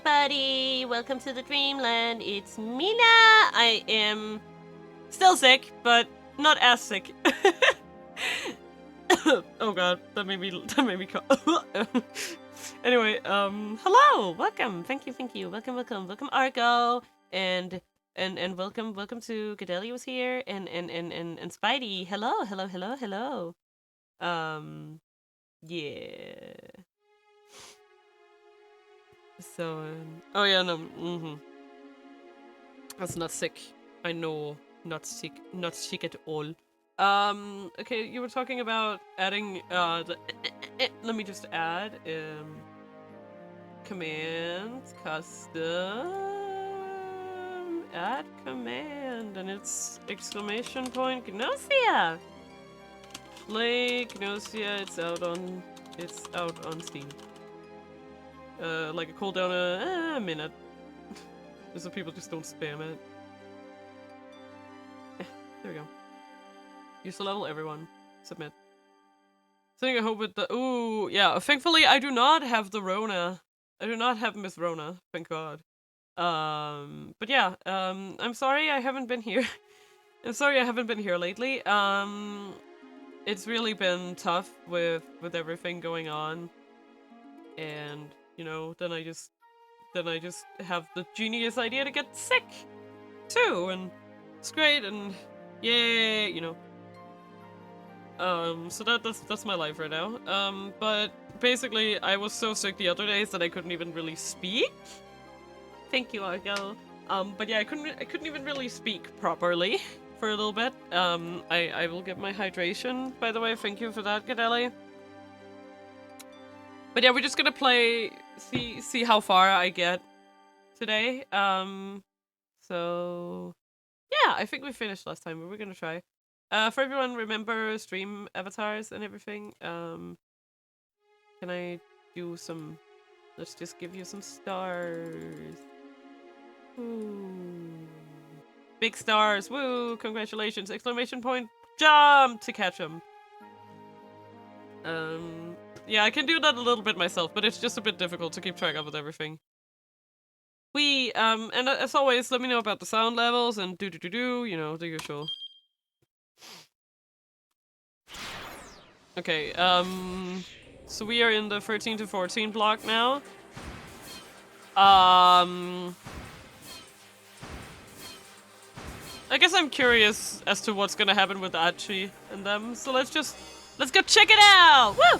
everybody! Welcome to the Dreamland. It's Mina. I am still sick, but not as sick. Oh god, that made me cough. Anyway, hello, welcome, thank you, welcome, Argo, and welcome to Gedelius here, and Spidey. Hello. Yeah. So, oh yeah, no, That's not sick. I know, not sick at all. Okay, you were talking about adding, let me just add, commands, custom, add command, and it's exclamation point Gnosia! Play Gnosia, it's out on Steam. Like a cooldown a minute. Just so people just don't spam it. There we go. Use the level, everyone. Submit. Sending a hope with the— ooh, yeah, thankfully I do not have the Rona. I do not have Miss Rona, thank god. But yeah, I'm sorry I haven't been here. I'm sorry I haven't been here lately. It's really been tough with everything going on. And, you know, then I just have the genius idea to get sick too, and it's great, and yay, you know. So that's my life right now. But basically I was so sick the other days that I couldn't even really speak. Thank you, Argo. But yeah, I couldn't even really speak properly for a little bit. I will get my hydration, by the way. Thank you for that, Gadeli. But yeah, we're just gonna play, see how far I get today. So yeah, I think we finished last time, but we're gonna try. For everyone, remember stream avatars and everything. Can I do some? Let's just give you some stars. Ooh. Big stars! Woo! Congratulations! Exclamation point! Jump to catch them. Yeah, I can do that a little bit myself, but it's just a bit difficult to keep track of with everything. And as always, let me know about the sound levels and you know, the usual. Okay, so we are in the 13 to 14 block now. I guess I'm curious as to what's gonna happen with Achi and them, so let's go check it out! Woo!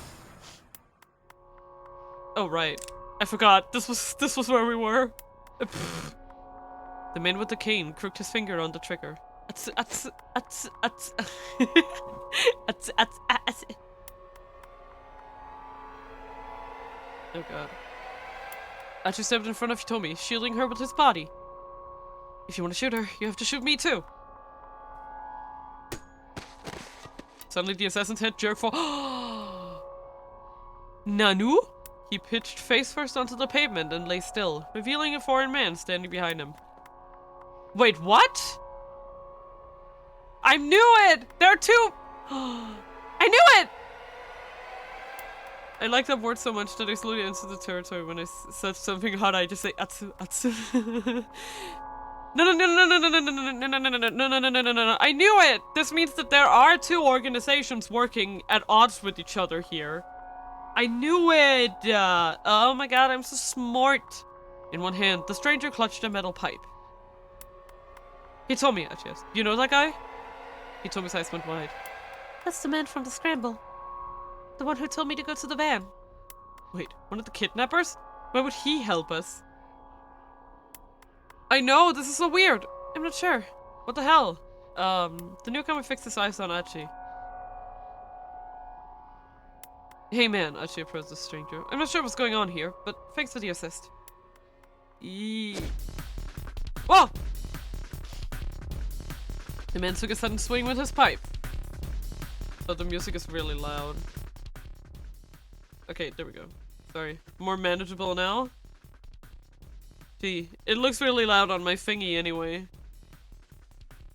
Oh right, I forgot. This was where we were. The man with the cane crooked his finger on the trigger. Oh god. Achi stepped in front of Hitomi, shielding her with his body. If you want to shoot her, you have to shoot me too. Suddenly the assassin's head jerked for— Nanu? He pitched face first onto the pavement and lay still, revealing a foreign man standing behind him. Wait, what? I knew it! There are two— I knew it! I like that word so much that I slowly entered the territory. When I said something hot, I just say Atsu, Atsu. No. I knew it! This means that there are two organizations working at odds with each other here. I knew it! Oh my god, I'm so smart. In one hand, the stranger clutched a metal pipe. Hitomi, I asked. You know that guy? Hitomi's eyes went wide. That's the man from the Scramble. The one who told me to go to the van. Wait, one of the kidnappers? Why would he help us? I know, this is so weird. I'm not sure. What the hell? The newcomer fixed his eyes on Achi. Hey man, Achi approached the stranger. I'm not sure what's going on here, but thanks for the assist. Whoa! The man took a sudden swing with his pipe. But the music is really loud. Okay, there we go. Sorry. More manageable now. Gee, it looks really loud on my thingy anyway.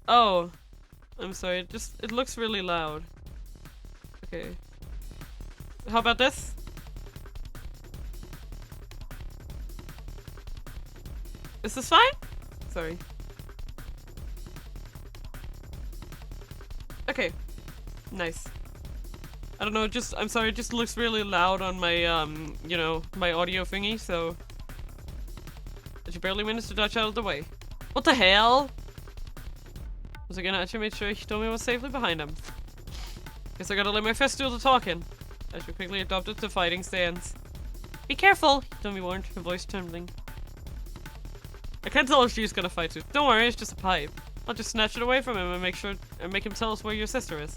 Oh. I'm sorry, it looks really loud. Okay. How about this? Is this fine? Sorry. Okay. Nice. I don't know, I'm sorry, it just looks really loud on my, you know, my audio thingy, so... But you barely managed to dodge out of the way. What the hell? Was I gonna actually make sure Hitomi was safely behind him? Guess I gotta let my fist do the talking. I should quickly adopted the fighting stance. Be careful! Hitomi warned, her voice trembling. I can't tell if she's gonna fight you. Don't worry, it's just a pipe. I'll just snatch it away from him and make him tell us where your sister is.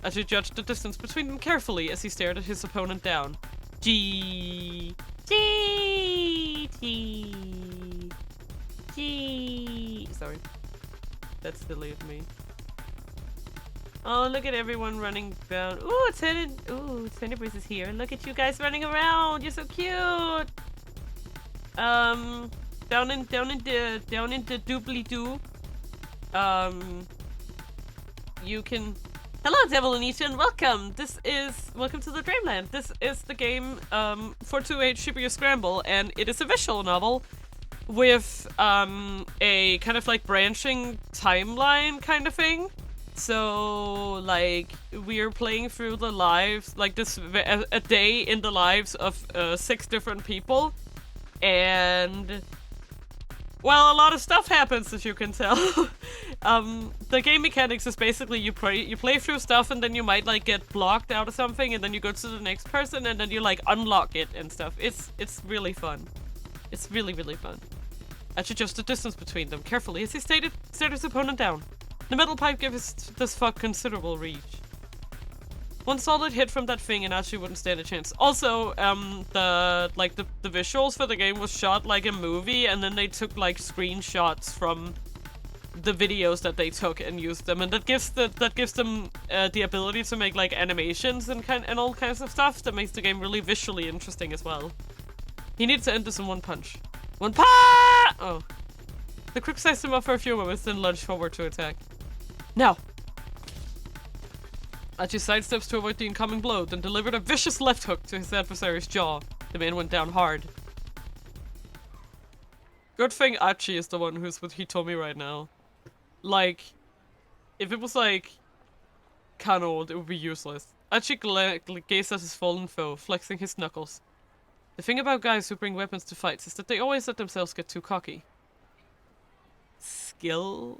As he judged the distance between them carefully as he stared at his opponent down. G. Sorry. That's silly of me. Oh, look at everyone running down. Ooh, Tenebris is here. Look at you guys running around. You're so cute. Down in the doobly-doo. You can... Hello, Devil and Ishan, welcome! Welcome to the Dreamland. This is the game, 428 Shibuya Scramble, and it is a visual novel with, a kind of like branching timeline kind of thing. So, like, we're playing through the lives, like a day in the lives of, 6 different people, and... Well, a lot of stuff happens, as you can tell. The game mechanics is basically you play through stuff and then you might like get blocked out of something and then you go to the next person and then you like unlock it and stuff. It's really fun. It's really, really fun. Adjust the distance between them carefully as he stared his opponent down. The metal pipe gives this fuck considerable reach. One solid hit from that thing and Archie wouldn't stand a chance. Also, the visuals for the game was shot like a movie, and then they took like screenshots from the videos that they took and used them, and that gives them the ability to make like animations and all kinds of stuff that makes the game really visually interesting as well. He needs to end this in one punch. One pa! Oh. The crook sized him up for a few moments, then lunged forward to attack. Now! Archie sidesteps to avoid the incoming blow, then delivered a vicious left hook to his adversary's jaw. The man went down hard. Good thing Archie is the one who's with Hitomi right now. Like, if it was like Kano, it would be useless. Archie gazed at his fallen foe, flexing his knuckles. The thing about guys who bring weapons to fights is that they always let themselves get too cocky. Skull?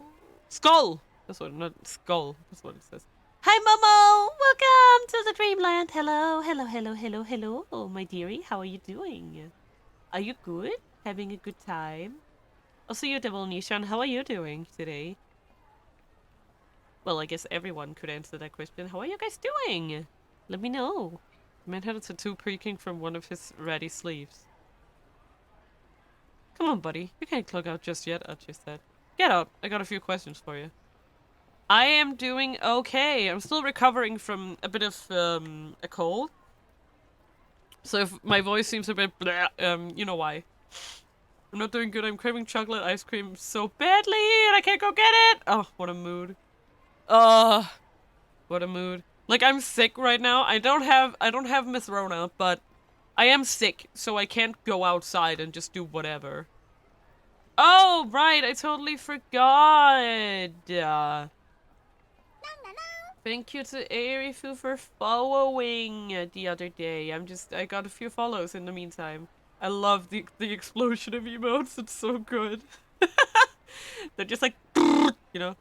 That's what, not skull. That's what it says. Hi, Momo! Welcome to the Dreamland! Hello. Oh, my dearie, how are you doing? Are you good? Having a good time? Also, you, Devil Nishan, how are you doing today? Well, I guess everyone could answer that question. How are you guys doing? Let me know. The man had a tattoo peeking from one of his ratty sleeves. Come on, buddy. You can't cloak out just yet, Archie said. Get up. I got a few questions for you. I am doing okay. I'm still recovering from a bit of a cold. So if my voice seems a bit bleh, you know why. I'm not doing good. I'm craving chocolate ice cream so badly and I can't go get it. Oh, what a mood. What a mood. Like, I'm sick right now. I don't have Miss Rona, but I am sick, so I can't go outside and just do whatever. Oh, right. I totally forgot. Thank you to Arifu for following the other day. I got a few follows in the meantime. I love the explosion of emotes. It's so good. They're just like, you know.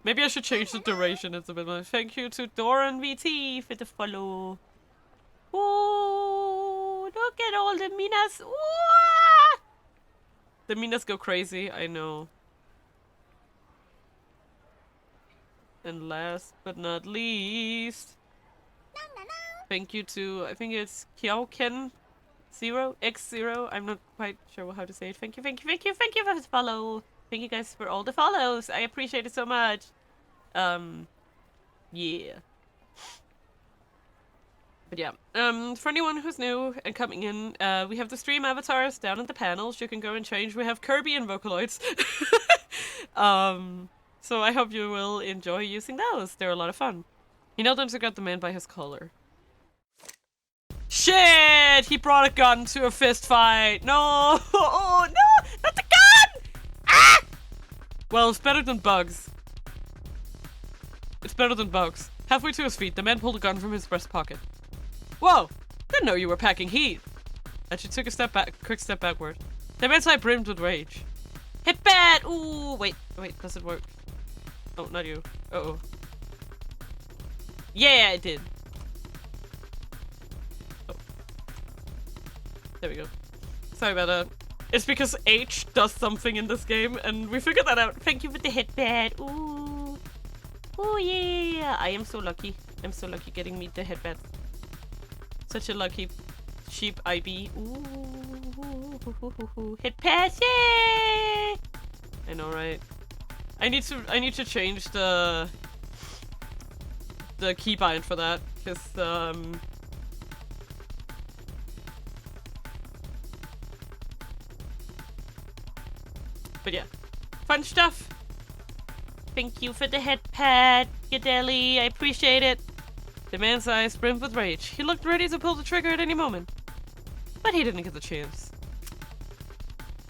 Maybe I should change the duration. It's a bit much. Thank you to Doran VT for the follow. Ooh, look at all the Minas. Ooh! The Minas go crazy, I know. And last but not least, thank you to, I think it's Kyoken 0x0. I'm not quite sure how to say it. Thank you for the follow. Thank you guys for all the follows. I appreciate it so much. Yeah. But yeah, for anyone who's new and coming in, we have the stream avatars down in the panels. You can go and change. We have Kirby and Vocaloids. So I hope you will enjoy using those. They're a lot of fun. He knelt and took out the man by his collar. Shit! He brought a gun to a fist fight. No! Oh, no! Well, it's better than bugs. It's better than bugs. Halfway to his feet, the man pulled a gun from his breast pocket. Whoa! Didn't know you were packing heat. And she took a quick step backward. The man's eye brimmed with rage. Hit bad! Ooh, wait, does it work? Oh, not you. Uh-oh. Yeah, it did. Oh. There we go. Sorry about that. It's because H does something in this game, and we figured that out. Thank you for the headband. Ooh. Oh, yeah. I am so lucky. I'm so lucky getting me the headband. Such a lucky sheep I be. Ooh. Hit pass, yay! I know, right? I need to change the keybind for that, because but yeah, fun stuff. Thank you for the head pad, Gadeli. I appreciate it. The man's eyes brimmed with rage. He looked ready to pull the trigger at any moment, but he didn't get the chance.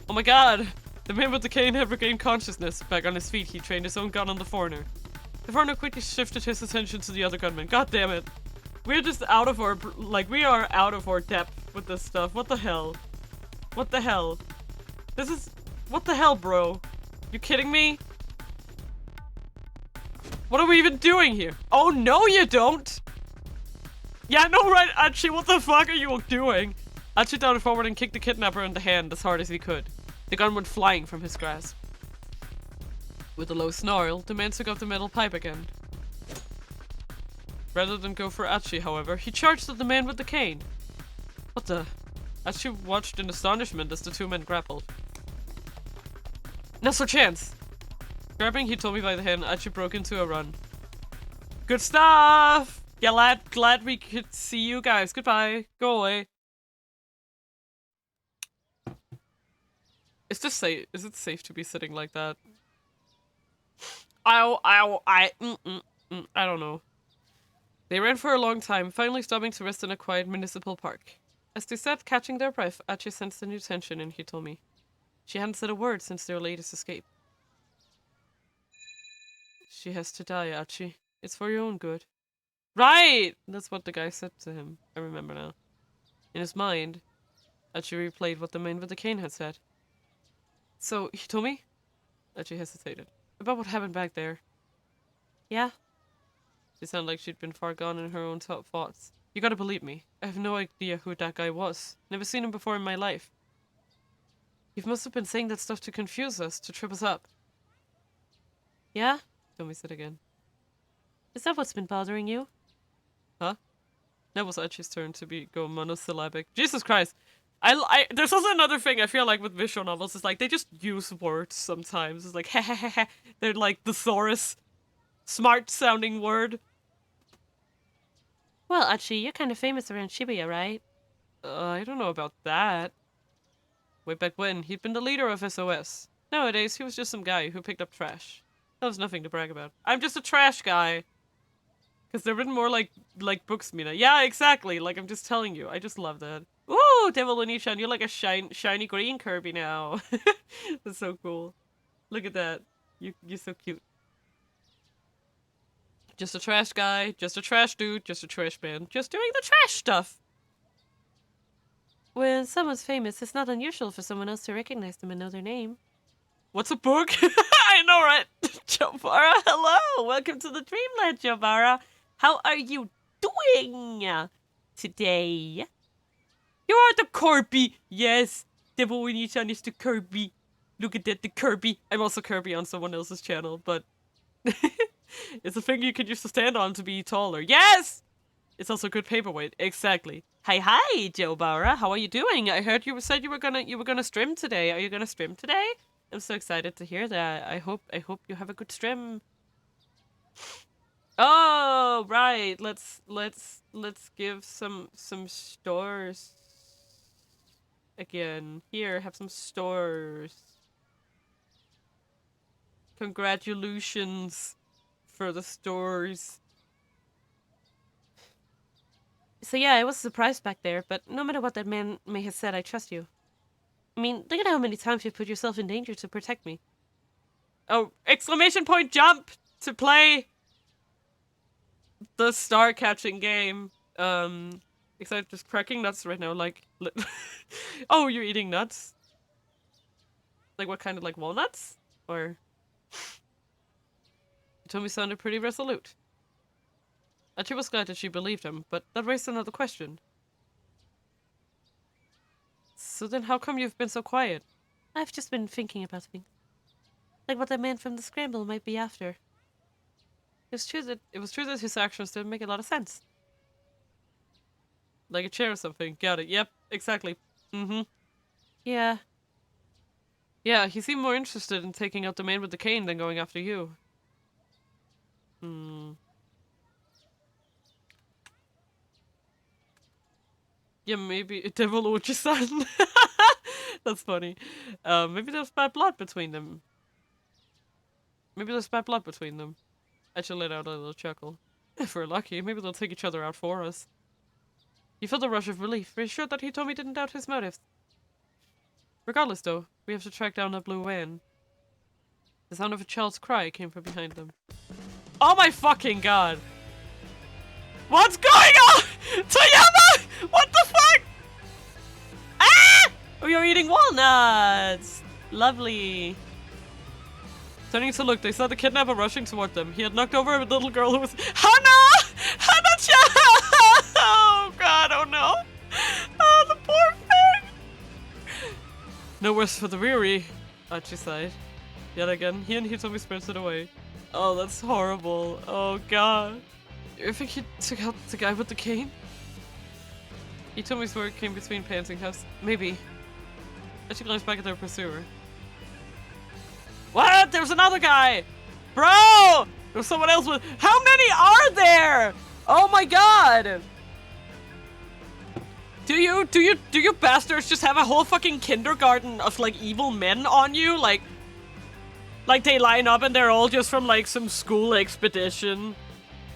Oh my god! The man with the cane had regained consciousness. Back on his feet, he trained his own gun on the foreigner. The foreigner quickly shifted his attention to the other gunman. God damn it. We're just out of our, we are out of our depth with this stuff. What the hell? What the hell? This is, what the hell, bro? You kidding me? What are we even doing here? Oh, no you don't! Yeah, no, right, Archie, what the fuck are you doing? Archie darted forward and kicked the kidnapper in the hand as hard as he could. The gun went flying from his grasp. With a low snarl, the man took up the metal pipe again. Rather than go for Archie, however, he charged at the man with the cane. What the? Archie watched in astonishment as the two men grappled. Now's our chance! Grabbing Hitomi by the hand, Archie broke into a run. Good stuff! Yeah, glad we could see you guys. Goodbye. Go away. Is it safe to be sitting like that? I don't know. They ran for a long time, finally stopping to rest in a quiet municipal park. As they sat catching their breath, Archie sensed a new tension in Hitomi. She hadn't said a word since their latest escape. She has to die, Archie. It's for your own good. Right! That's what the guy said to him. I remember now. In his mind, Archie replayed what the man with the cane had said. So, Hitomi? Archie hesitated. About what happened back there. Yeah? She sounded like she'd been far gone in her own top thoughts. You gotta believe me. I have no idea who that guy was. Never seen him before in my life. You must have been saying that stuff to confuse us, to trip us up. Yeah? Hitomi said again. Is that what's been bothering you? Huh? That was Archie's turn to go monosyllabic. Jesus Christ! There's also another thing I feel like with visual novels is like they just use words sometimes. It's like hehehe. They're like thesaurus, smart sounding word. Well, Archie, you're kind of famous around Shibuya, right? I don't know about that. Way back when, he'd been the leader of SOS. Nowadays, he was just some guy who picked up trash. That was nothing to brag about. I'm just a trash guy. Because they're written more like books, Mina. Yeah, exactly. Like, I'm just telling you. I just love that. Ooh, Devil Onishan, you're like a shiny green Kirby now. That's so cool. Look at that. You're so cute. Just a trash guy, just a trash dude, just a trash man, just doing the trash stuff. When someone's famous, it's not unusual for someone else to recognize them and know their name. What's a book? I know, right? Jobara, hello! Welcome to the Dreamland, Jobara. How are you doing today? You are the Kirby! Yes! Devil Onishan is the Kirby. Look at that, the Kirby. I'm also Kirby on someone else's channel, but... It's a thing you could use to stand on to be taller. Yes! It's also good paperweight. Exactly. Hi, Jobara. How are you doing? I heard you said you were gonna stream today. Are you gonna stream today? I'm so excited to hear that. I hope you have a good stream. Oh, right. Let's give some stores again. Here, have some stores. Congratulations for the stores. So yeah, I was surprised back there, but no matter what that man may have said, I trust you. I mean, look at how many times you've put yourself in danger to protect me. Oh, exclamation point jump to play the star catching game. Excited just cracking nuts right now, like... Oh, you're eating nuts? Like what kind of, like walnuts? Or... Tommy sounded pretty resolute. Achi was glad that she believed him, but that raised another question. So then how come you've been so quiet? I've just been thinking about things. Like what the man from the scramble might be after. It was true that his actions didn't make a lot of sense. Like a chair or something. Got it. Yep, exactly. Mm-hmm. Yeah. Yeah, he seemed more interested in taking out the man with the cane than going after you. Hmm. Yeah, maybe Devil Ochi-san. That's funny. Maybe there's bad blood between them. I should let out a little chuckle. If we're lucky, maybe they'll take each other out for us. You felt a rush of relief, reassured that Hitomi didn't doubt his motives. Regardless, though, we have to track down that blue van. The sound of a child's cry came from behind them. Oh my fucking god! What's going on? Toyama! What the fuck? Ah! Oh, you're eating walnuts! Lovely. Turning to look, they saw the kidnapper rushing toward them. He had knocked over a little girl who was— Hana! Hana-chan! Oh god, oh no! Oh, the poor thing! No worse for the weary, Achi sighed. Yet again, he and Hitomi sprinted away. Oh, that's horrible. Oh god. You think he took out the guy with the cane? Hitomi's word came between panting huffs. Maybe. Achi glanced back at their pursuer. What? There's another guy! Bro! There's someone else with— How many are there? Oh my god! Do you bastards just have a whole fucking kindergarten of like evil men on you? Like they line up and they're all just from like some school expedition.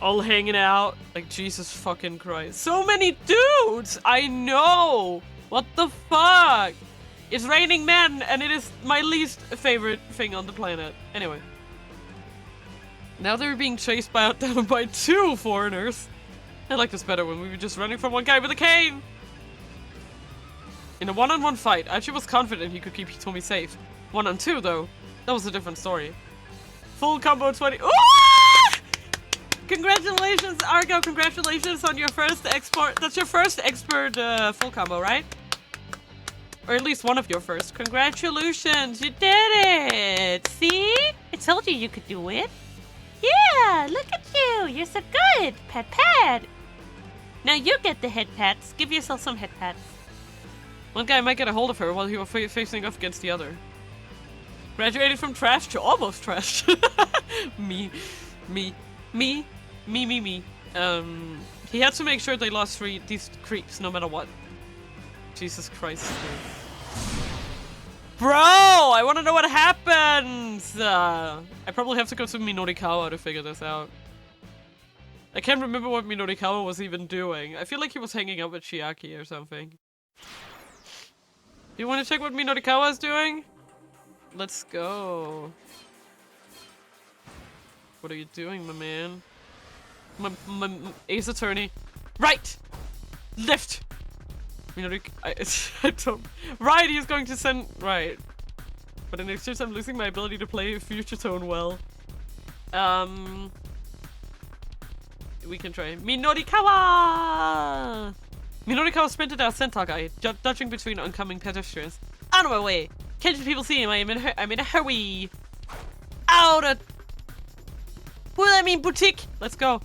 All hanging out. Like Jesus fucking Christ. So many dudes! I know! What the fuck? It's raining men, and it is my least favorite thing on the planet. Anyway. Now they're being chased down by two foreigners. I like this better when we were just running from one guy with a cane. In a one-on-one fight, Achi was confident he could keep Hitomi safe. 1-on-2 though, that was a different story. Full combo 20. Ooh! Congratulations, Argo. Congratulations on your first export. That's your first expert full combo, right? Or at least one of your first. Congratulations, you did it! See? I told you could do it. Yeah, look at you. You're so good. Pat pat. Now you get the head pats. Give yourself some head pats. One guy might get a hold of her while he was facing off against the other. Graduated from trash to almost trash. Me. He had to make sure they lost these creeps no matter what. Jesus Christ. Bro, I want to know what happens! I probably have to go to Minorikawa to figure this out. I can't remember what Minorikawa was even doing. I feel like he was hanging out with Chiaki or something. Do you want to check what Minorikawa is doing? Let's go. What are you doing, my man? My ace attorney. Right! Left! I don't... Right, he's going to send... Right. But in exchange, I'm losing my ability to play Future Tone well. We can try. Minorikawa! Minorikawa sprinted out Sentagai, dodging between oncoming pedestrians. Out of my way! Can't you people see him? I'm in a hurry! Out of... Well, I mean boutique! Let's go.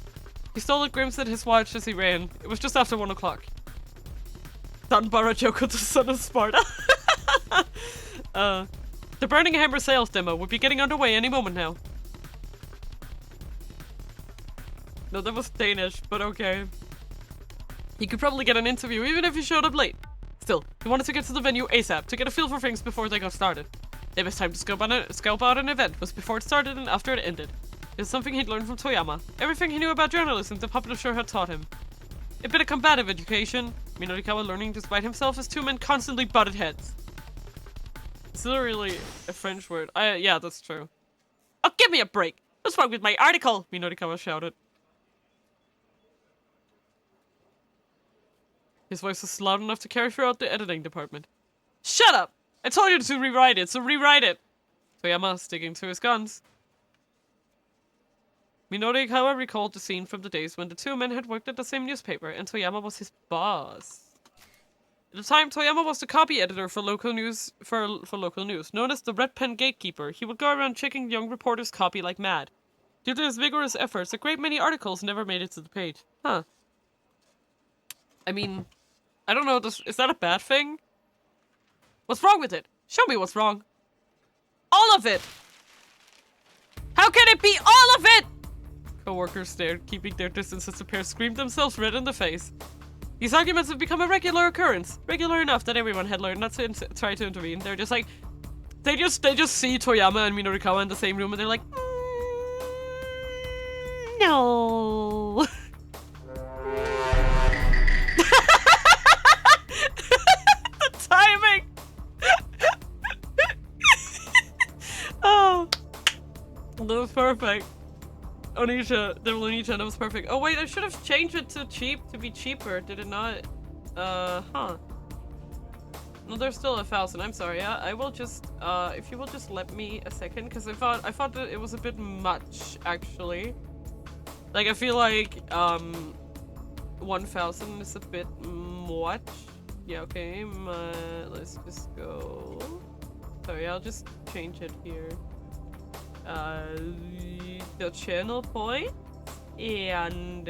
He stole a glimpse at his watch as he ran. It was just after 1 o'clock. Danbara Joko, the son of Sparta. The Burning Hammer sales demo would be getting underway any moment now. No, that was Danish, but okay. He could probably get an interview even if he showed up late. Still, he wanted to get to the venue ASAP to get a feel for things before they got started. The best time to scope out an event was before it started and after it ended. It was something he'd learned from Toyama. Everything he knew about journalism the publisher had taught him. A bit of combative education. Minorikawa learning despite himself as two men constantly butted heads. It's literally a French word. Yeah, that's true. Oh, give me a break! What's wrong with my article? Minorikawa shouted. His voice was loud enough to carry throughout the editing department. Shut up! I told you to rewrite it, so rewrite it! Toyama, sticking to his guns. Minorikawa recalled the scene from the days when the two men had worked at the same newspaper, and Toyama was his boss. At the time, Toyama was the copy editor for local news, for local news. Known as the Red Pen Gatekeeper, he would go around checking young reporters' copy like mad. Due to his vigorous efforts, a great many articles never made it to the page. Huh. I mean, I don't know, is that a bad thing? What's wrong with it? Show me what's wrong. All of it! How can it be all of it? Co-workers stared, keeping their distance as the pair screamed themselves red in the face. These arguments have become a regular occurrence. Regular enough that everyone had learned not to try to intervene. They're just like... They just see Toyama and Minorikawa in the same room and they're like... no. The timing! Oh. That was perfect. Onisha, Devil Onisha, that was perfect. Oh wait, I should have changed it to cheap to be cheaper, did it not? Huh. No, there's still 1,000, I'm sorry. I will just, if you will just let me a second, because I thought that it was a bit much, actually. Like, I feel like, 1,000 is a bit much. Yeah, okay, let's just go. Sorry, I'll just change it here. The channel point and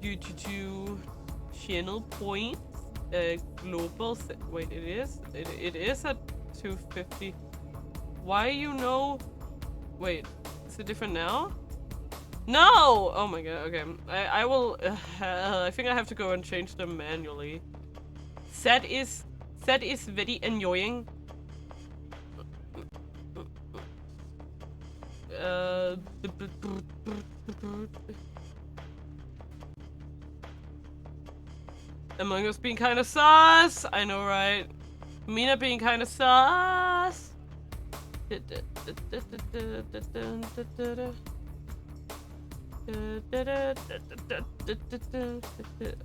due to channel point global wait, it is at 250. Why wait, is it different now? No! Oh my god, okay. I will I think I have to go and change them manually. That is very annoying. Among Us being kind of sus. I know, right? Mina being kind of sus.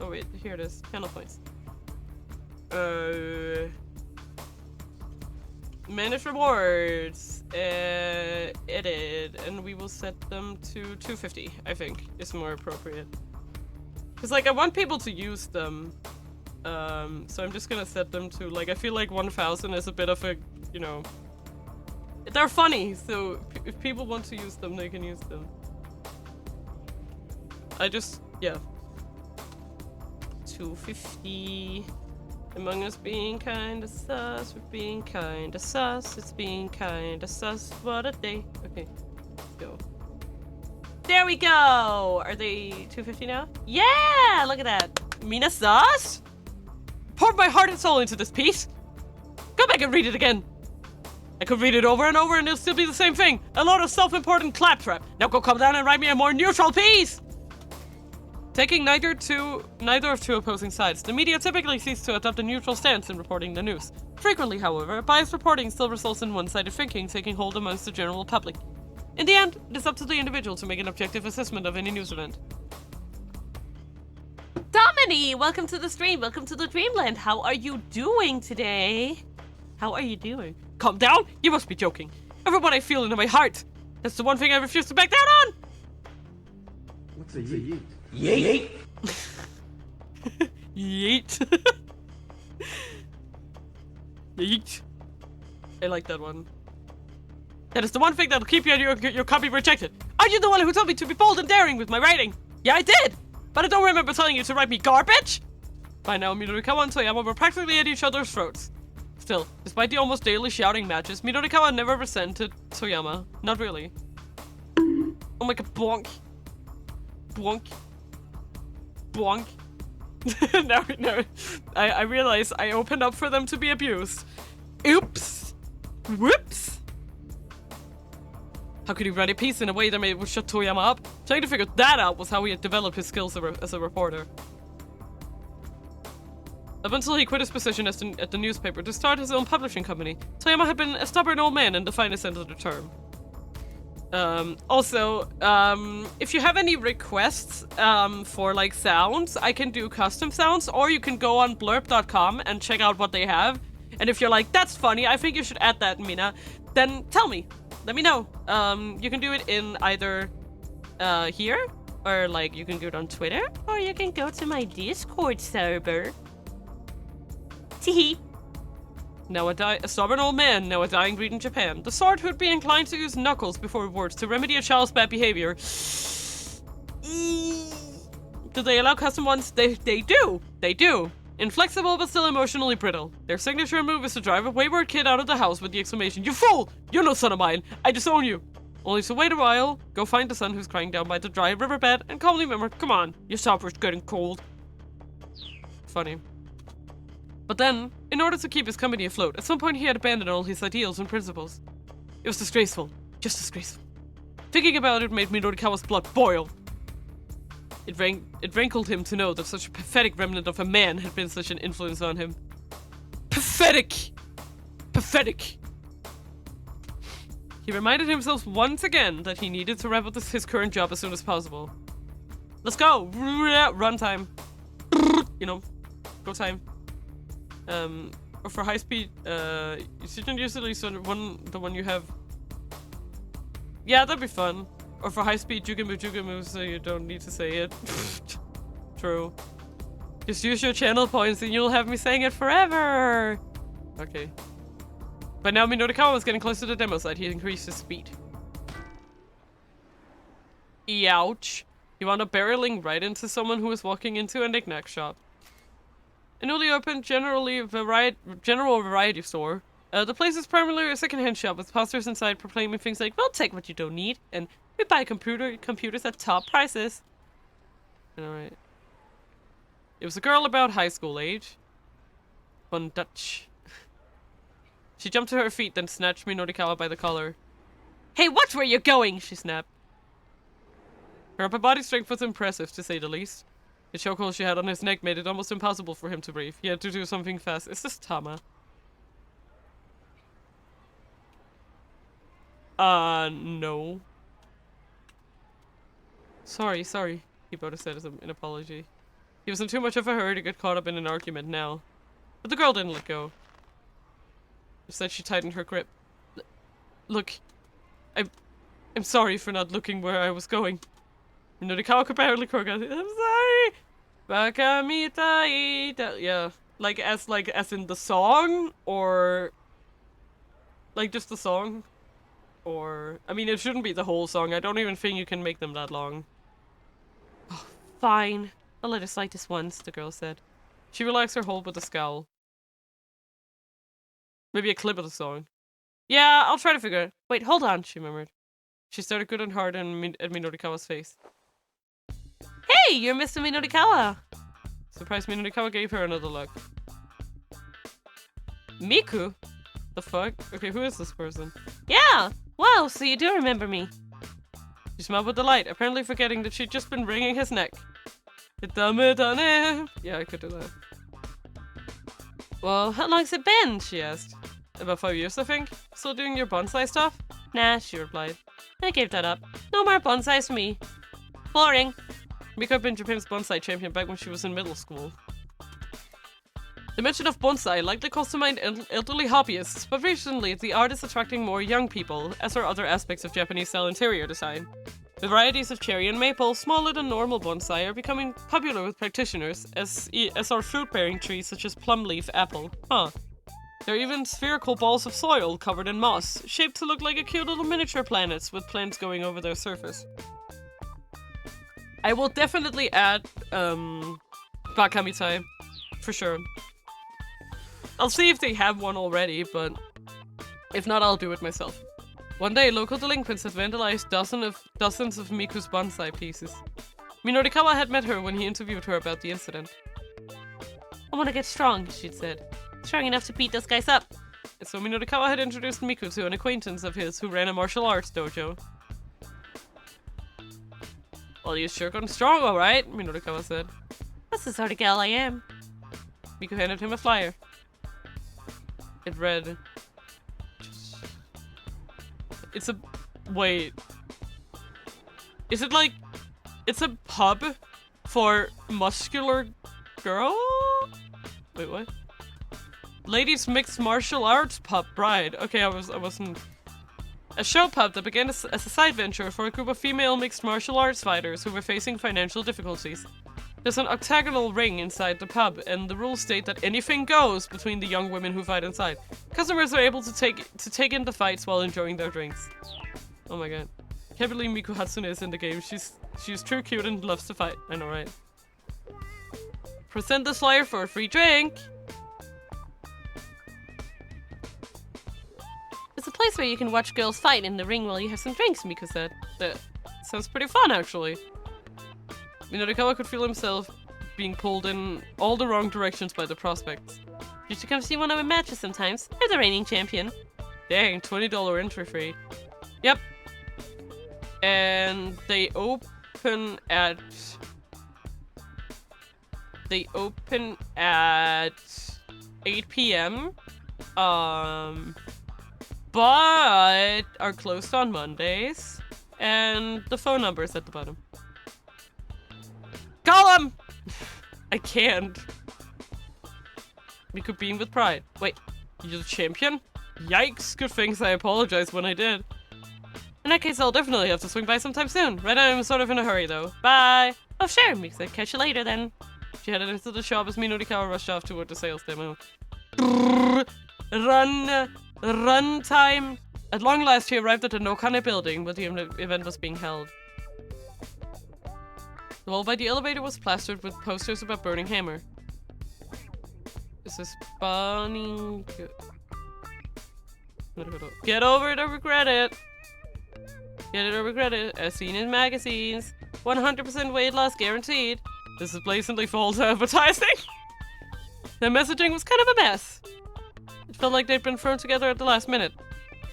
Oh wait, here it is. Channel points. Manage rewards, edit, and we will set them to 250, I think, is more appropriate. Because, like, I want people to use them, so I'm just gonna set them to, like, I feel like 1,000 is a bit of a, you know, they're funny, so if people want to use them, they can use them. Yeah. 250. Among Us being kinda sus, we're being kinda sus, it's being kinda sus, what a day. Okay, let's go. There we go! Are they 250 now? Yeah! Look at that! Mina sus? Poured my heart and soul into this piece! Go back and read it again! I could read it over and over and it'll still be the same thing! A load of self-important claptrap! Now go come down and write me a more neutral piece! Taking neither of two opposing sides, the media typically seeks to adopt a neutral stance in reporting the news. Frequently, however, biased reporting still results in one-sided thinking taking hold amongst the general public. In the end, it is up to the individual to make an objective assessment of any news event. Domini, welcome to the stream, welcome to the Dreamland. How are you doing today? How are you doing? Calm down, you must be joking. Everyone I feel into my heart. That's the one thing I refuse to back down on! What's a yeet? Yeet! Yeet. Yeet. I like that one. That is the one thing that'll keep your copy rejected. Are you the one who told me to be bold and daring with my writing? Yeah, I did! But I don't remember telling you to write me garbage! By now, Minorikawa and Toyama were practically at each other's throats. Still, despite the almost daily shouting matches, Minorikawa never resented Toyama. Not really. Oh my god, bonk. Bonk. Bonk. No. I realize I opened up for them to be abused. Oops. Whoops. How could he write a piece in a way that would shut Toyama up? Trying to figure that out was how he had developed his skills as a reporter. Up until he quit his position at the newspaper to start his own publishing company, Toyama had been a stubborn old man in the finest sense of the term. Also, if you have any requests, for, like, sounds, I can do custom sounds, or you can go on blurb.com and check out what they have. And if you're like, that's funny, I think you should add that, Mina, then tell me. Let me know. You can do it in either, here, or, like, you can do it on Twitter, or you can go to my Discord server. Teehee. Now a stubborn old man, now a dying breed in Japan. The sort who'd be inclined to use knuckles before words to remedy a child's bad behavior. Do they allow custom ones? They do. They do. Inflexible but still emotionally brittle. Their signature move is to drive a wayward kid out of the house with the exclamation, "You fool! You're no son of mine! I disown you!" Only to wait a while, go find the son who's crying down by the dry riverbed, and calmly murmur, "Come on, your supper's getting cold." Funny. But then, in order to keep his company afloat, at some point he had abandoned all his ideals and principles. It was disgraceful. Just disgraceful. Thinking about it made Minorikawa's blood boil. It rankled him to know that such a pathetic remnant of a man had been such an influence on him. Pathetic! Pathetic! He reminded himself once again that he needed to wrap up his current job as soon as possible. Let's go! Run time. You know, go time. Or for high speed, you shouldn't usually the one you have. Yeah, that'd be fun. Or for high speed jugamu, so you don't need to say it. True. Just use your channel points and you'll have me saying it forever! Okay. But now Minorikawa was getting close to the demo site, he increased his speed. Ouch. He wound up barreling right into someone who was walking into a knick-knack shop. A newly opened general variety store. The place is primarily a second-hand shop with posters inside proclaiming things like, "We'll take what you don't need," and "We buy computers at top prices." Alright. It was a girl about high school age. Von Dutch. She jumped to her feet, then snatched Minorikawa by the collar. "Hey, watch where you're going!" she snapped. Her upper body strength was impressive, to say the least. The chokehold she had on his neck made it almost impossible for him to breathe. He had to do something fast. Is this Tama? No. Sorry, he both said as an apology. He was in too much of a hurry to get caught up in an argument now. But the girl didn't let go. Instead, she tightened her grip. Look, I'm sorry for not looking where I was going. Minorikawa could barely croak out, "I'm sorry! Baka mitai." Yeah. Like as in the song? Or like just the song? Or I mean, it shouldn't be the whole song. I don't even think you can make them that long. Oh, fine. I'll let it slide this once, the girl said. She relaxed her hold with a scowl. Maybe a clip of the song. Yeah, I'll try to figure it. Wait, hold on, she murmured. She stared good and hard at Minorikawa's face. Hey, you're Mr. Minorikawa! Surprised Minorikawa gave her another look. Miku? The fuck? Okay, who is this person? Yeah! Wow, so you do remember me. She smiled with delight, apparently forgetting that she'd just been wringing his neck. Yeah, I could do that. Well, how long's it been? She asked. About 5 years, I think. Still doing your bonsai stuff? Nah, she replied. I gave that up. No more bonsais for me. Boring. Miku had been Japan's bonsai champion back when she was in middle school. The mention of bonsai likely calls to mind elderly hobbyists, but recently the art is attracting more young people, as are other aspects of Japanese-style interior design. The varieties of cherry and maple, smaller than normal bonsai, are becoming popular with practitioners, as are fruit-bearing trees such as plum leaf apple. Huh. There are even spherical balls of soil covered in moss, shaped to look like a cute little miniature planets with plants going over their surface. I will definitely add, Bakamitai, for sure. I'll see if they have one already, but if not, I'll do it myself. One day, local delinquents had vandalized dozens of Miku's bonsai pieces. Minorikawa had met her when he interviewed her about the incident. I want to get strong, she'd said. Strong enough to beat those guys up. And so Minorikawa had introduced Miku to an acquaintance of his who ran a martial arts dojo. Well, you sure gotten strong, alright, Minorikawa said. That's the sort of gal I am. Miku handed him a flyer. It read... It's a... Wait. Is it like... It's a pub for muscular girl? Wait, what? Ladies mixed martial arts pub bride. Okay, I wasn't... A show pub that began as a side venture for a group of female mixed martial arts fighters who were facing financial difficulties. There's an octagonal ring inside the pub, and the rules state that anything goes between the young women who fight inside. Customers are able to take in the fights while enjoying their drinks. Oh my god. Can't believe Miku Hatsune is in the game. She's true cute and loves to fight. I know, right? Present the flyer for a free drink! It's a place where you can watch girls fight in the ring while you have some drinks, Miku said. That sounds pretty fun, actually. Minorikawa could feel himself being pulled in all the wrong directions by the prospects. You should come see one of my matches sometimes. I'm the reigning champion. Dang, $20 entry fee. Yep. And they open at 8 p.m. But are closed on Mondays. And the phone number is at the bottom. Call him! I can't. Miku beamed with pride. Wait, you're the champion? Yikes, good things I apologized when I did. In that case, I'll definitely have to swing by sometime soon. Right now, I'm sort of in a hurry, though. Bye! Oh, sure, Miku said. Catch you later, then. She headed into the shop as Minorikawa rushed off toward the sales demo. Run time! At long last, he arrived at the Nokane building where the event was being held. The wall by the elevator was plastered with posters about Burning Hammer. This is spawning... Get over it or regret it! Get it or regret it, as seen in magazines. 100% weight loss guaranteed. This is blatantly false advertising. The messaging was kind of a mess. It felt like they'd been thrown together at the last minute.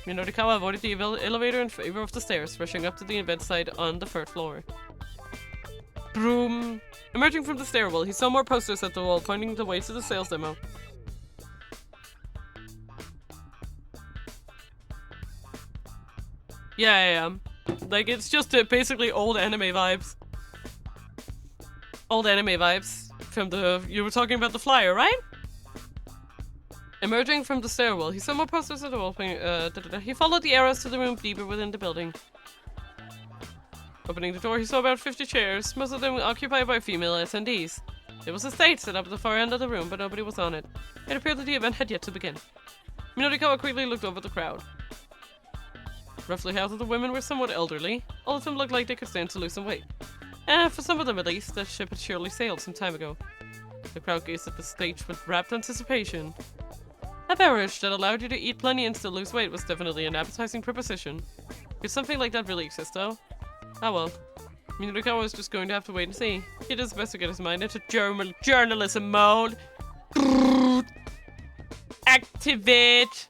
Minorikawa avoided the elevator in favor of the stairs, rushing up to the event site on the 3rd floor. Broom. Emerging from the stairwell, he saw more posters at the wall, pointing the way to the sales demo. Yeah. Like, it's just basically old anime vibes. Old anime vibes from the... You were talking about the flyer, right? Emerging from the stairwell, he saw more posters at the wall. He followed the arrows to the room deeper within the building. Opening the door, he saw about 50 chairs, most of them occupied by female attendees. There was a stage set up at the far end of the room, but nobody was on it. It appeared that the event had yet to begin. Minorikawa quickly looked over the crowd. Roughly half of the women were somewhat elderly. All of them looked like they could stand to lose some weight. For some of them at least, the ship had surely sailed some time ago. The crowd gazed at the stage with rapt anticipation. A beverage that allowed you to eat plenty and still lose weight was definitely an appetizing proposition. Could something like that really exist, though? Oh well. Minorikawa was just going to have to wait and see. He did his best to get his mind into journalism mode. Activate!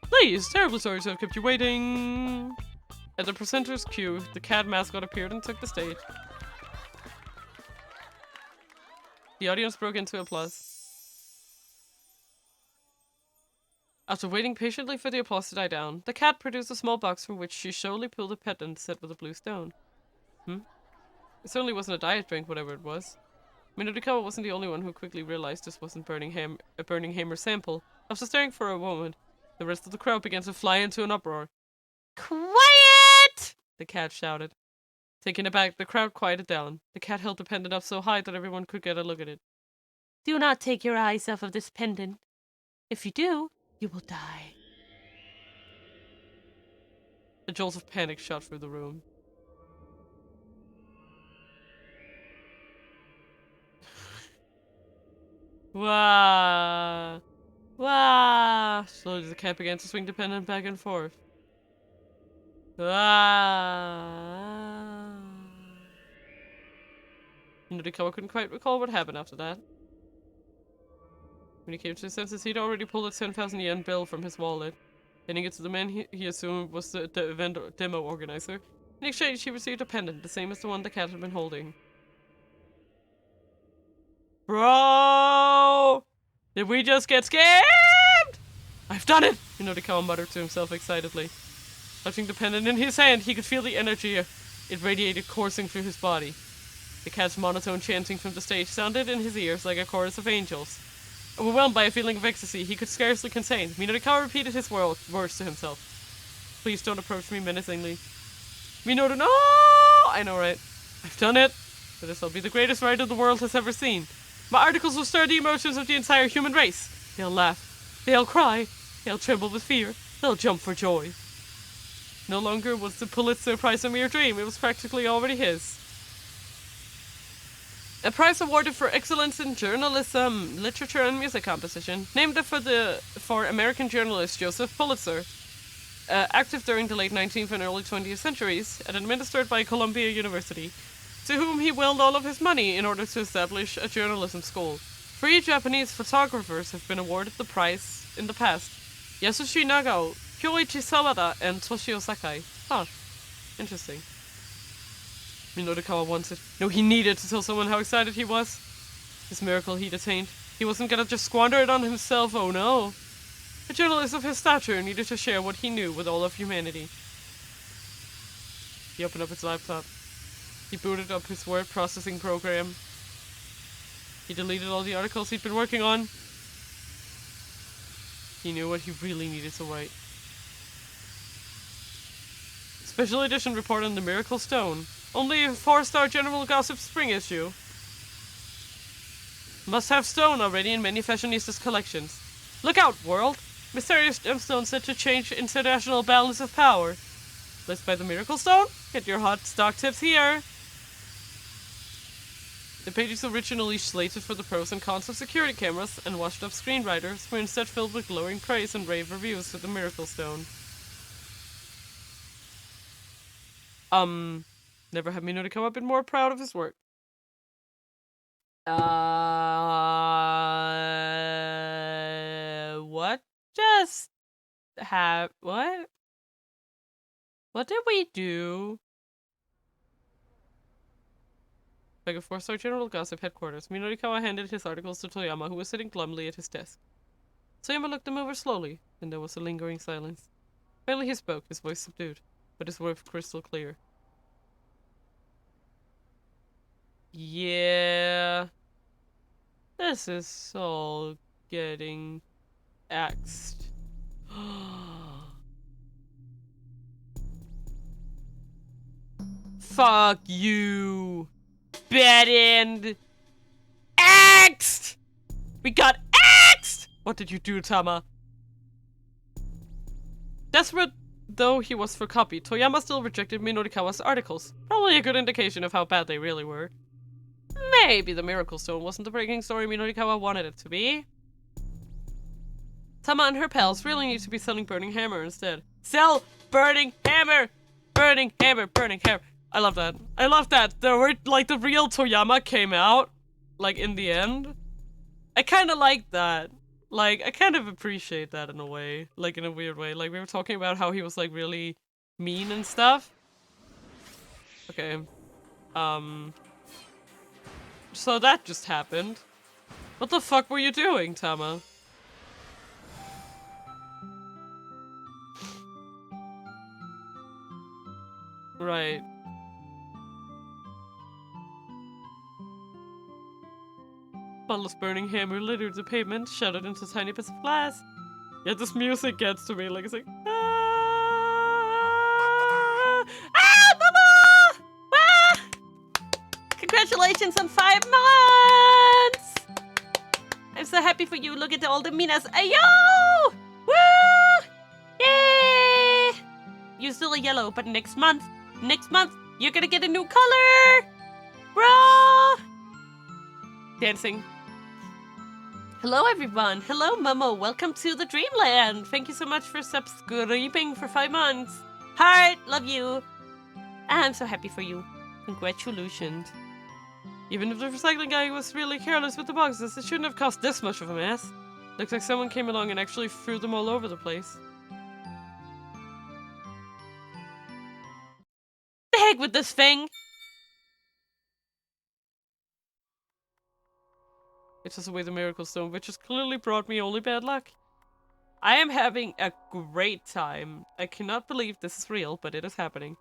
Please, terribly sorry to have kept you waiting. At the presenter's cue, the cat mascot appeared and took the stage. The audience broke into applause. After waiting patiently for the applause to die down, the cat produced a small box from which she showily pulled a pendant set with a blue stone. It certainly wasn't a diet drink, whatever it was. Minorikawa wasn't the only one who quickly realized this wasn't a Burning Hammer sample. After staring for a moment, the rest of the crowd began to fly into an uproar. Quiet! The cat shouted. Taken aback, the crowd quieted down. The cat held the pendant up so high that everyone could get a look at it. Do not take your eyes off of this pendant. If you do, you will die. A jolt of panic shot through the room. Wah! Wah! Slowly the cat began to swing the pendant back and forth. Wah! Norikawa couldn't quite recall what happened after that. When he came to his senses, he'd already pulled a 10,000 yen bill from his wallet, handing it to the man he assumed was the event demo organizer. In exchange, he received a pendant, the same as the one the cat had been holding. Bro! Did we just get scammed? I've done it! Minotikawa muttered to himself excitedly. Touching the pendant in his hand, he could feel the energy it radiated coursing through his body. The cat's monotone chanting from the stage sounded in his ears like a chorus of angels. Overwhelmed by a feeling of ecstasy he could scarcely contain, Minotikawa repeated his words to himself. Please don't approach me menacingly. Minoru, no! I know, right? I've done it. So this will be the greatest ride the world has ever seen. My articles will stir the emotions of the entire human race. They'll laugh. They'll cry. They'll tremble with fear. They'll jump for joy. No longer was the Pulitzer Prize a mere dream. It was practically already his. A prize awarded for excellence in journalism, literature, and music composition, named for American journalist Joseph Pulitzer, active during the late 19th and early 20th centuries, and administered by Columbia University, to whom he willed all of his money in order to establish a journalism school. 3 Japanese photographers have been awarded the prize in the past: Yasushi Nagao, Kyoichi Sawada, and Toshio Sakai. Huh. Interesting. Minotikawa wanted, no, he needed to tell someone how excited he was. This miracle he'd attained. He wasn't gonna just squander it on himself, oh no. A journalist of his stature needed to share what he knew with all of humanity. He opened up his laptop. He booted up his word processing program. He deleted all the articles he'd been working on. He knew what he really needed to write. Special edition report on the Miracle Stone. Only a 4-star General Gossip spring issue. Must have stone already in many fashionistas' collections. Look out, world! Mysterious gemstone set to change international balance of power. Let's buy the Miracle Stone? Get your hot stock tips here! The pages originally slated for the pros and cons of security cameras and washed-up screenwriters were instead filled with glowing praise and rave reviews for the Miracle Stone. Never have Minotikawa been more proud of his work. What just what? What did we do? Like a 4-star General Gossip headquarters, Minotikawa handed his articles to Toyama, who was sitting glumly at his desk. Toyama looked them over slowly, and there was a lingering silence. Finally he spoke, his voice subdued, but his words crystal clear. Yeah. This is all getting axed. Fuck you. Bad end. Axed! We got axed! What did you do, Tama? Desperate though he was for copy, Toyama still rejected Minotikawa's articles. Probably a good indication of how bad they really were. Maybe the Miracle Stone wasn't the breaking story Minotikawa wanted it to be. Tama and her pals really need to be selling Burning Hammer instead. Sell Burning Hammer! Burning Hammer! Burning Hammer! I love that. I love that. The real Toyama came out, like, in the end. I kinda like that. Like, I kind of appreciate that in a way. Like, in a weird way. Like, we were talking about how he was, like, really mean and stuff. Okay. So that just happened. What the fuck were you doing, Tama? Right. Bottles Burning Hammer littered the pavement, shattered into tiny bits of glass. Yeah, this music gets to me, like, it's like, ah! Ah, Mama! Ah! Congratulations on 5 months! I'm so happy for you. Look at all the Minas. Ayo! Woo! Yay! You're still a yellow, but next month, you're gonna get a new color! Bro! Dancing. Hello, everyone. Hello, Momo. Welcome to the Dreamland. Thank you so much for subscribing for 5 months. Heart, love you. I'm so happy for you. Congratulations. Even if the recycling guy was really careless with the boxes, it shouldn't have caused this much of a mess. Looks like someone came along and actually threw them all over the place. The heck with this thing! which is away the miracle stone, which has clearly brought me only bad luck. I am having a great time. I cannot believe this is real, but it is happening.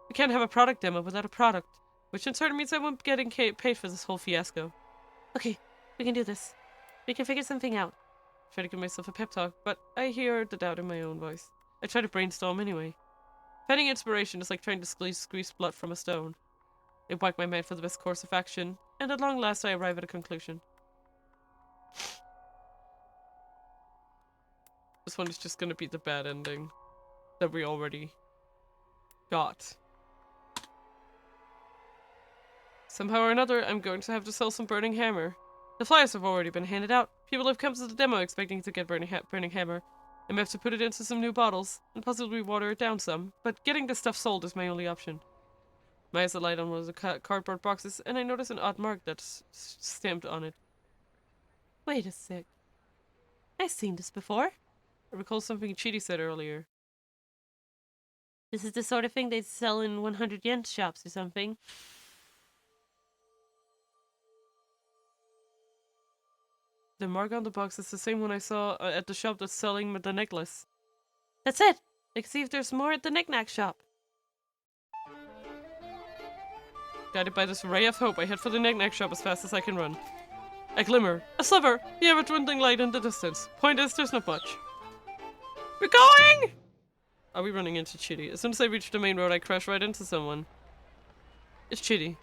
We can't have a product demo without a product, which in turn means I won't be getting paid for this whole fiasco. Okay, we can do this. We can figure something out. I try to give myself a pep talk, but I hear the doubt in my own voice. I try to brainstorm anyway. Finding inspiration is like trying to squeeze blood from a stone. I whack my mind for the best course of action, and at long last I arrive at a conclusion. This one is just gonna be the bad ending that we already got. Somehow or another, I'm going to have to sell some burning hammer. The flyers have already been handed out. People have come to the demo expecting to get burning hammer. I may have to put it into some new bottles, and possibly water it down some, but getting this stuff sold is my only option. My eyes alight on one of the cardboard boxes, and I notice an odd mark that's stamped on it. Wait a sec. I've seen this before. I recall something Chidi said earlier. This is the sort of thing they sell in 100 yen shops or something. The mark on the box is the same one I saw at the shop that's selling the necklace. That's it! Let's see if there's more at the knick-knack shop. Guided by this ray of hope, I head for the knick-knack shop as fast as I can run. A glimmer. A sliver! You have a dwindling light in the distance. Point is, there's not much. We're going! Are we running into Chidi? As soon as I reach the main road, I crash right into someone. It's Chidi.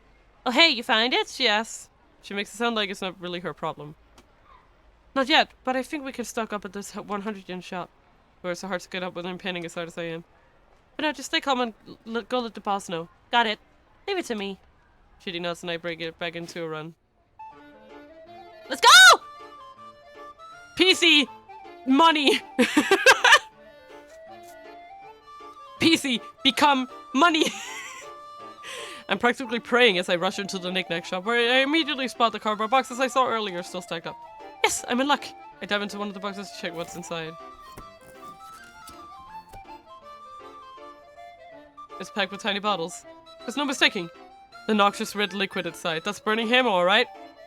Oh hey, you find it? She asks. She makes it sound like it's not really her problem. Not yet, but I think we can stock up at this 100 yen shop. Where it's so hard to get up when I'm panning as hard as I am. But no, just stay calm and go let the boss know. Got it. Leave it to me. Chidi nods and I break it back into a run. Let's go! PC! Money! PC! Become money! I'm practically praying as I rush into the knick-knack shop, where I immediately spot the cardboard boxes I saw earlier still stacked up. Yes, I'm in luck! I dive into one of the boxes to check what's inside. It's packed with tiny bottles. There's no mistaking. The noxious red liquid inside. That's burning hammer, alright?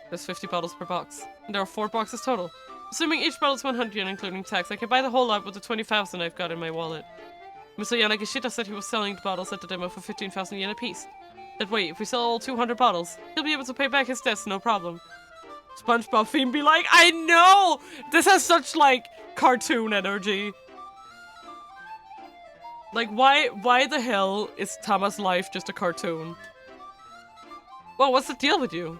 There's 50 bottles per box. And there are 4 boxes total. Assuming each bottle is 100 yen including tax, I can buy the whole lot with the 20,000 I've got in my wallet. Mr. Yanagishita said he was selling the bottles at the demo for 15,000 yen apiece. That way, if we sell all 200 bottles, he'll be able to pay back his debts, no problem. SpongeBob theme be like, I know! This has such, like, cartoon energy. Like, why the hell is Tama's life just a cartoon? Well, what's the deal with you?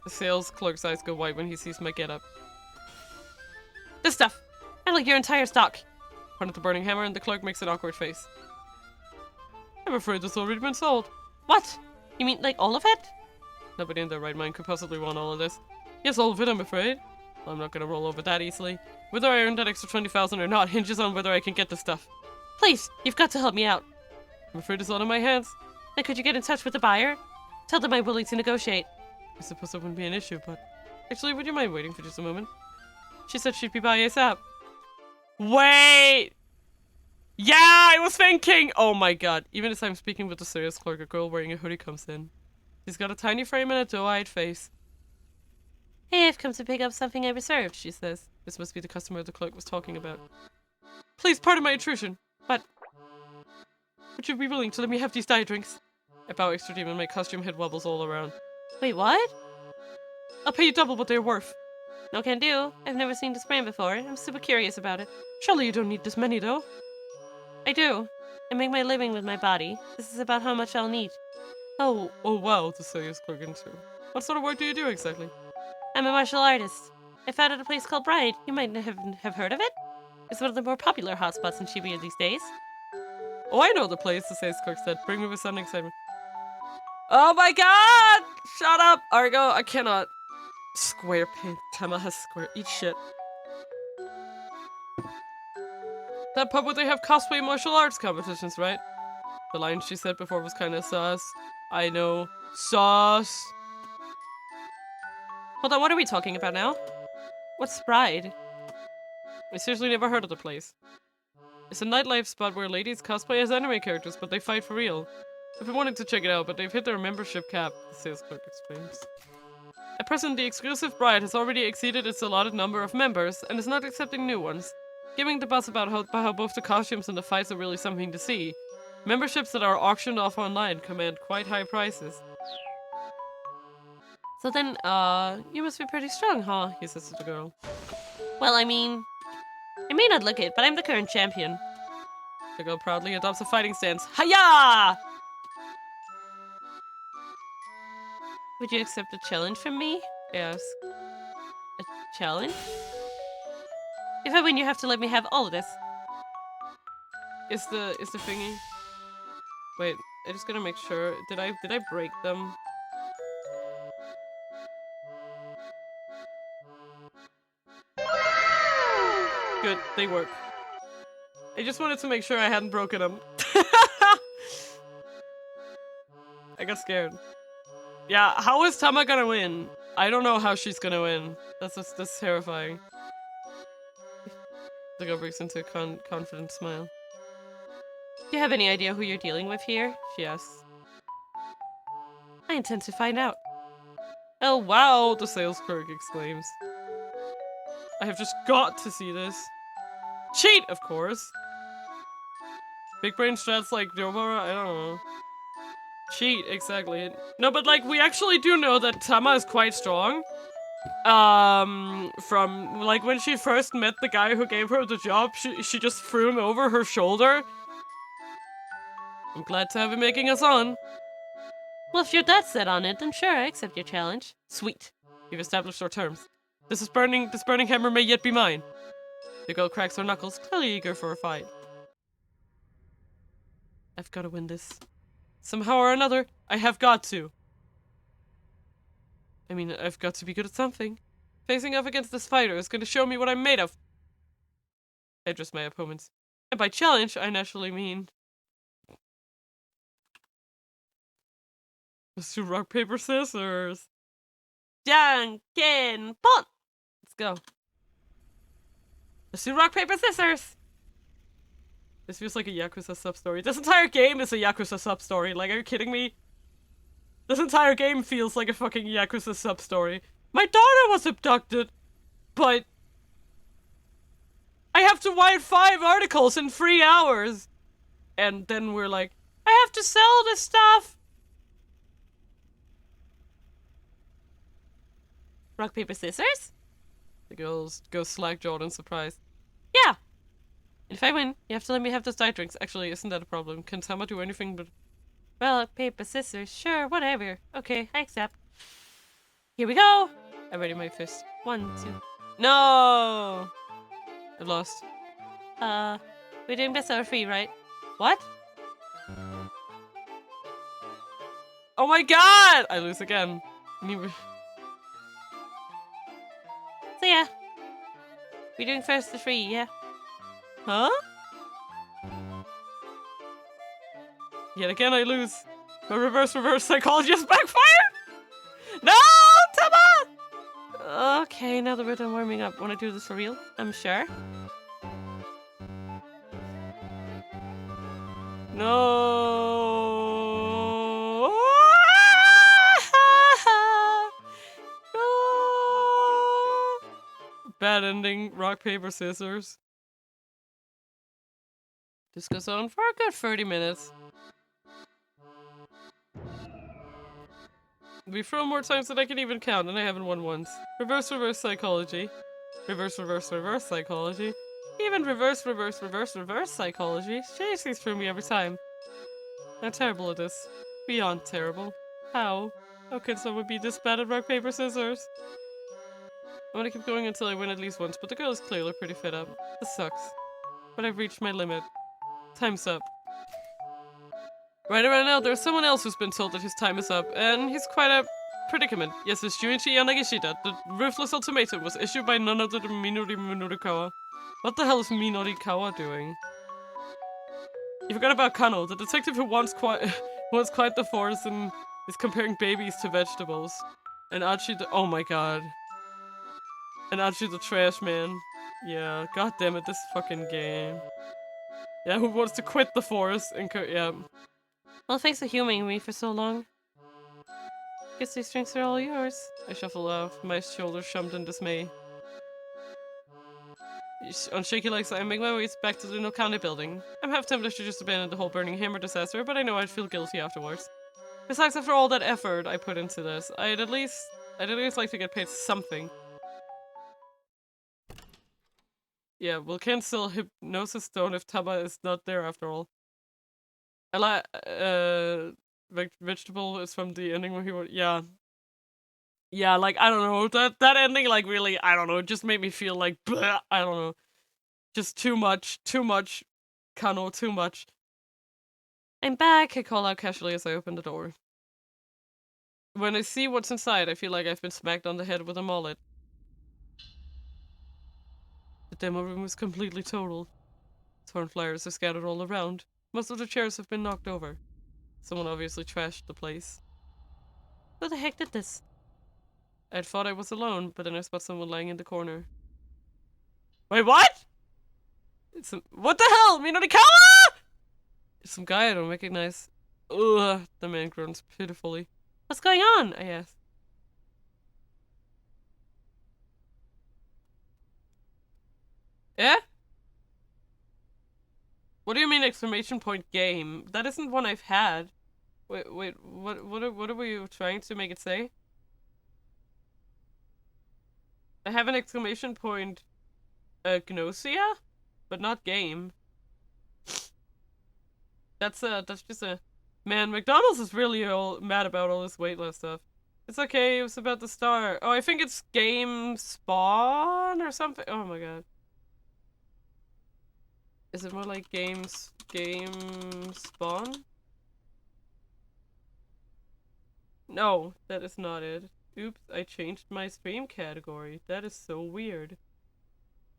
The sales clerk's eyes go wide when he sees my getup. This stuff! I like your entire stock! Point at the burning hammer and the clerk makes an awkward face. I'm afraid it's already been sold. What? You mean, like, all of it? Nobody in their right mind could possibly want all of this. Yes, all of it, I'm afraid. Well, I'm not gonna roll over that easily. Whether I earn that extra 20,000 or not hinges on whether I can get the stuff. Please, you've got to help me out. I'm afraid it's all in my hands. Then could you get in touch with the buyer? Tell them I'm willing to negotiate. I suppose that wouldn't be an issue, but... Actually, would you mind waiting for just a moment? She said she'd be by ASAP. Wait! Yeah, I was thinking! Oh my god. Even as I'm speaking with the serious clerk, a girl wearing a hoodie comes in. She's got a tiny frame and a doe-eyed face. Hey, I've come to pick up something I reserved, she says. This must be the customer the clerk was talking about. Please, pardon my intrusion, but... would you be willing to let me have these diet drinks? I bow extra deep and my costume head wobbles all around. Wait, what? I'll pay you double what they're worth. No can do. I've never seen this brand before. I'm super curious about it. Surely you don't need this many, though. I do. I make my living with my body. This is about how much I'll need. Oh wow, the serious clerk into. What sort of work do you do exactly? I'm a martial artist. I founded a place called Bride. You might have heard of it? It's one of the more popular hotspots in Shibuya these days. Oh, I know the place, the sales clerk said. Bring me with some excitement. Oh my god! Shut up, Argo. I cannot. Square paint. Tama has square. Eat shit. That pub where they have cosplay martial arts competitions, right? The line she said before was kind of sus. I know. Sus. Hold on, what are we talking about now? What's Bride? I seriously never heard of the place. It's a nightlife spot where ladies cosplay as anime characters, but they fight for real. I've been wanting to check it out, but they've hit their membership cap, the sales clerk explains. At present, the exclusive bride has already exceeded its allotted number of members and is not accepting new ones. Giving the buzz about how both the costumes and the fights are really something to see. Memberships that are auctioned off online command quite high prices. So then, you must be pretty strong, huh? He says to the girl. Well, I mean, I may not look it, but I'm the current champion. The girl proudly adopts a fighting stance. Hiya! Would you accept a challenge from me? I ask. A challenge? If I win, you have to let me have all of this. Is the thingy? Wait, I just gotta make sure. Did I break them? Good, they work. I just wanted to make sure I hadn't broken them. I got scared. Yeah, how is Tama gonna win? I don't know how she's gonna win. That's terrifying. The girl breaks into a confident smile. Do you have any idea who you're dealing with here? She asks. I intend to find out. Oh wow, the sales clerk exclaims. I have just got to see this. Cheat, of course. Big brain strats like Dobara, I don't know. Cheat, exactly. No, but like, we actually do know that Tama is quite strong. From, like, when she first met the guy who gave her the job, she just threw him over her shoulder. I'm glad to have him making us on. Well, if you're that set on it, then sure, I accept your challenge. Sweet. We've established our terms. This burning hammer may yet be mine. The girl cracks her knuckles, clearly eager for a fight. I've got to win this. Somehow or another, I have got to. I mean, I've got to be good at something. Facing off against this fighter is going to show me what I'm made of. I address my opponents. And by challenge, I naturally mean... Let's do rock, paper, scissors. Janken pon! Let's go. Let's do rock, paper, scissors! This feels like a Yakuza sub-story. This entire game is a Yakuza sub-story. Like, are you kidding me? This entire game feels like a fucking Yakuza sub-story. My daughter was abducted, but... I have to write 5 articles in 3 hours! And then we're like, I have to sell this stuff! Rock, paper, scissors? The girls go slack-jawed in surprise. Yeah! And if I win, you have to let me have those diet drinks. Actually, isn't that a problem? Can Tama do anything but... Rock, paper, scissors. Sure, whatever. Okay, I accept. Here we go! I ready my fist. 1, 2... No! I lost. We're doing best out of 3, right? What? Oh my god! I lose again. So yeah. We're doing first to 3, yeah? Huh? Yet again I lose. My reverse psychology has backfired! No! Tama! Okay, now that we're done warming up, wanna do this for real? I'm sure. No! No! Bad ending, rock, paper, scissors. This goes on for a good 30 minutes. We throw more times than I can even count, and I haven't won once. Reverse psychology. Reverse psychology. Even reverse psychology. She sees through me every time. I'm terrible at this. Beyond terrible. How? How can someone be this bad at rock, paper, scissors? I want to keep going until I win at least once, but the girl is clearly pretty fed up. This sucks. But I've reached my limit. Time's up. Right around now, there's someone else who's been told that his time is up, and he's quite a predicament. Yes, it's Junichi Yanagishita. The ruthless ultimatum was issued by none other than Minorikawa. What the hell is Minorikawa doing? You forgot about Kano, the detective who wants quite the force and is comparing babies to vegetables. And Achi the- oh my god. And Achi the trash man. Yeah, god damn it, this fucking game. Yeah, who wants to quit the force and yeah. Well, thanks for humoring me for so long. Guess these drinks are all yours. I shuffle off, my shoulders shrugged in dismay. On shaky legs, I make my way back to the Nokane building. I'm half tempted to just abandon the whole burning hammer disaster, but I know I'd feel guilty afterwards. Besides, after all that effort I put into this, I'd at least like to get paid something. Yeah, we'll cancel Hypnosis Stone if Taba is not there after all. I like, Vegetable is from the ending where he was, yeah. Yeah, like, I don't know, that ending, like, really, I don't know, just made me feel like, bleh, I don't know. Just too much, Kano, too much. I'm back, I call out casually as I open the door. When I see what's inside, I feel like I've been smacked on the head with a mallet. The demo room is completely totaled. Torn flyers are scattered all around. Most of the chairs have been knocked over. Someone obviously trashed the place. Who the heck did this? I thought I was alone, but then I spot someone lying in the corner. Wait, what? What the hell? Minonikawa! It's some guy I don't recognize. Ugh, the man groans pitifully. What's going on? I ask. Eh? What do you mean exclamation point game? That isn't one I've had. Wait, what are we trying to make it say? I have an exclamation point Gnosia? But not game. That's just a... Man, McDonald's is really all mad about all this weight loss stuff. It's okay, it was about the star. Oh, I think it's game spawn or something? Oh my god. Is it more like game spawn? No, that is not it. Oops, I changed my stream category. That is so weird.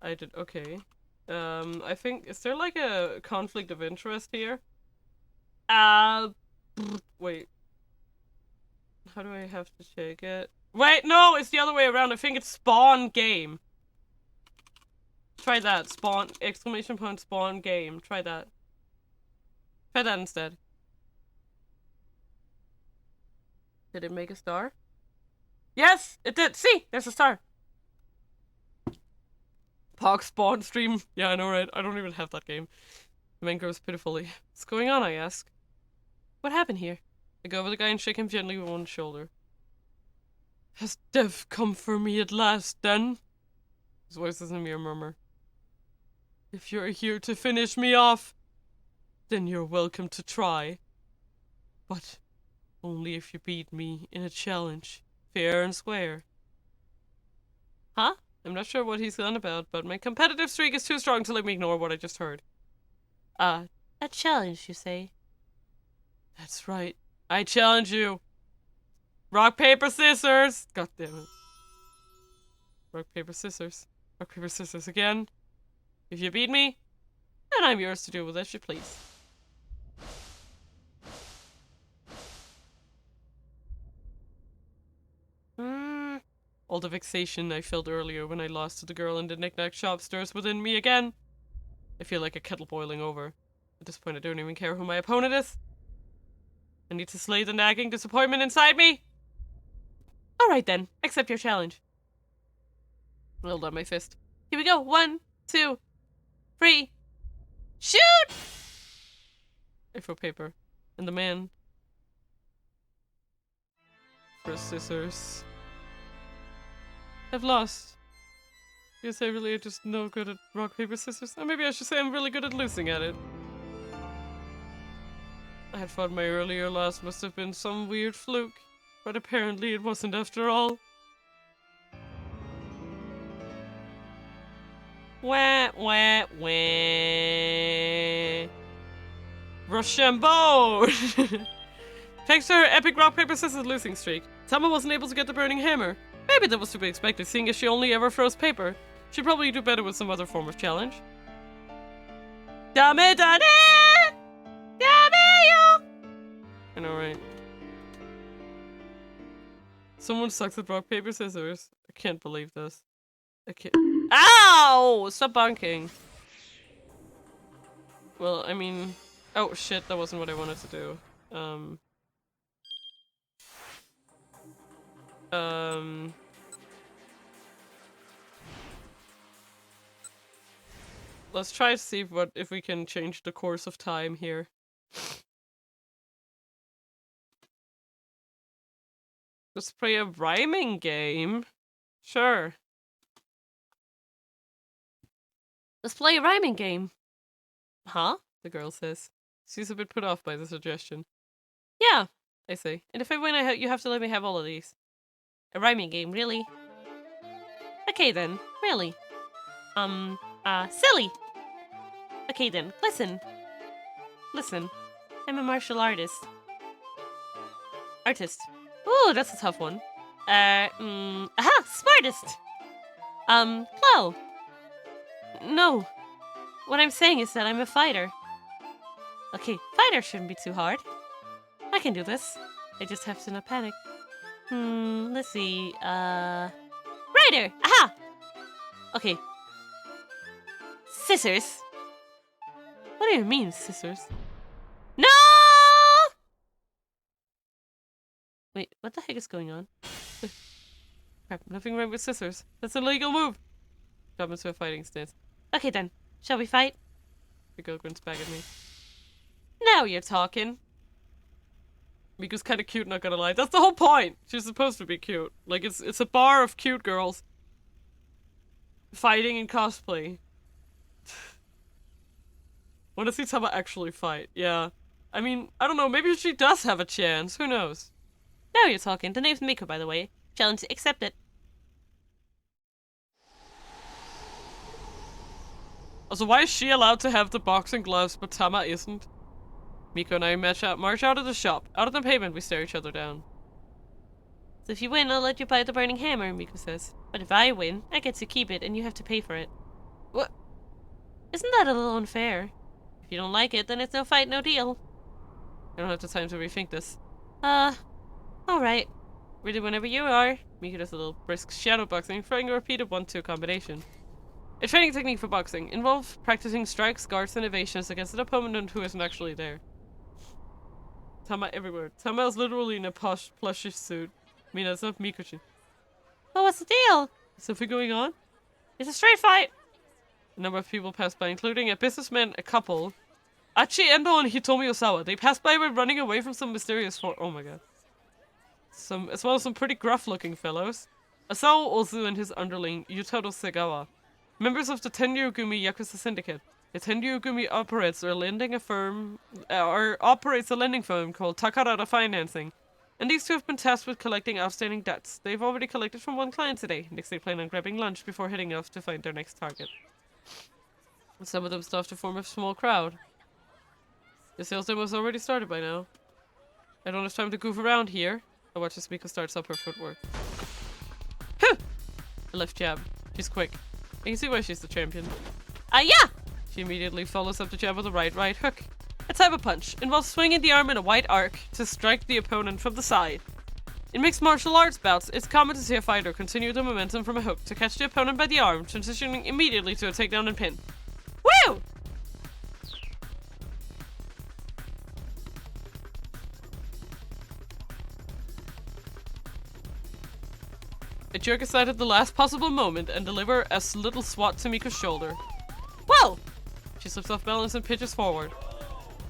I did, okay. I think, is there like a conflict of interest here? Wait. How do I have to check it? Wait, no, it's the other way around. I think it's spawn game. Try that. Spawn, exclamation point, spawn game. Try that. Try that instead. Did it make a star? Yes, it did. See, there's a star. Pog spawn stream. Yeah, I know, right? I don't even have that game. The man grows pitifully. What's going on, I ask. What happened here? I go over the guy and shake him gently with one shoulder. Has death come for me at last, then? His voice is a mere murmur. If you're here to finish me off, then you're welcome to try. But only if you beat me in a challenge, fair and square. Huh? I'm not sure what he's on about, but my competitive streak is too strong to let me ignore what I just heard. A challenge, you say? That's right. I challenge you. Rock, paper, scissors! God damn it. Rock, paper, scissors. Rock, paper, scissors again. If you beat me, then I'm yours to do with as you please. All the vexation I felt earlier when I lost to the girl in the knick-knack shop stirs within me again. I feel like a kettle boiling over. At this point, I don't even care who my opponent is. I need to slay the nagging disappointment inside me. Alright then, accept your challenge. I hold up my fist. Here we go. 1, 2, 3. Shoot! I throw paper. And the man... for scissors. I've lost. Guess I really are just no good at rock, paper, scissors. Or maybe I should say I'm really good at losing at it. I had thought my earlier loss must have been some weird fluke, but apparently it wasn't after all. Wah, wah, wah. Rochambeau! Thanks to her epic rock, paper, scissors losing streak, Tama wasn't able to get the burning hammer. Maybe that was to be expected, seeing as she only ever throws paper. She'd probably do better with some other form of challenge. Dame dane! Dame yo! I know, right? Someone sucks at rock, paper, scissors. I can't believe this. I can't. Ow! Stop bonking. Well, I mean... Oh shit, that wasn't what I wanted to do. Let's try to see if we can change the course of time here. Let's play a rhyming game. Sure. Let's play a rhyming game. Huh? The girl says. She's a bit put off by the suggestion. Yeah, I say. And if I win, you have to let me have all of these. A rhyming game, really? Okay then, really. Silly! Okay then, listen. Listen. I'm a martial artist. Ooh, that's a tough one. Aha! Smartest! Hello. No. What I'm saying is that I'm a fighter. Okay, fighter shouldn't be too hard. I can do this. I just have to not panic. Let's see, Rider! Aha! Okay. Scissors. What do you mean, scissors? No! Wait, what the heck is going on? Crap, nothing wrong with scissors. That's an illegal move. Drop into a fighting stance. Okay then, shall we fight? The girl grins back at me. Now you're talking. Miku's kind of cute, not gonna lie. That's the whole point. She's supposed to be cute. Like, it's a bar of cute girls fighting in cosplay. Wanna see Tama actually fight? Yeah. I mean, I don't know. Maybe she does have a chance. Who knows? Now you're talking. The name's Miku, by the way. Challenge accepted. Also, why is she allowed to have the boxing gloves, but Tama isn't? Miku and I march out of the shop. Out of the pavement, we stare each other down. So if you win, I'll let you buy the burning hammer, Miku says. But if I win, I get to keep it, and you have to pay for it. What? Isn't that a little unfair? If you don't like it, then it's no fight, no deal. I don't have the time to rethink this. Alright. Ready whenever you are. Miku does a little brisk shadow boxing, throwing a repeated 1-2 combination. A training technique for boxing involves practicing strikes, guards, and evasions against an opponent who isn't actually there. Tama everywhere. Tama is literally in a posh, plushish suit. Mina, it's not Mikuchi. Oh, what's the deal? Is something going on? It's a straight fight! A number of people pass by, including a businessman, a couple. Achi Endo and Hitomi Osawa. They pass by when running away from some mysterious oh my god. As well as some pretty gruff-looking fellows. Asao Ozu and his underling, Yutaro Segawa. Members of the Tenryugumi Yakuza Syndicate. The Tenryugumi operates a lending firm called Takarada Financing. And these two have been tasked with collecting outstanding debts. They've already collected from one client today. Next they plan on grabbing lunch before heading off to find their next target. Some of them still have to form a small crowd. The sales demo has already started by now. I don't have time to goof around here. I watch as Miko starts up her footwork. Huh! A left jab. She's quick. I can see why she's the champion. Yeah! She immediately follows up the jab with a right hook. A type of punch involves swinging the arm in a wide arc to strike the opponent from the side. In mixed martial arts bouts, it's common to see a fighter continue the momentum from a hook to catch the opponent by the arm, transitioning immediately to a takedown and pin. Woo! I jerk aside at the last possible moment and deliver a little swat to Miko's shoulder. Whoa! She slips off balance and pitches forward.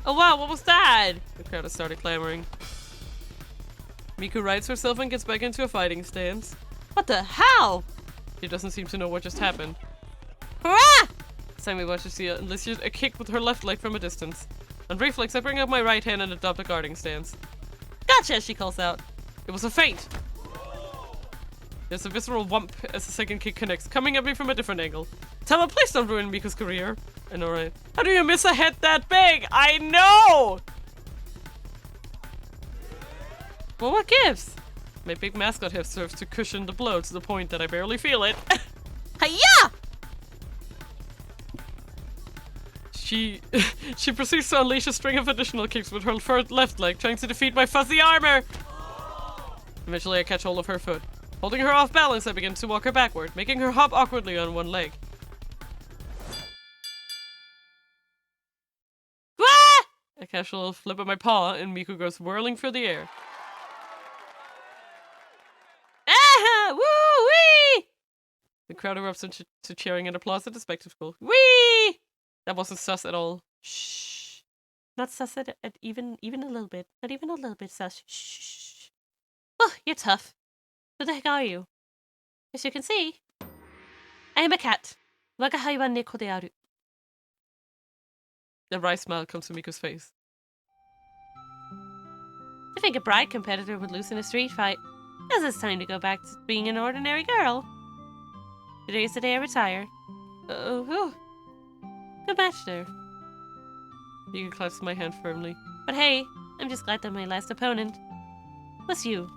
Oh wow, what was that? The crowd has started clamoring. Miku rights herself and gets back into a fighting stance. What the hell? She doesn't seem to know what just happened. Hurrah! Sammy watches Seiya enlist a kick with her left leg from a distance. On reflex, I bring up my right hand and adopt a guarding stance. Gotcha, she calls out. It was a feint. There's a visceral whump as the second kick connects, coming at me from a different angle. Tama, please don't ruin Miko's career. I know, right? How do you miss a head that big? I know! Well, what gives? My big mascot head serves to cushion the blow to the point that I barely feel it. Hiya! She proceeds to unleash a string of additional kicks with her left leg, trying to defeat my fuzzy armor. Eventually, I catch hold of her foot. Holding her off balance, I begin to walk her backward, making her hop awkwardly on one leg. Wah! A casual flip of my paw, and Miku goes whirling through the air. Ah! crowd erupts into cheering and applause at the spectacle. Whee! That wasn't sus at all. Shh. Not sus at even a little bit. Not even a little bit sus. Shh. Oh, you're tough. Who the heck are you? As you can see, I am a cat. Waga hai wa neko de aru. The wry smile comes to Miko's face. I think a bright competitor would lose in a street fight. As it's time to go back to being an ordinary girl. Today is the day I retire. Oh. Good match there. Miko clasps my hand firmly. But hey, I'm just glad that my last opponent was you.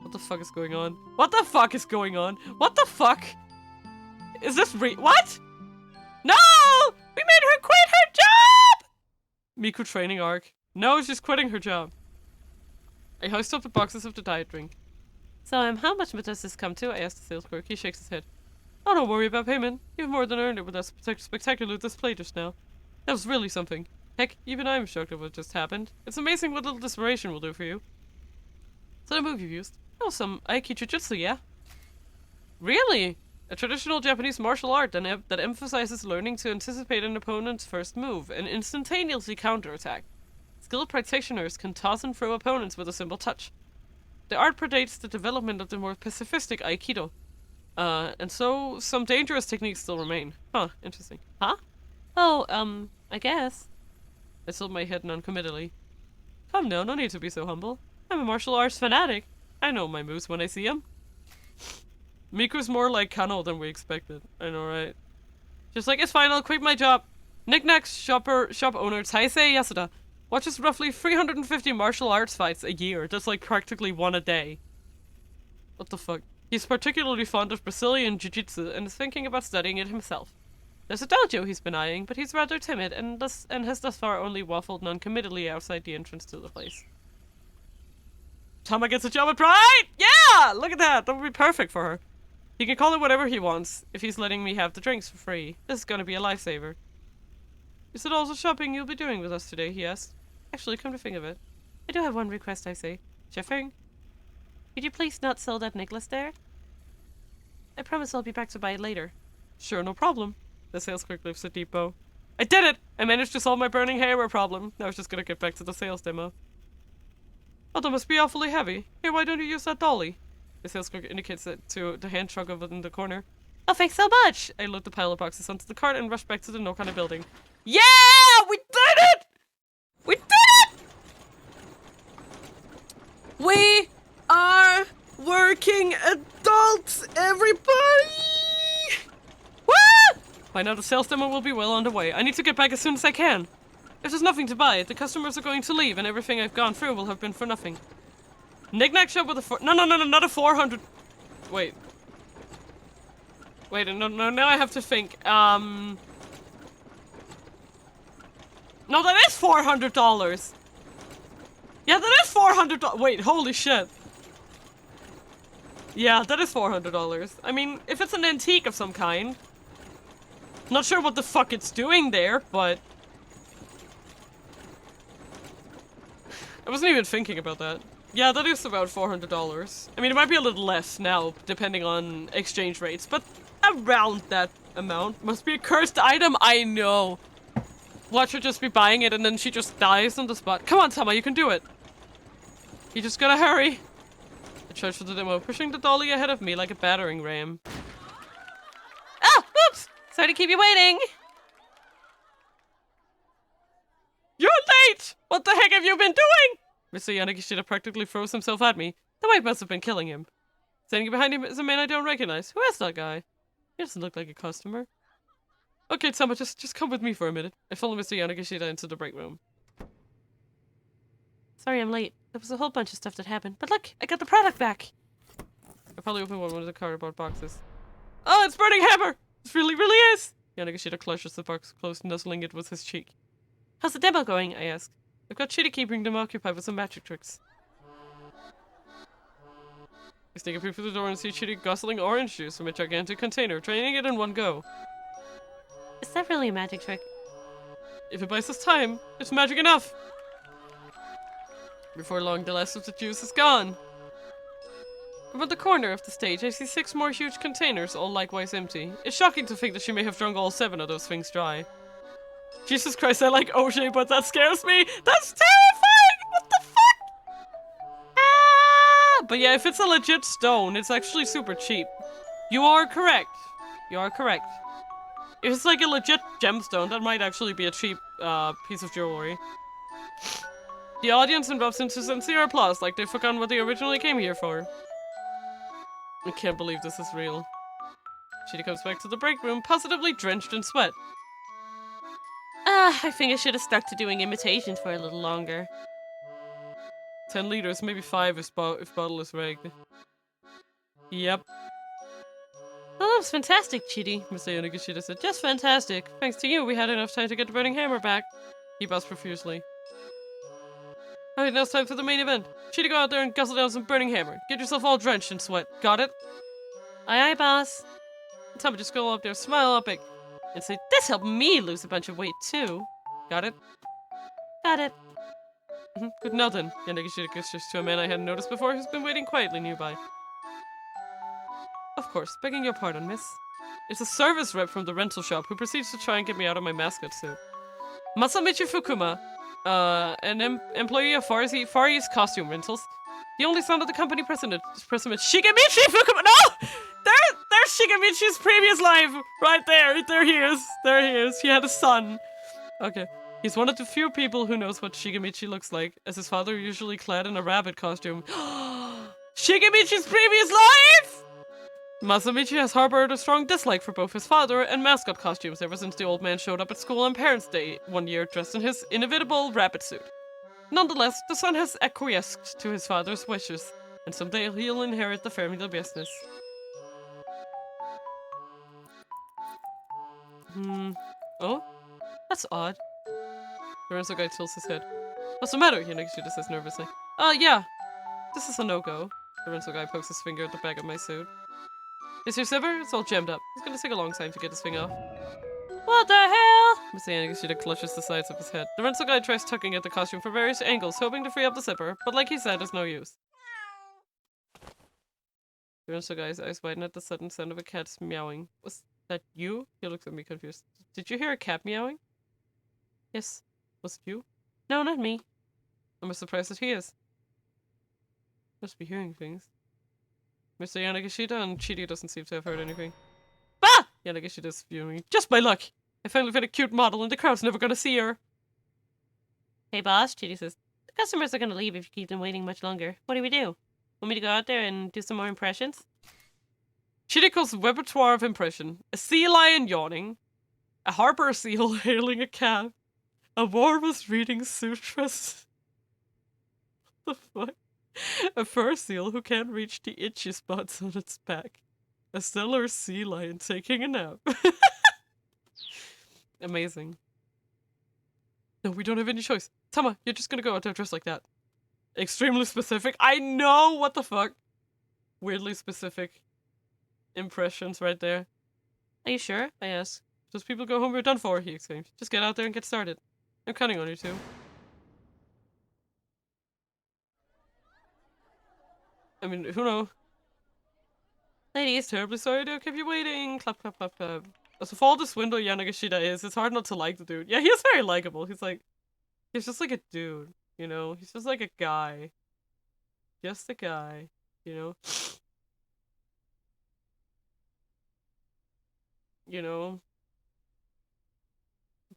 What the fuck is going on? What the fuck is going on? What the fuck? Is this what? No! We made her quit her job! Miko training arc. No, she's quitting her job. I hoist up the boxes of the diet drink. So, how much does this come to? I asked the sales clerk. He shakes his head. Oh, don't worry about payment. You've more than earned it with that spectacular display just now. That was really something. Heck, even I'm shocked at what just happened. It's amazing what little desperation will do for you. So the move you used? Oh, some Aiki Jujutsu, yeah? Really? A traditional Japanese martial art that emphasizes learning to anticipate an opponent's first move and instantaneously counterattack. Skilled practitioners can toss and throw opponents with a simple touch. The art predates the development of the more pacifistic Aikido. And so some dangerous techniques still remain. Huh, interesting. Huh? Oh, I guess. I tilt my head noncommittally. Come now, no need to be so humble. I'm a martial arts fanatic. I know my moves when I see them. Miku's more like Kano than we expected. I know, right? Just like, it's fine, I'll quit my job. Knickknacks shop owner Taisei Yasuda watches roughly 350 martial arts fights a year. That's like practically one a day. What the fuck? He's particularly fond of Brazilian Jiu-Jitsu and is thinking about studying it himself. There's a dojo he's been eyeing, but he's rather timid and has thus far only waffled non-committally outside the entrance to the place. Tama gets a job at Pride! Yeah! Look at that! That would be perfect for her. He can call it whatever he wants, if he's letting me have the drinks for free. This is gonna be a lifesaver. Is it also shopping you'll be doing with us today, he asked. Actually, come to think of it, I do have one request, I say. Chefing? Could you please not sell that necklace there? I promise I'll be back to buy it later. Sure, no problem. The sales clerk lifts a deep bow. I did it! I managed to solve my burning hairwear problem. Now I was just gonna get back to the sales demo. Oh, that must be awfully heavy. Here, why don't you use that dolly? The sales clerk indicates it to the hand truck over in the corner. Oh, thanks so much! I load the pile of boxes onto the cart and rush back to the Nokana building. Yeah! We did it! We did it! We are working adults, everybody! Woo! By now the sales demo will be well underway. I need to get back as soon as I can. If there's nothing to buy, the customers are going to leave and everything I've gone through will have been for nothing. Knick-knack shop with a no, not a 400. Wait, no, now I have to think. No, that is $400. Yeah, that is $400. Wait, holy shit. Yeah, that is $400. I mean, if it's an antique of some kind. Not sure what the fuck it's doing there, but I wasn't even thinking about that. Yeah, that is about $400. I mean, it might be a little less now, depending on exchange rates, but around that amount. Must be a cursed item, I know. Watch her just be buying it and then she just dies on the spot. Come on, Tama, you can do it. You just gotta hurry. I charged for the demo, pushing the dolly ahead of me like a battering ram. Ah! Oops! Sorry to keep you waiting. You're late! What the heck have you been doing? Mr. Yanagishita practically throws himself at me. The wife must have been killing him. Standing behind him is a man I don't recognize. Who is that guy? He doesn't look like a customer. Okay, Tama, just come with me for a minute. I follow Mr. Yanagishita into the break room. Sorry I'm late. There was a whole bunch of stuff that happened. But look, I got the product back. I probably opened one of the cardboard boxes. Oh, it's burning hammer! It really is! Yanagishita clutches the box closed, nuzzling it with his cheek. How's the demo going? I asked. I've got Chidi keeping them occupied with some magic tricks. I sneak a peek through the door and see Chidi guzzling orange juice from a gigantic container, draining it in one go. Is that really a magic trick? If it buys us time, it's magic enough! Before long, the last of the juice is gone. From at the corner of the stage, I see 6 more huge containers, all likewise empty. It's shocking to think that she may have drunk all 7 of those things dry. Jesus Christ, I like O'Shea, but that scares me! That's terrifying! What the fuck? Ah! But yeah, if it's a legit stone, it's actually super cheap. You are correct. You are correct. If it's like a legit gemstone, that might actually be a cheap piece of jewelry. The audience erupts into sincere applause, like they've forgotten what they originally came here for. I can't believe this is real. Chidi comes back to the break room, positively drenched in sweat. I think I should have stuck to doing imitations for a little longer. 10 liters, maybe 5 if bottle is rigged. Yep. Oh, that was fantastic, Chidi, Mr. Yanagishida said. Just fantastic. Thanks to you, we had enough time to get the burning hammer back. He buzzed profusely. Alright, now it's time for the main event. Chidi, go out there and guzzle down some burning hammer. Get yourself all drenched in sweat. Got it? Aye, aye, boss. Tell me, just go up there, smile up big, and say, this helped me lose a bunch of weight too. Got it? Got it. Good now then. Yanagishida gestures to a man I hadn't noticed before who's been waiting quietly nearby. Of course, begging your pardon, miss. It's a service rep from the rental shop who proceeds to try and get me out of my mascot suit. Masamichi Fukuma, an employee of Far East Costume Rentals. The only son of the company president, Shigemichi Fukuma. No! There's Shigemichi's previous life! Right there! There he is! There he is! He had a son. Okay. He's one of the few people who knows what Shigemichi looks like, as his father usually clad in a rabbit costume. Shigemichi's previous life?! Masamichi has harbored a strong dislike for both his father and mascot costumes ever since the old man showed up at school on Parents' Day one year dressed in his inevitable rabbit suit. Nonetheless, the son has acquiesced to his father's wishes, and someday he'll inherit the family business. Oh? That's odd. The rental guy tilts his head. What's the matter? Yanagishida says nervously. Yeah. This is a no-go. The rental guy pokes his finger at the back of my suit. Is your zipper? It's all jammed up. It's gonna take a long time to get this thing off. What the hell? Mr. Yanagishida clutches the sides of his head. The rental guy tries tugging at the costume from various angles, hoping to free up the zipper, but like he said, it's no use. The rental guy's eyes widen at the sudden sound of a cat's meowing. Was that you? He looks at me confused. Did you hear a cat meowing? Yes. Was it you? No, not me. I'm surprised that he is. Must be hearing things. Mr. Yanagishida and Chidi doesn't seem to have heard anything. Bah! Yanagishida's fuming. Just by luck! I finally found a cute model and the crowd's never gonna see her. Hey boss, Chidi says. The customers are gonna leave if you keep them waiting much longer. What do we do? Want me to go out there and do some more impressions? Chidi calls repertoire of impression. A sea lion yawning. A harbor seal hailing a cab. A walrus reading sutras. What the fuck? A fur seal who can't reach the itchy spots on its back. A stellar sea lion taking a nap. Amazing. No, we don't have any choice. Tama, you're just gonna go out there dressed like that. Extremely specific. I know! What the fuck? Weirdly specific impressions right there. Are you sure? I ask. Those people go home, we're done for, he exclaimed. Just get out there and get started. I'm counting on you two. I mean, who knows? Ladies, terribly sorry to keep you waiting. Clap, clap, clap, clap. As for all the swindle Yanagishida is, it's hard not to like the dude. Yeah, he's very likable. He's just like a dude, you know? He's just like a guy. Just a guy, you know? You know?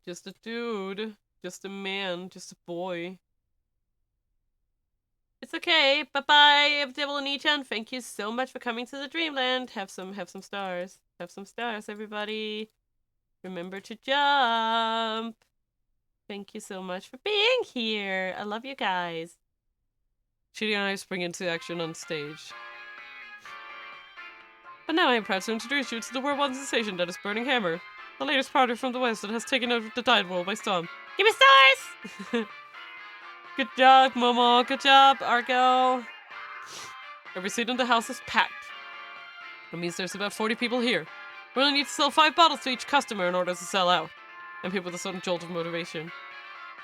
Just a dude. Just a man. Just a boy. It's okay. Bye-bye, Devil and Nichan. Thank you so much for coming to the Dreamland. Have some stars. Have some stars, everybody. Remember to jump. Thank you so much for being here. I love you guys. Chidi and I spring into action on stage. But now I am proud to introduce you to the world-one sensation that is Burning Hammer. The latest product from the West that has taken over the Tide World by storm. Give me stars! Good job, Momo. Good job, Argo. Every seat in the house is packed. That means there's about 40 people here. We only need to sell 5 bottles to each customer in order to sell out. And people with a sudden jolt of motivation.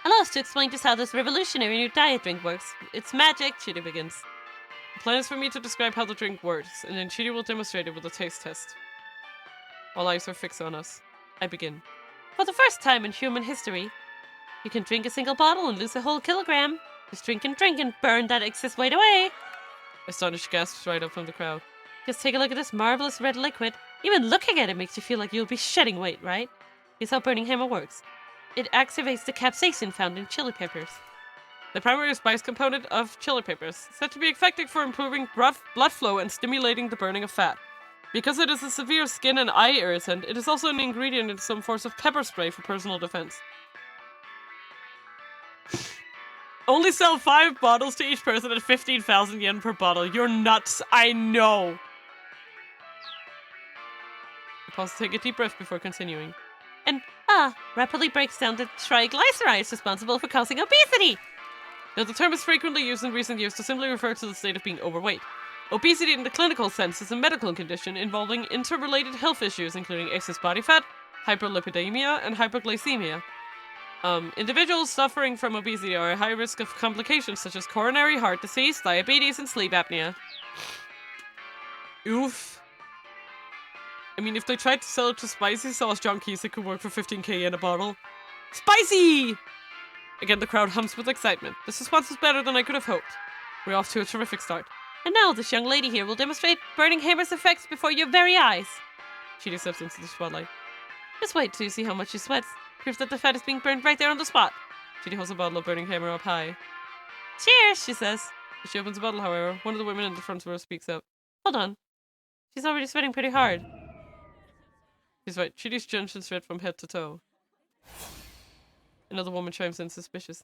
Allow us to explain just how this revolutionary new diet drink works. It's magic, Chidi begins. The plan is for me to describe how the drink works, and then Chidi will demonstrate it with a taste test. All eyes are fixed on us. I begin. For the first time in human history, you can drink a single bottle and lose a whole kilogram. Just drink and burn that excess weight away. Astonished gasps right up from the crowd. Just take a look at this marvelous red liquid. Even looking at it makes you feel like you'll be shedding weight, right? Here's how burning hammer works. It activates the capsaicin found in chili peppers. The primary spice component of chili peppers, said to be effective for improving blood flow and stimulating the burning of fat. Because it is a severe skin and eye irritant, it is also an ingredient in some forms of pepper spray for personal defense. Only sell 5 bottles to each person at 15,000 yen per bottle. You're nuts, I know. I pause to take a deep breath before continuing. And, rapidly breaks down the triglycerides responsible for causing obesity. Now, the term is frequently used in recent years to simply refer to the state of being overweight. Obesity in the clinical sense is a medical condition involving interrelated health issues including excess body fat, hyperlipidemia, and hypoglycemia. Individuals suffering from obesity are at high risk of complications such as coronary heart disease, diabetes, and sleep apnea. Oof. I mean, if they tried to sell it to spicy sauce junkies, it could work for 15k in a bottle. Spicy! Again, the crowd hums with excitement. This response is better than I could have hoped. We're off to a terrific start. And now, this young lady here will demonstrate burning hammer's effects before your very eyes. Chidi steps into the spotlight. Just wait till you see how much she sweats. Proves that the fat is being burned right there on the spot. Chidi holds a bottle of burning hammer up high. Cheers, she says. As she opens the bottle, however, one of the women in the front row speaks up. Hold on. She's already sweating pretty hard. She's right. Chidi's drenched in sweat from head to toe. Another woman chimes in, suspicious.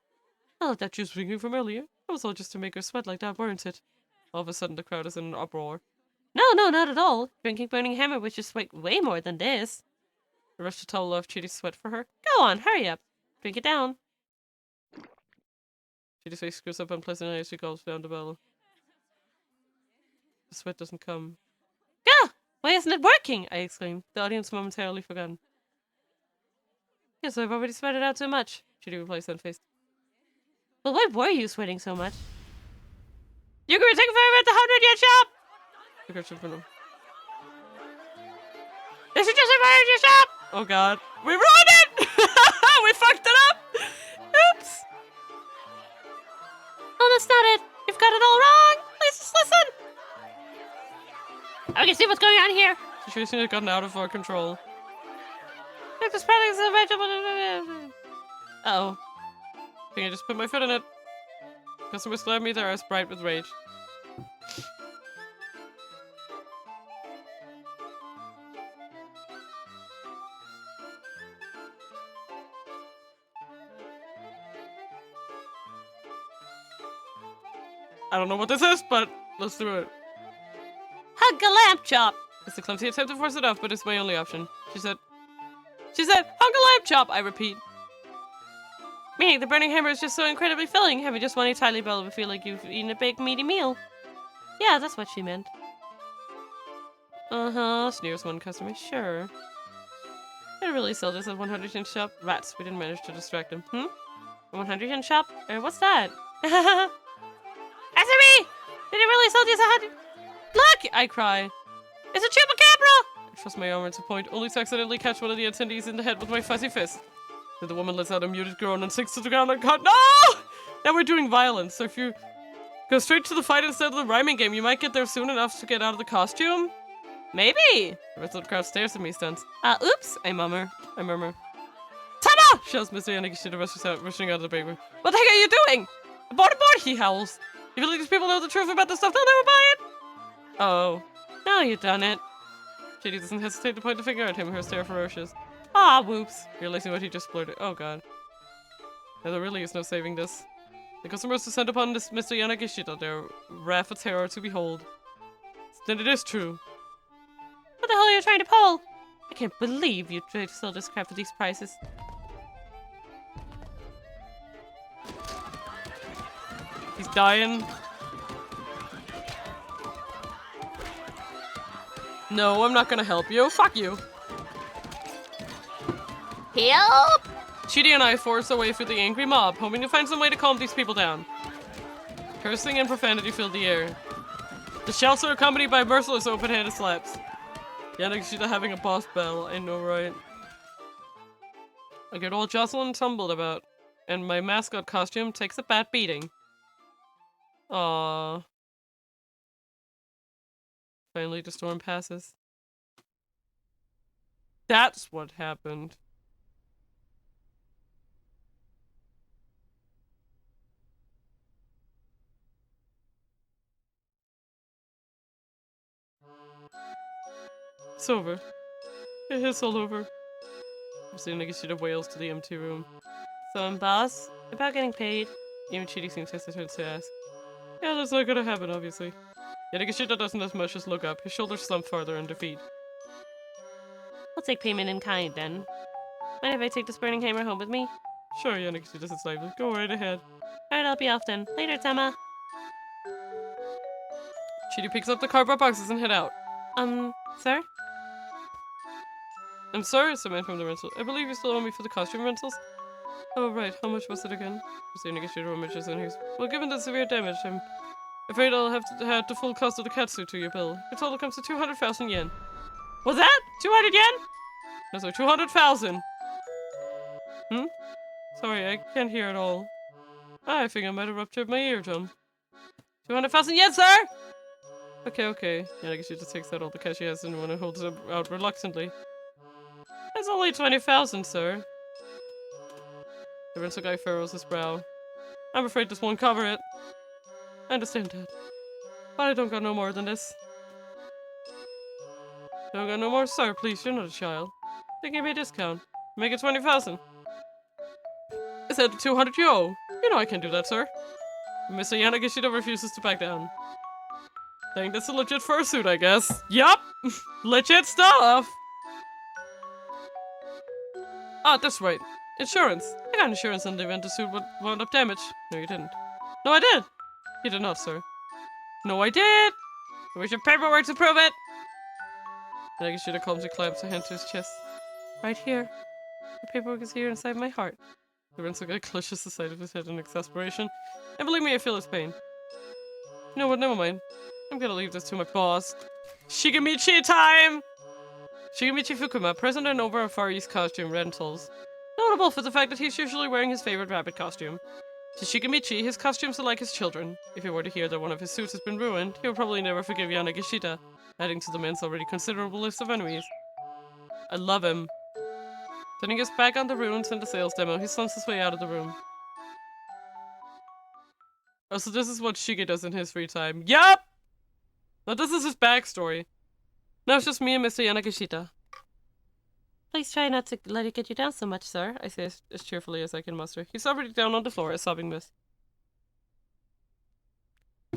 Oh, that juice drinking from earlier. That was all just to make her sweat like that, weren't it? All of a sudden, the crowd is in an uproar. No, not at all. Drinking burning hammer would just sweat way more than this. I rush to towel off Chidi's sweat for her. Go on, hurry up. Drink it down. Chidi's face screws up unpleasantly as she gulps down the bottle. The sweat doesn't come. Gah! Why isn't it working? I exclaim, the audience momentarily forgotten. Yes, I've already sweated out too much, Chidi replies unfazed. Well, why were you sweating so much? You can take forever at the 100-yen shop! The girl from them. This is just a 100-yen shop! Oh god. We ruined it! We fucked it up! Oops! No, that's not it. You've got it all wrong! Please just listen! I can see what's going on here. The situation has gotten out of our control. This product is a vegetable. Uh-oh. I think I just put my foot in it. Customers stare at me, their eyes bright with rage. I don't know what this is, but let's do it. Hug a lamp chop! It's a clumsy attempt to force it off, but it's my only option. She said, hug a lamp chop, I repeat. Meaning the burning hammer is just so incredibly filling. Having just one entirely bowl would feel like you've eaten a big, meaty meal. Yeah, that's what she meant. Uh-huh, sneers one customer. Sure. They really sell this at 100-yen shop? Rats, we didn't manage to distract them. A 100-yen shop? What's that? Answer me! Did they really sell these at 100? Look! I cry. It's a chupacabra! I thrust my arm into point, only to accidentally catch one of the attendees in the head with my fuzzy fist. Then the woman lets out a muted groan and sinks to the ground like, no! Now we're doing violence, so if you go straight to the fight instead of the rhyming game, you might get there soon enough to get out of the costume? Maybe! The rest of the crowd stares at me, stuns. Oops! I murmur. Tana! Shouts Mr. Yanagishita, rushing out of the break room. What the heck are you doing? Aboard! He howls. If you let these people know the truth about this stuff, they'll never buy it! Oh. Now you've done it. Chidi doesn't hesitate to point the finger at him, her stare ferocious. Whoops. Realizing what he just blurted. Oh god. Now there really is no saving this. The customers descend upon this Mr. Yanagishita, their wrath of terror to behold. Then it is true. What the hell are you trying to pull? I can't believe you tried to sell this crap for these prices. He's dying. No, I'm not gonna help you. Fuck you. Help! Chidi and I force our way through the angry mob, hoping to find some way to calm these people down. Cursing and profanity filled the air. The shouts are accompanied by merciless open-handed slaps. Yanagishita having a boss battle, I know, right? I get all jostled and tumbled about, and my mascot costume takes a bad beating. Aww. Finally, the storm passes. That's what happened. It's over. It is all over. I'm seeing Nagashita wails to the empty room. So, boss, about getting paid? Even Chidi seems hesitant to ask. Yeah, that's not gonna happen, obviously. Nagashita doesn't as much as look up. His shoulders slump farther in defeat. I'll take payment in kind, then. Mind if I take this burning hammer home with me? Sure, Nagashita says lively. Go right ahead. Alright, I'll be off then. Later, Tama. Chidi picks up the cardboard boxes and head out. Sir? I'm sorry, said man from the rental. I believe you still owe me for the costume rentals? Oh, right. How much was it again? Nagashita rummage in his. Well, given the severe damage, I'm afraid I'll have to add the full cost of the catsuit to your bill. The total comes to 200,000 yen. Was that 200 yen? No, so 200,000. Sorry, I can't hear at all. I think I might have ruptured my eardrum. 200,000 yen, sir! Okay. Nagashita takes out all the cash he has and holds it out reluctantly. It's only 20,000, sir. The rental guy furrows his brow. I'm afraid this won't cover it. I understand that. But I don't got no more than this. Don't got no more, sir, please, you're not a child. They gave me a discount. Make it 20,000. I said 200 you owe. You know I can't do that, sir. Mr. Yanagishita refuses to back down. Think that's a legit fursuit, I guess. Yup! Legit stuff! Ah, that's right. Insurance. I got insurance in the event the suit would wound up damaged. No, you didn't. No, I did. You did not, sir. No, I did. Where's your paperwork to prove it? Nagashita calmly clamps a hand to his chest. Right here. The paperwork is here inside my heart. The rental guy clutches the side of his head in exasperation. And believe me, I feel his pain. You know what? Never mind. I'm gonna leave this to my boss. Shigemichi time! Shigemichi Fukuma, president and owner of Far East Costume Rentals. Notable for the fact that he's usually wearing his favorite rabbit costume. To Shigemichi, his costumes are like his children. If he were to hear that one of his suits has been ruined, he would probably never forgive Yanagishita, adding to the man's already considerable list of enemies. I love him. Turning his back on the ruins and the sales demo, he slumps his way out of the room. Oh, so this is what Shige does in his free time. Yup! Now this is his backstory. Now it's just me and Mr. Yanagishita. Please try not to let it get you down so much, sir, I say as cheerfully as I can muster. He's already down on the floor, a sobbing mess.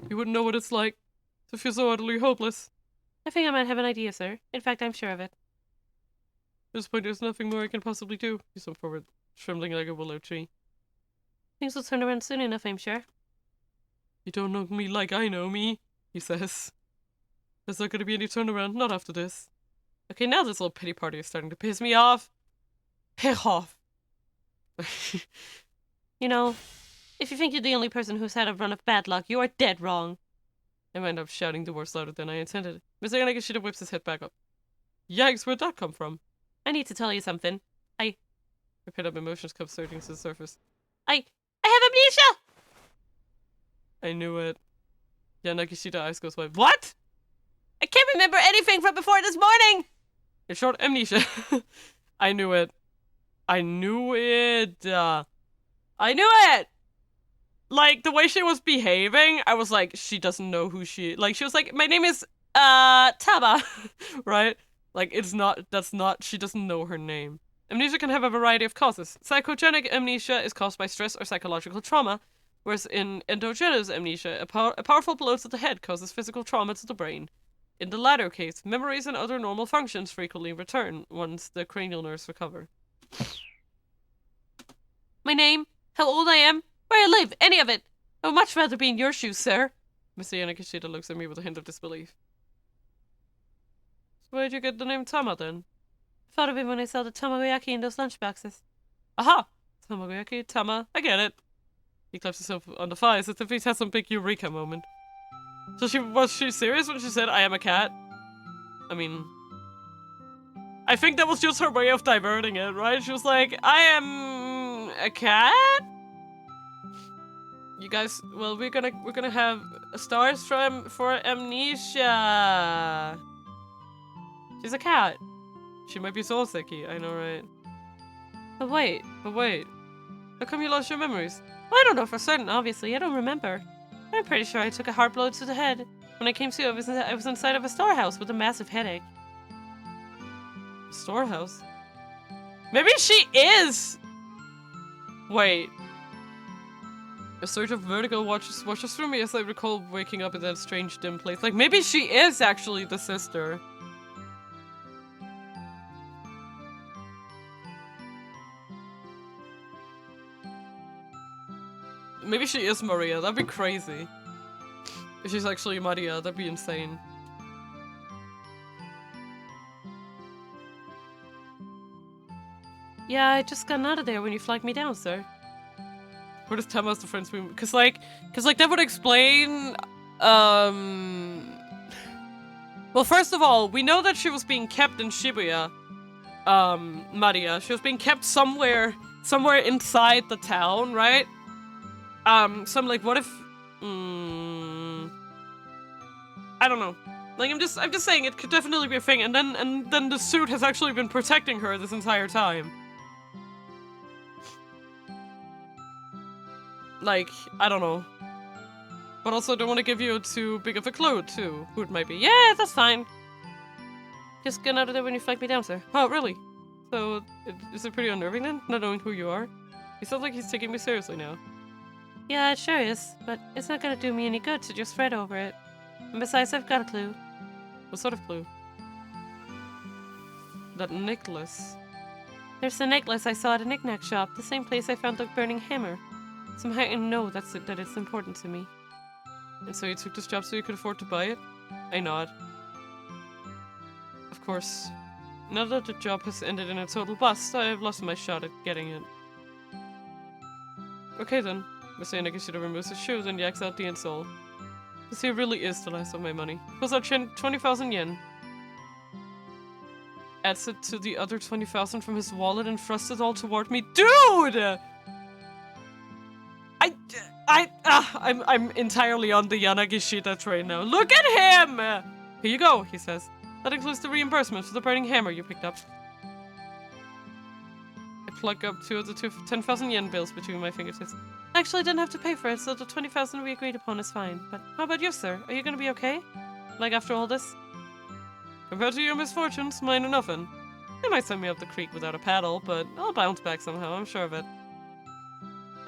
You wouldn't know what it's like to feel so utterly hopeless. I think I might have an idea, sir. In fact, I'm sure of it. At this point, there's nothing more I can possibly do. He slumped forward, trembling like a willow tree. Things will turn around soon enough, I'm sure. You don't know me like I know me, he says. There's not gonna be any turnaround, not after this. Okay, now this little pity party is starting to piss me off. Piss off. You know, if you think you're the only person who's had a run of bad luck, you are dead wrong. I wind up shouting the words louder than I intended. Mr. Yanagishita whips his head back up. Yikes, where'd that come from? I need to tell you something. My pent-up emotions come surging to the surface. I have amnesia! I knew it. Yanagishita eyes goes wide. What? I can't remember anything from before this morning! In short, amnesia. I knew it. I knew it. I knew it! Like, the way she was behaving, I was like, she doesn't know who she... Like, she was like, my name is, Taba. Right? Like, she doesn't know her name. Amnesia can have a variety of causes. Psychogenic amnesia is caused by stress or psychological trauma, whereas in endogenous amnesia, a powerful blow to the head causes physical trauma to the brain. In the latter case, memories and other normal functions frequently return once the cranial nerves recover. My name, how old I am, where I live, any of it. I would much rather be in your shoes, sir. Mr. Yanagishita looks at me with a hint of disbelief. So where'd you get the name Tama, then? I thought of it when I saw the tamagoyaki in those lunchboxes. Aha! Tamagoyaki, Tama, I get it. He claps himself on the thighs as if he's had some big eureka moment. So was she serious when she said, I am a cat? I mean... I think that was just her way of diverting it, right? She was like, I am a cat? You guys, well, we're gonna have stars for amnesia. She's a cat. She might be soul sicky, I know, right? But wait. How come you lost your memories? Well, I don't know for certain, obviously. I don't remember. I'm pretty sure I took a hard blow to the head. When I came to, I was inside of a storehouse with a massive headache. Storehouse? Maybe she is! Wait. A surge of vertigo washes through me as I recall waking up in that strange dim place. Like, maybe she is actually the sister. Maybe she is Maria. That'd be crazy. If she's actually Maria, that'd be insane. Yeah, I just got out of there when you flagged me down, sir. Where does Tama as the friends between? Cause like that would explain. Well, first of all, we know that she was being kept in Shibuya. Maria. She was being kept somewhere inside the town, right? So I'm like, what if? I don't know. Like, I'm just saying it could definitely be a thing, and then the suit has actually been protecting her this entire time. Like, I don't know. But also, I don't want to give you too big of a clue, too, who it might be. Yeah, that's fine. Just get out of there when you flag me down, sir. Oh, really? So, is it pretty unnerving then, not knowing who you are? He sounds like he's taking me seriously now. Yeah, it sure is, but it's not gonna do me any good to just fret over it. And besides, I've got a clue. What sort of clue? That necklace. There's the necklace I saw at a knick-knack shop, the same place I found the burning hammer. Somehow I know that it's important to me. And so you took this job so you could afford to buy it? I nod. Of course. Now that the job has ended in a total bust, I have lost my shot at getting it. Okay then. Mr. Yanagishida removes his shoes and yaks out the insole. This here really is the last of my money. Pulls out 20,000 yen. Adds it to the other 20,000 from his wallet and thrusts it all toward me. Dude! I'm entirely on the Yanagishita train now. Look at him! Here you go, he says. That includes the reimbursement for the burning hammer you picked up. I plug up two of the 10,000 yen bills between my fingertips. Actually, I didn't have to pay for it, so the 20,000 we agreed upon is fine. But how about you, sir? Are you gonna be okay? Like, after all this? Compared to your misfortunes, mine are nothing. They might send me up the creek without a paddle, but I'll bounce back somehow, I'm sure of it.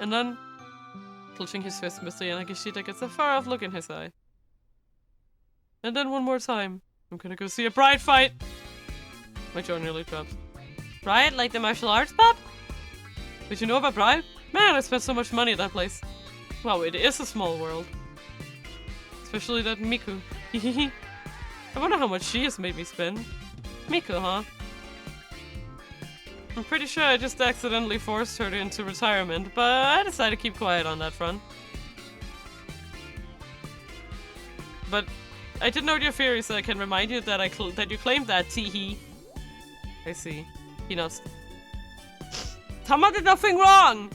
And then, clutching his fist, Mr. Yanagishita gets a far-off look in his eye. And then one more time, I'm gonna go see a bride fight! My jaw nearly drops. Bride? Like the martial arts pub? Did you know about Bride? Man, I spent so much money at that place. Wow, it is a small world. Especially that Miku. Hehehe. I wonder how much she has made me spend. Miku, huh? I'm pretty sure I just accidentally forced her into retirement, but I decided to keep quiet on that front. But I did note your theory, so I can remind you that that you claimed that, teehee. I see. He nods. Tama did nothing wrong!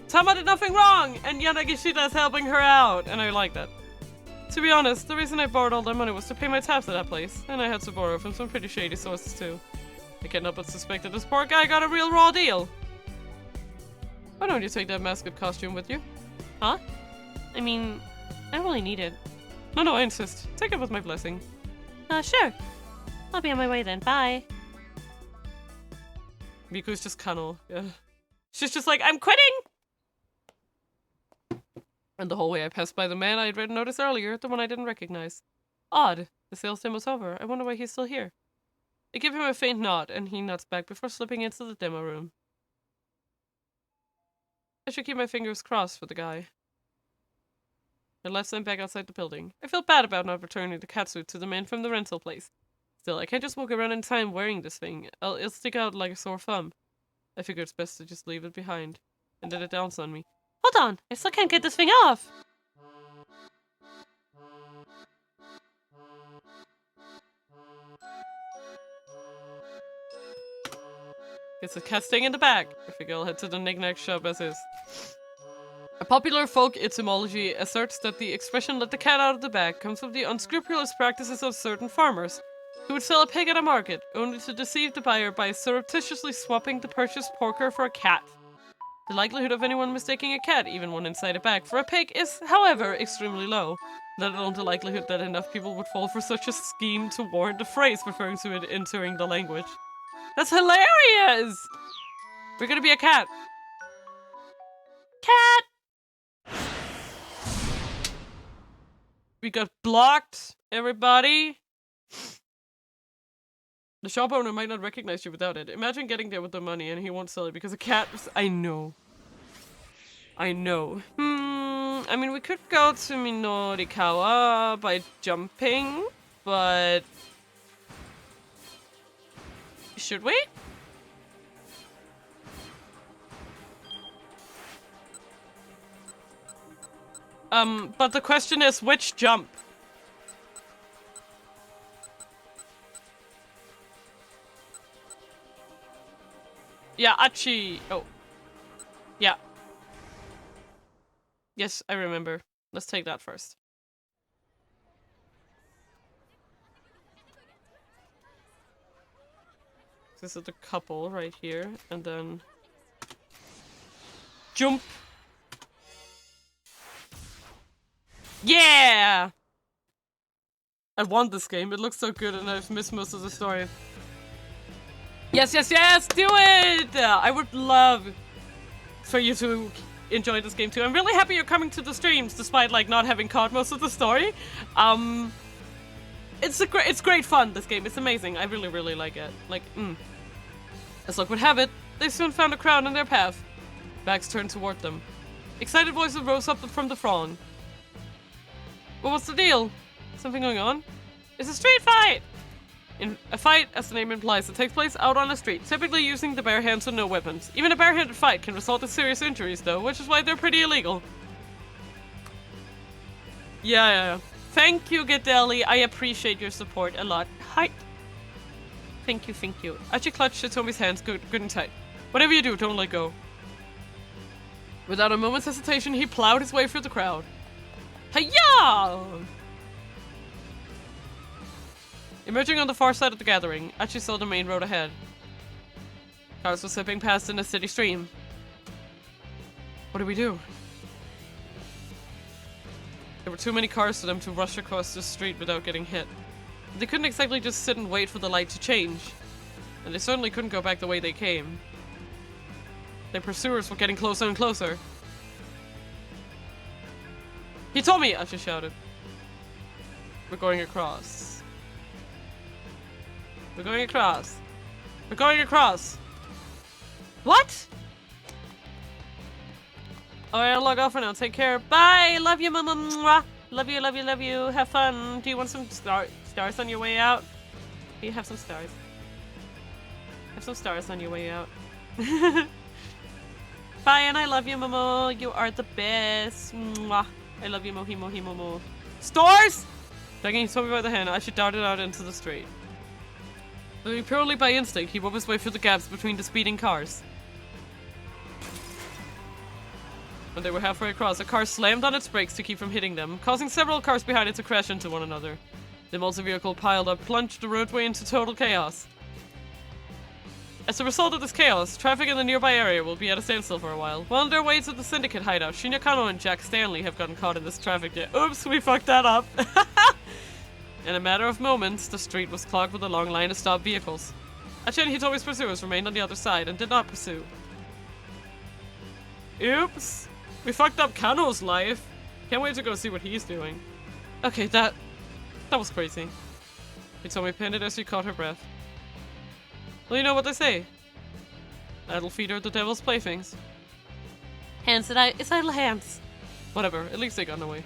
Tama did nothing wrong! And Yanagishita is helping her out, and I like that. To be honest, the reason I borrowed all that money was to pay my tabs at that place, and I had to borrow from some pretty shady sources too. I can't help but suspect that this poor guy got a real raw deal. Why don't you take that mascot costume with you? Huh? I mean, I don't really need it. No, I insist. Take it with my blessing. Sure. I'll be on my way then. Bye. Miku's just Kano. Yeah. She's just like, I'm quitting! And the whole way I passed by the man I had read notice earlier, the one I didn't recognize. Odd. The sales demo was over. I wonder why he's still here. I give him a faint nod, and he nods back before slipping into the demo room. I should keep my fingers crossed for the guy. I left them back outside the building. I feel bad about not returning the catsuit to the man from the rental place. Still, I can't just walk around in time wearing this thing. It'll stick out like a sore thumb. I figure it's best to just leave it behind. And then it downs on me. Hold on! I still can't get this thing off! It's a cat staying in the back. If we go head to the knick-knack shop as is. A popular folk etymology asserts that the expression "let the cat out of the bag" comes from the unscrupulous practices of certain farmers who would sell a pig at a market, only to deceive the buyer by surreptitiously swapping the purchased porker for a cat. The likelihood of anyone mistaking a cat, even one inside a bag, for a pig is, however, extremely low, let alone the likelihood that enough people would fall for such a scheme to warrant a phrase referring to it entering the language. That's hilarious! We're gonna be a cat. Cat! We got blocked, everybody. The shop owner might not recognize you without it. Imagine getting there with the money and he won't sell it because a cat was— I know. I know. I mean, we could go to Minorikawa by jumping, but... should we? But the question is, which jump? Yeah, Achi! Oh. Yeah. Yes, I remember. Let's take that first. This is the couple right here, and then... jump! Yeah! I want this game. It looks so good and I've missed most of the story. Yes, yes, yes! Do it! I would love for you to enjoy this game too. I'm really happy you're coming to the streams despite like not having caught most of the story. It's great fun, this game. It's amazing. I really, really like it. Like, As luck would have it, they soon found a crowd in their path. Backs turned toward them. Excited voices rose up from the throng. Well, what's the deal? Something going on? It's a street fight! In a fight, as the name implies, it takes place out on a street, typically using the bare hands and no weapons. Even a barehanded fight can result in serious injuries, though, which is why they're pretty illegal. Yeah. Thank you, Gadeli. I appreciate your support a lot. Hi. Thank you, thank you. Achi clutched Hitomi's hands good and tight. Whatever you do, don't let go. Without a moment's hesitation, he plowed his way through the crowd. Hi-ya! Emerging on the far side of the gathering, Achi saw the main road ahead. Cars were slipping past in a steady stream. What do we do? There were too many cars for them to rush across the street without getting hit. They couldn't exactly just sit and wait for the light to change. And they certainly couldn't go back the way they came. Their pursuers were getting closer and closer. Hitomi! Achi shouted. We're going across. We're going across. We're going across. What? Alright, I'll log off for now. Take care. Bye! Love you, mama. Mwah. Love you, love you, love you. Have fun. Do you want some stars on your way out? You have some stars. Have some stars on your way out. Bye, and I love you, Momo. You are the best. Mwah. I love you, Mohi, Mohi, Momo. Stars! Dragging Hitomi by the hand, I should darted out into the street. Moving purely by instinct, he wove his way through the gaps between the speeding cars. When they were halfway across, a car slammed on its brakes to keep from hitting them, causing several cars behind it to crash into one another. The multi-vehicle piled up plunged the roadway into total chaos. As a result of this chaos, traffic in the nearby area will be at a standstill for a while. While on their way to the Syndicate hideout, Shinya Kano and Jack Stanley have gotten caught in this traffic jam. Oops, we fucked that up! In a matter of moments, the street was clogged with a long line of stopped vehicles. Achi and Hitomi's pursuers remained on the other side and did not pursue. Oops! We fucked up Kano's life! Can't wait to go see what he's doing. Okay, that was crazy. Hitomi panted as she caught her breath. Well, you know what they say. Idle feet are the devil's playthings. Hands that it's idle hands. Whatever, at least they got away.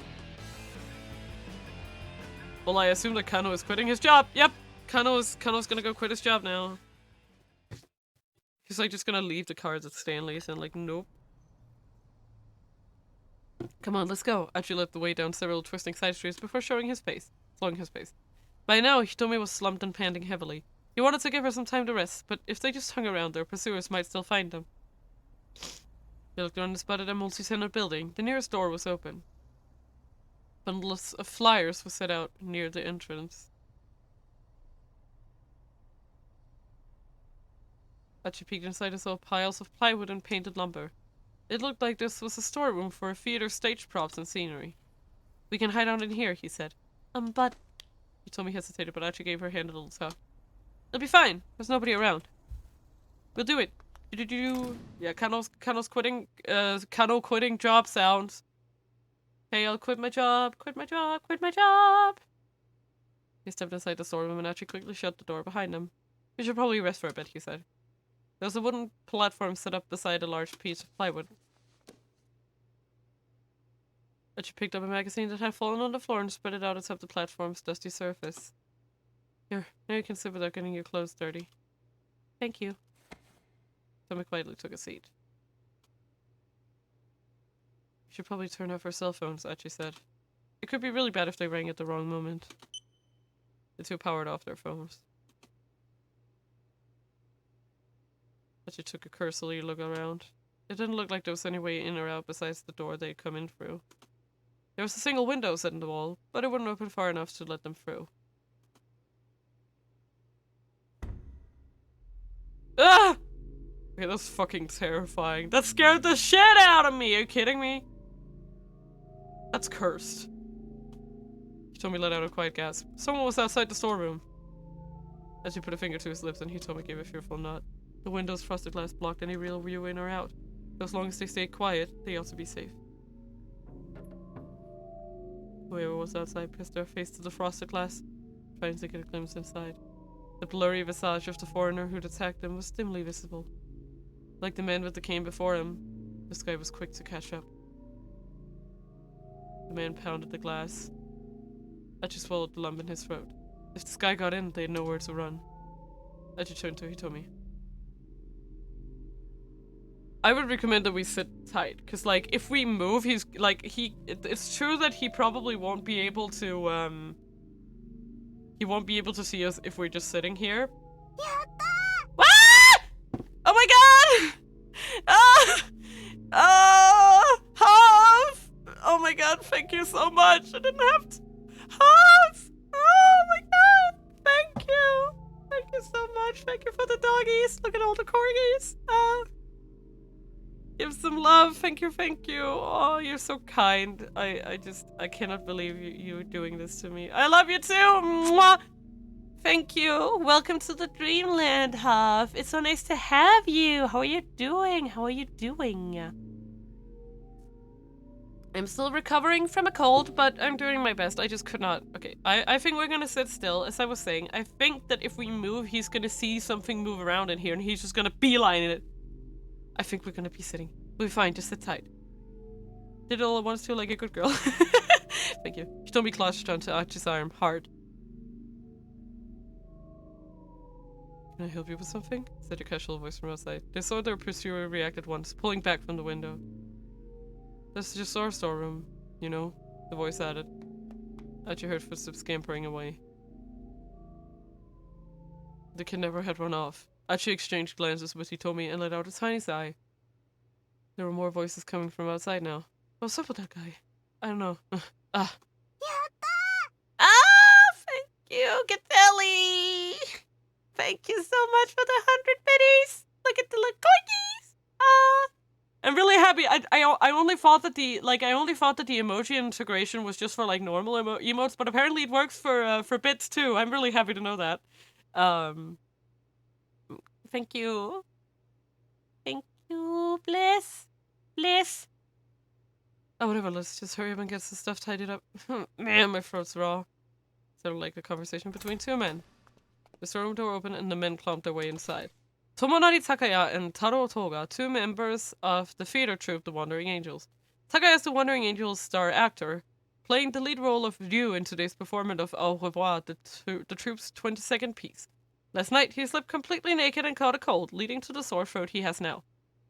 Well, I assume that Kano is quitting his job. Yep, Kano's gonna go quit his job now. He's like just gonna leave the cards at Stanley's and like, nope. Come on, let's go. Achi led the way down several twisting side streets before slowing his pace. By now, Hitomi was slumped and panting heavily. He wanted to give her some time to rest, but if they just hung around, their pursuers might still find them. They looked around and spotted a multi-tenant building. The nearest door was open. Bundles of flyers were set out near the entrance. As she peeked inside and saw piles of plywood and painted lumber. It looked like this was a storeroom for theater stage props and scenery. We can hide out in here, he said. But... Hitomi hesitated, but Achi gave her hand a little tap. It'll be fine. There's nobody around. We'll do it. Yeah, Kano's quitting, Kano quitting job sounds. Hey, I'll quit my job, quit my job, quit my job. He stepped inside the storeroom and Achi quickly shut the door behind him. We should probably rest for a bit, he said. There was a wooden platform set up beside a large piece of plywood. Achi picked up a magazine that had fallen on the floor and spread it out atop the platform's dusty surface. Here, now you can sit without getting your clothes dirty. Thank you. Tommy quietly took a seat. We should probably turn off our cell phones, Achi said. It could be really bad if they rang at the wrong moment. The two powered off their phones. Achi took a cursory look around. It didn't look like there was any way in or out besides the door they'd come in through. There was a single window set in the wall, but it wouldn't open far enough to let them through. Ah! Okay, that's fucking terrifying. That scared the shit out of me! Are you kidding me? That's cursed. Hitomi let out a quiet gasp. Someone was outside the storeroom. As he put a finger to his lips and Hitomi gave a fearful nod. The window's frosted glass blocked any real view in or out. But as long as they stayed quiet, they ought to be safe. Whoever was outside pressed their face to the frosted glass, trying to get a glimpse inside. The blurry visage of the foreigner who'd attacked them was dimly visible. Like the man with the cane before him, this guy was quick to catch up. The man pounded the glass. Achi swallowed the lump in his throat. If this guy got in, they had nowhere to run. Achi turned to Hitomi. I would recommend that we sit tight, because, like, if we move, he's, like, it's true that he probably won't be able to, he won't be able to see us if we're just sitting here. Ah! Oh my god! Ah! Half! Oh my god, thank you so much! I didn't have to... Half! Oh my god! Thank you! Thank you so much! Thank you for the doggies! Look at all the corgis! Give some love. Thank you, thank you. Oh, you're so kind. I cannot believe you doing this to me. I love you too. Mwah! Thank you. Welcome to the Dreamland, Huff. It's so nice to have you. How are you doing? How are you doing? I'm still recovering from a cold, but I'm doing my best. I just could not. Okay, I think we're gonna sit still. As I was saying, I think that if we move, he's gonna see something move around in here, and he's just gonna beeline it. I think we're gonna be sitting. We'll be fine, just sit tight. Did it all at once too, like a good girl. Thank you. She told me clutched onto Achi's arm, hard. Can I help you with something? Said a casual voice from outside. They saw their pursuer react at once, pulling back from the window. This is just our storeroom, you know, the voice added. Achi heard footsteps scampering away. The kidnapper had run off. Achi exchanged glances with Hitomi and let out a tiny sigh. There were more voices coming from outside now. What's up with that guy? I don't know. Ah, thank you, Gatelli! Thank you so much for the 100 biddies! Look at the little corgis! I'm really happy. I only thought that the emoji integration was just for like normal emotes, but apparently it works for bits too. I'm really happy to know that. Thank you. Thank you, Bliss. Bliss. Oh, whatever, let's just hurry up and get some stuff tidied up. Man, my throat's raw. Sounded like a conversation between two men. The storeroom door opened and the men clomped their way inside. Tomonari Takaya and Taro Toga, two members of the theater troupe The Wandering Angels. Takaya is the Wandering Angels star actor, playing the lead role of Ryu in today's performance of Au revoir, the troupe's 22nd piece. Last night, he slept completely naked and caught a cold, leading to the sore throat he has now.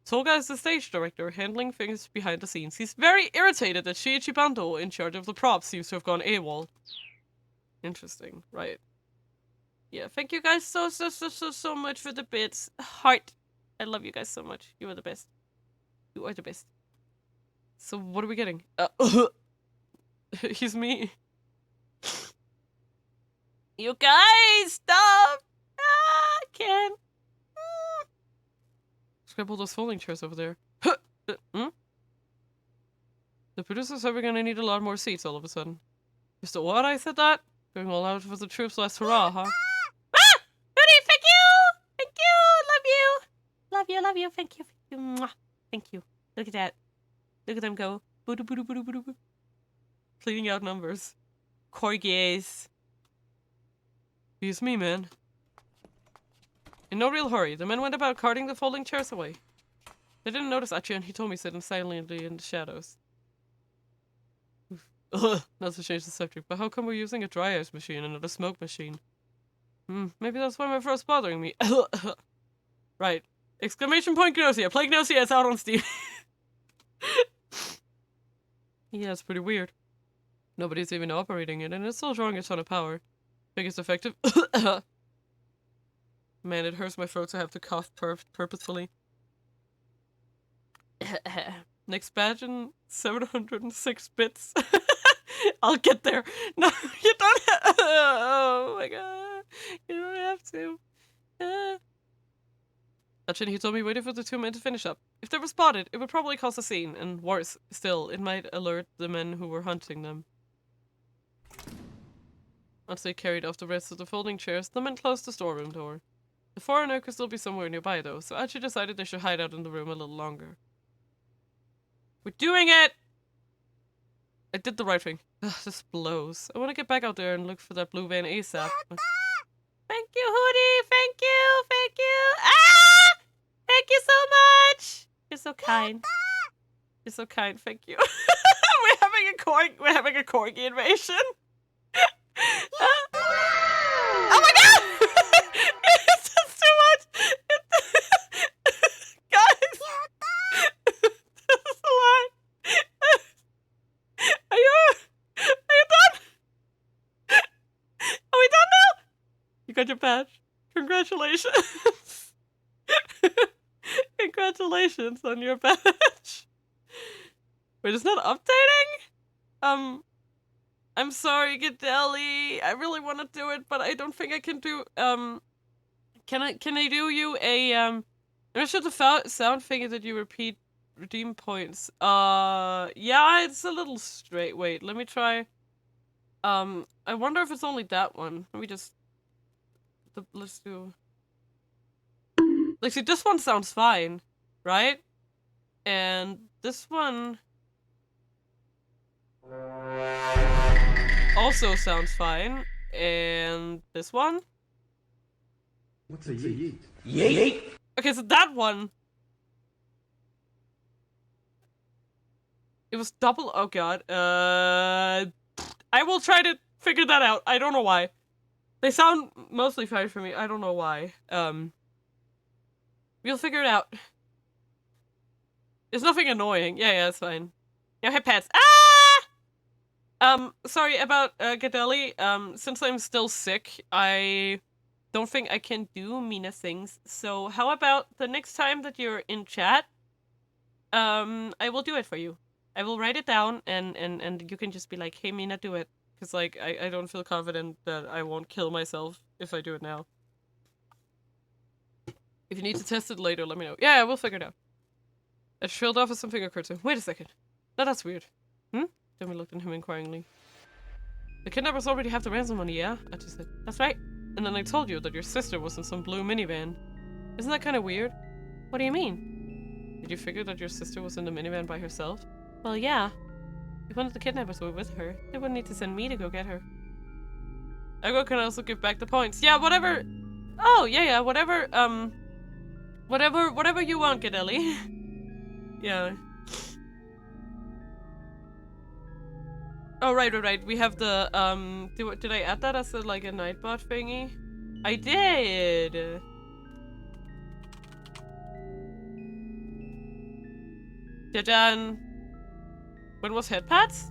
Toga is the stage director, handling things behind the scenes. He's very irritated that Shiichi Bando, in charge of the props, seems to have gone AWOL. Interesting, right. Yeah, thank you guys so much for the bits. Heart. I love you guys so much. You are the best. You are the best. So what are we getting? He's me. You guys, stop! Ah, I can't. Scramble those folding chairs over there. Hmm? The producers said we're gonna need a lot more seats all of a sudden. Mr. What? I said that? Going all out for the troops last hurrah, huh? Ah! Goody, thank you! Thank you! Love you! Love you, love you, thank you, thank you. Mwah. Thank you. Look at that. Look at them go. Boo boo boo boo boo boo. Cleaning out numbers. Corgis. He's me, man. In no real hurry, the men went about carting the folding chairs away. They didn't notice Achi and he told me sitting silently in the shadows. Ugh, not to change the subject, but how come we're using a dry ice machine and not a smoke machine? Maybe that's why my throat's bothering me. Right. Exclamation point Gnosia. Play Gnosia, it's out on Steam. Yeah, it's pretty weird. Nobody's even operating it, and it's still drawing a ton of power. Think it's effective? Man, it hurts my throat to have to cough purposefully. Next badge in 706 bits. I'll get there. No, you don't have. Oh my god. You don't have to. Actually, he told me waiting for the two men to finish up. If they were spotted, it would probably cause a scene, and worse still, it might alert the men who were hunting them. Once they carried off the rest of the folding chairs, the men closed the storeroom door. The foreigner could still be somewhere nearby though, so Archie decided they should hide out in the room a little longer. We're doing it! I did the right thing. Ugh, this blows. I want to get back out there and look for that blue van ASAP. Thank you, Hootie! Thank you! Thank you! Ah! Thank you so much! You're so kind. You're so kind, thank you. We're having a corgi invasion. Oh my god! It's just too much! Guys! This is a lot! Are you done? Are we done now? You got your badge. Congratulations! Congratulations on your badge. Wait, it's not updating? I'm sorry, Gadeli. I really want to do it, but I don't think I can do, can I do you a, I'm not sure the sound thing that you redeem points. Yeah, it's a little straight. Wait, let me try. I wonder if it's only that one. Let me just, let's do, like, see, this one sounds fine, right? And this one also sounds fine. And this one? What's a yeet? Yeet! Okay, so that one. It was double. Oh god. I will try to figure that out. I don't know why. They sound mostly fine for me. I don't know why. We'll figure it out. There's nothing annoying. Yeah, it's fine. Yeah, hey pets. Ah! Sorry about Gadeli. Since I'm still sick, I don't think I can do Mina things. So how about the next time that you're in chat, I will do it for you. I will write it down and you can just be like, hey Mina, do it. Because like I don't feel confident that I won't kill myself if I do it now. If you need to test it later, let me know. Yeah, we'll figure it out. I trailed off as something occurred to him. Wait a second. No, that's weird. Then we looked at him inquiringly. The kidnappers already have the ransom money, yeah? I just said, that's right. And then I told you that your sister was in some blue minivan. Isn't that kind of weird? What do you mean? Did you figure that your sister was in the minivan by herself? Well, yeah. If one of the kidnappers were with her, they wouldn't need to send me to go get her. Ego can also give back the points. Yeah, whatever. Oh, yeah, whatever, whatever you want, Gadeli. Yeah. Oh, right. We have the, did I add that as a, like, a nightbot thingy? I did! Done. When was Headpads?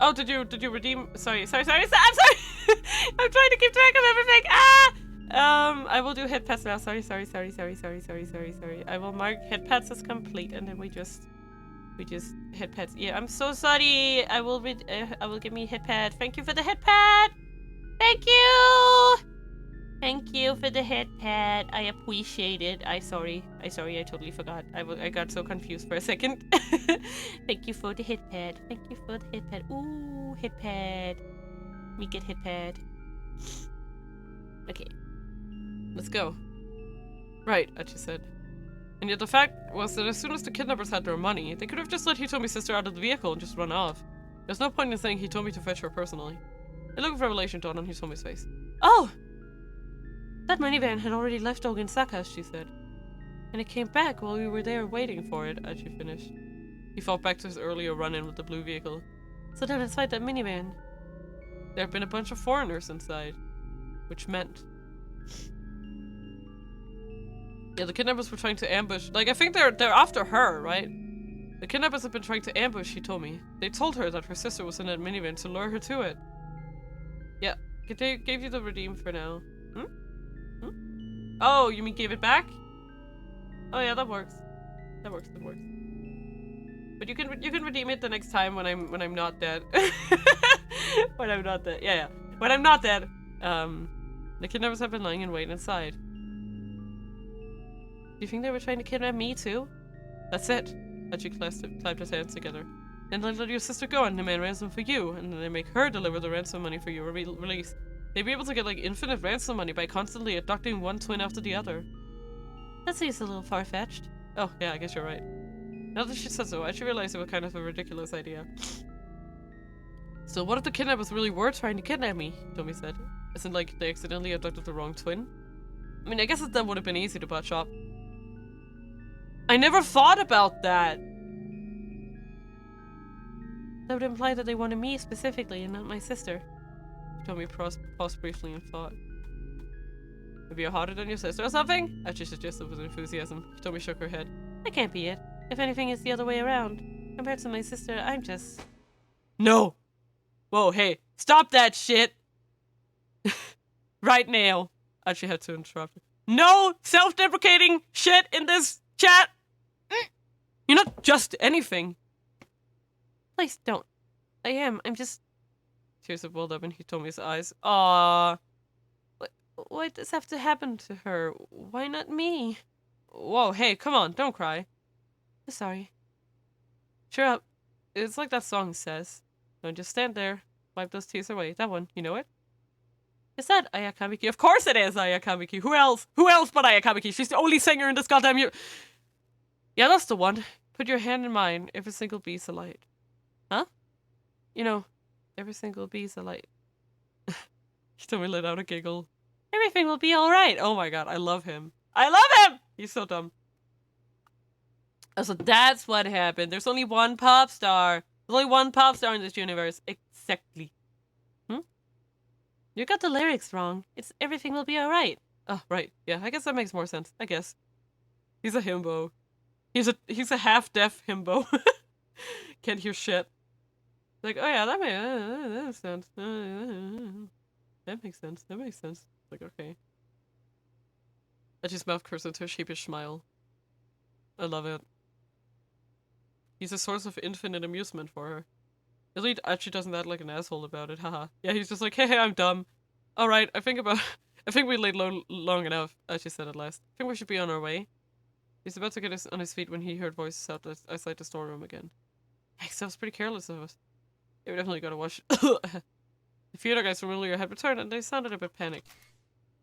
Oh, did you redeem? Sorry. I'm sorry. I'm trying to keep track of everything. Ah! I will do head pets now. Sorry. I will mark head pets as complete, and then we just head pets. Yeah, I'm so sorry. I will give me head pad. Thank you for the head pad. Thank you. Thank you for the head pad. I appreciate it. I sorry. I totally forgot. I got so confused for a second. Thank you for the head pad. Thank you for the head pad. Ooh, head pad. Me get head pad. Okay. Let's go. Right, Achi said. And yet the fact was that as soon as the kidnappers had their money, they could have just let Hitomi's sister out of the vehicle and just run off. There's no point in saying Hitomi to fetch her personally. A look of revelation dawned on Hitomi's face. Oh! That minivan had already left Oginsaka, she said. And it came back while we were there waiting for it, Achi finished. He thought back to his earlier run-in with the blue vehicle. So down inside that minivan, there had been a bunch of foreigners inside. Which meant... yeah, the kidnappers were trying to ambush... like, I think they're after her, right? The kidnappers have been trying to ambush Hitomi. They told her that her sister was in that minivan to lure her to it. Yeah, they gave you the redeem for now. Oh, you mean gave it back? Oh yeah, that works. That works. But you can redeem it the next time when I'm not dead. When I'm not dead. Yeah. When I'm not dead. The kidnappers have been lying in wait inside. Do you think they were trying to kidnap me too? That's it. Hachi clapped his hands together. Then they let your sister go and demand ransom for you, and then they make her deliver the ransom money for your release. They'd be able to get like infinite ransom money by constantly abducting one twin after the other. That seems a little far-fetched. Oh, yeah, I guess you're right. Now that she said so, I should realize it was kind of a ridiculous idea. So what if the kidnappers really were trying to kidnap me? Tommy said. Isn't like they accidentally abducted the wrong twin? I mean, I guess that would have been easy to botch up. I never thought about that! That would imply that they wanted me specifically and not my sister. Tommy paused briefly in thought. Maybe you're hotter than your sister or something? Achi suggested with enthusiasm. Tommy shook her head. That can't be it. If anything, it's the other way around. Compared to my sister, I'm just... No! Whoa, hey, stop that shit! Right now. Achi had to interrupt her. No self-deprecating shit in this chat! You're not just anything. Please don't. I am. I'm just... Tears have welled up in Hitomi's eyes. Aww. Why does this have to happen to her? Why not me? Whoa, hey, come on, don't cry. I'm sorry. Cheer up. It's like that song says. Don't just stand there. Wipe those tears away. That one, you know it? Is that Ayakamiki? Of course it is Ayakamiki. Who else? Who else but Ayakamiki? She's the only singer in this goddamn Yeah, that's the one. Put your hand in mine. Every single bee's a light. Huh? You know, every single bee's a light. Hitomi let out a giggle. Everything will be alright. Oh my god, I love him. I love him! He's so dumb. So that's what happened. There's only one pop star. There's only one pop star in this universe. Exactly. You got the lyrics wrong. It's everything will be alright. Oh, right. Yeah, I guess that makes more sense. I guess. He's a himbo. He's a half-deaf himbo. Can't hear shit. Like, oh yeah, that makes sense. That makes sense. That makes sense. Like, okay. Achi's mouth curves into a sheepish smile. I love it. He's a source of infinite amusement for her. At least Achi doesn't act like an asshole about it, haha. Yeah, he's just like, hey, I'm dumb. Alright, I think we laid long enough, Achi said at last. I think we should be on our way. He's about to get on his feet when he heard voices outside the storeroom again. Heck, that was pretty careless of us. Yeah, we definitely gotta watch. The few other guys from earlier had returned and they sounded a bit panicked.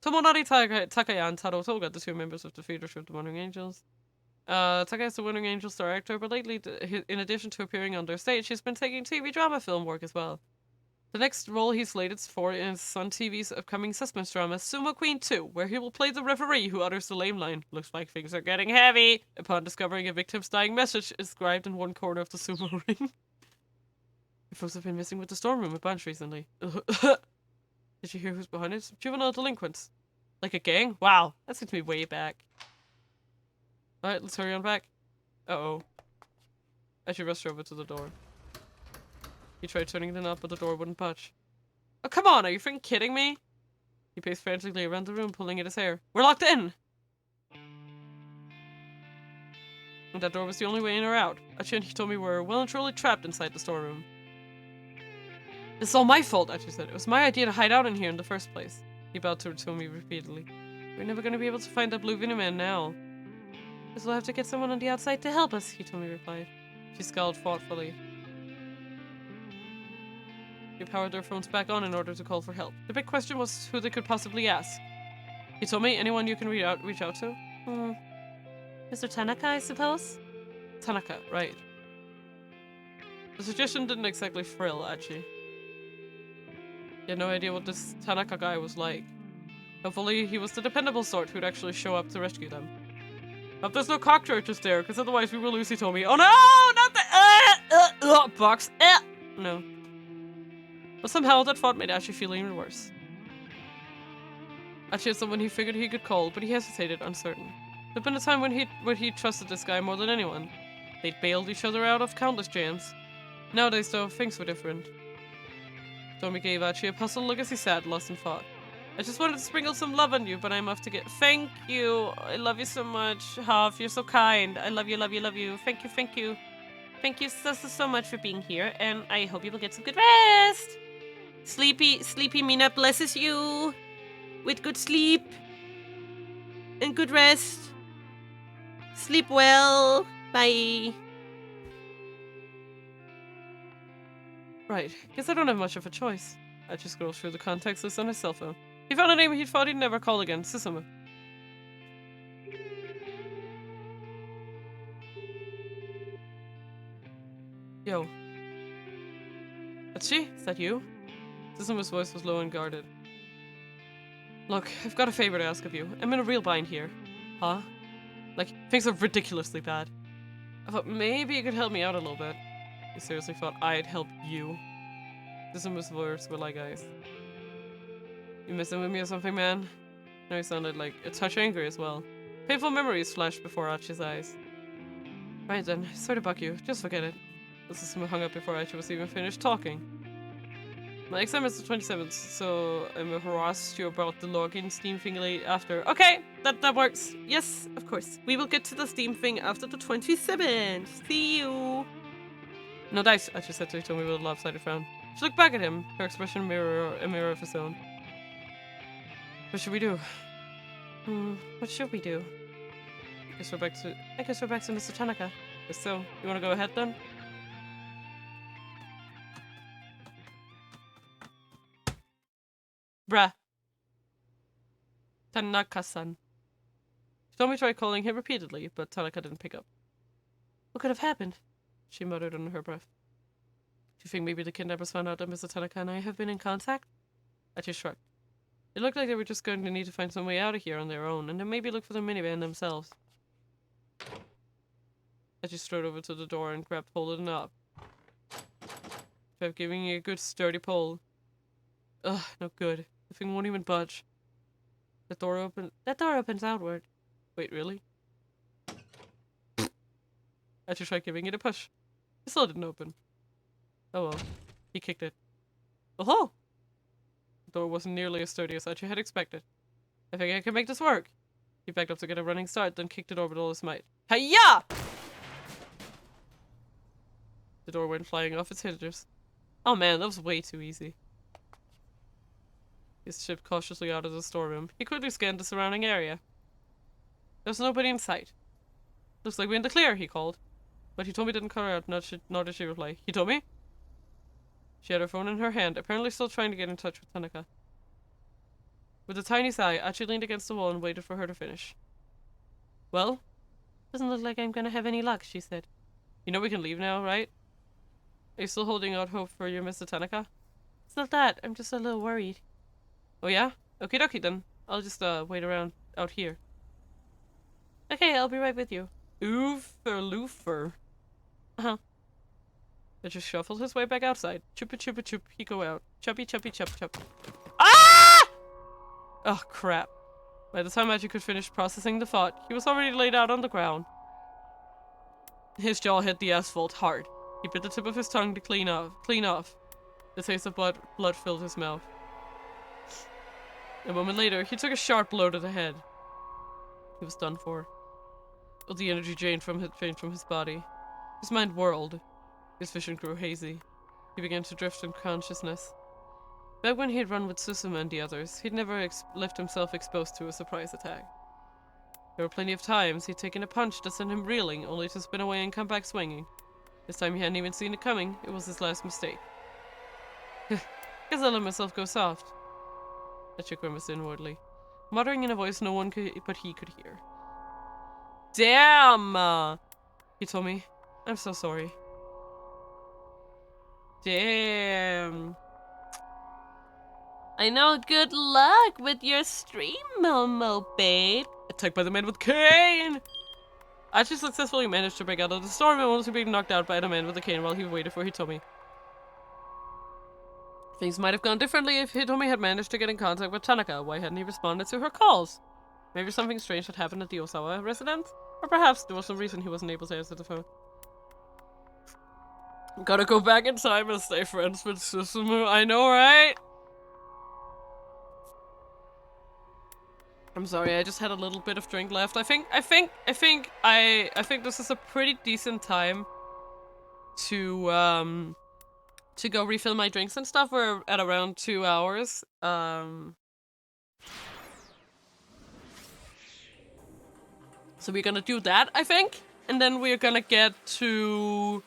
Tomonari Takaya and Taro Toga, the two members of the leadership of the Wandering Angels. Takaya is the Wandering Angels director, but lately, in addition to appearing on their stage, he's been taking TV drama film work as well. The next role he's slated for is Sun TV's upcoming suspense drama, Sumo Queen 2, where he will play the referee who utters the lame line, "Looks like things are getting heavy," upon discovering a victim's dying message inscribed in one corner of the sumo ring. The folks have been missing with the storm room a bunch recently. Did you hear who's behind it? Some juvenile delinquents. Like a gang? Wow, that seems to be way back. Alright, let's hurry on back. Uh-oh. I should rush over to the door. He tried turning the knob, but the door wouldn't budge. Oh, come on, are you freaking kidding me? He paced frantically around the room, pulling at his hair. We're locked in! And that door was the only way in or out. Achi and Hitomi were well and truly trapped inside the storeroom. It's all my fault, Achi said. It was my idea to hide out in here in the first place. He bowed to Hitomi repeatedly. We're never going to be able to find that blue Venom Man now. Guess we'll have to get someone on the outside to help us, Hitomi replied. She scowled thoughtfully. They powered their phones back on in order to call for help. The big question was who they could possibly ask. Hitomi, anyone you can reach out to? Mr. Tanaka, I suppose? Tanaka, right. The suggestion didn't exactly thrill Achi. He had no idea what this Tanaka guy was like. Hopefully he was the dependable sort who'd actually show up to rescue them. Hope there's no cockroaches there, because otherwise we will lose Hitomi. Oh no! Not the box. No. But somehow that thought made Achi feel even worse. Achi had someone he figured he could call, but he hesitated, uncertain. There'd been a time when he trusted this guy more than anyone. They'd bailed each other out of countless jams. Nowadays, though, things were different. Hitomi gave Achi a puzzled look as he sat, lost in thought. I just wanted to sprinkle some love on you, but I'm off to get— Thank you! I love you so much, Huff. You're so kind. I love you, love you, love you. Thank you, thank you. Thank you so much for being here, and I hope you will get some good rest! Sleepy Mina blesses you with good sleep and good rest. Sleep well. Bye. Right. Guess I don't have much of a choice. I just scrolled through the contacts list on his cell phone. He found a name he thought he'd never call again. Susumu. Yo. That's she? Is that you? Susumu's voice was low and guarded. Look, I've got a favor to ask of you. I'm in a real bind here. Huh? Like, things are ridiculously bad. I thought maybe you could help me out a little bit. You seriously thought I'd help you? Susumu's words were like ice. You messing with me or something, man? Now he sounded like a touch angry as well. Painful memories flashed before Achi's eyes. Right then, sorry to bug you. Just forget it. Susumu hung up before Achi was even finished talking. My exam is the 27th, so I'm harassed you about the login Steam thing late after. Okay, that works. Yes, of course. We will get to the Steam thing after the 27th. See you. No dice, Achi said to Hitomi with a lopsided frown. She looked back at him, her expression a mirror of his own. What should we do? What should we do? I guess we're back to Mr. Tanaka. Guess so. You wanna go ahead then? Bruh. Tanaka-san. Hitomi tried calling him repeatedly, but Tanaka didn't pick up. What could have happened? She muttered under her breath. Do you think maybe the kidnappers found out that Mr. Tanaka and I have been in contact? Achi shrugged. It looked like they were just going to need to find some way out of here on their own, and then maybe look for the minivan themselves. Achi strode over to the door and grabbed hold of the knob. Tried giving it a good sturdy pull. Ugh, no good. The thing won't even budge. That door opens outward. Wait, really? Achi tried giving it a push. It still didn't open. Oh well. He kicked it. Oh! The door wasn't nearly as sturdy as Achi had expected. I think I can make this work. He backed up to get a running start, then kicked it over with all his might. Hi-ya! The door went flying off its hinges. Oh man, that was way too easy. He stepped cautiously out of the storeroom. He quickly scanned the surrounding area. There was nobody in sight. Looks like we're in the clear, he called. But Hitomi didn't call her out, nor did she reply. Hitomi? She had her phone in her hand, apparently still trying to get in touch with Tanaka. With a tiny sigh, Achi leaned against the wall and waited for her to finish. Well? Doesn't look like I'm gonna have any luck, she said. You know we can leave now, right? Are you still holding out hope for your Mr. Tanaka? It's not that, I'm just a little worried. Oh yeah? Okie dokie then. I'll just wait around out here. Okay, I'll be right with you. Oofer-loofer. Uh-huh. He just shuffled his way back outside. Chupa chupa chup, he go out. Chuppy chuppy chup chup. Ah! Oh crap. By the time Achi could finish processing the thought, he was already laid out on the ground. His jaw hit the asphalt hard. He bit the tip of his tongue to clean off. The taste of blood filled his mouth. A moment later, he took a sharp blow to the head. He was done for. All the energy drained from his body. His mind whirled. His vision grew hazy. He began to drift in consciousness. Back when he had run with Susumu and the others, he'd never left himself exposed to a surprise attack. There were plenty of times he'd taken a punch that sent him reeling, only to spin away and come back swinging. This time he hadn't even seen it coming. It was his last mistake. Guess I let myself go soft. Etcher grimaced inwardly, muttering in a voice no one but he could hear. Damn! He told me. I'm so sorry. Damn. I know. Good luck with your stream, Momo, babe. Attacked by the man with cane! Archie successfully managed to break out of the storm and was being knocked out by the man with the cane while he waited for Hitomi. Things might have gone differently if Hitomi had managed to get in contact with Tanaka. Why hadn't he responded to her calls? Maybe something strange had happened at the Osawa residence? Or perhaps there was some reason he wasn't able to answer the phone. Gotta go back in time and stay friends with Susumu. I know, right? I'm sorry, I just had a little bit of drink left. I think this is a pretty decent time to go refill my drinks and stuff. We're at around 2 hours. So we're gonna do that, I think. And then we're gonna get to...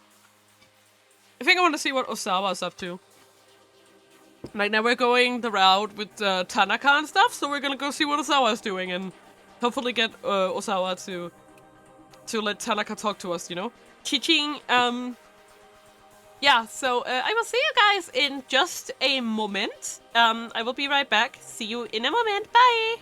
I think I want to see what Osawa's up to. Like, now we're going the route with Tanaka and stuff, so we're gonna go see what Osawa's doing and hopefully get Osawa to let Tanaka talk to us, you know? Teaching, yeah, so I will see you guys in just a moment. I will be right back. See you in a moment. Bye!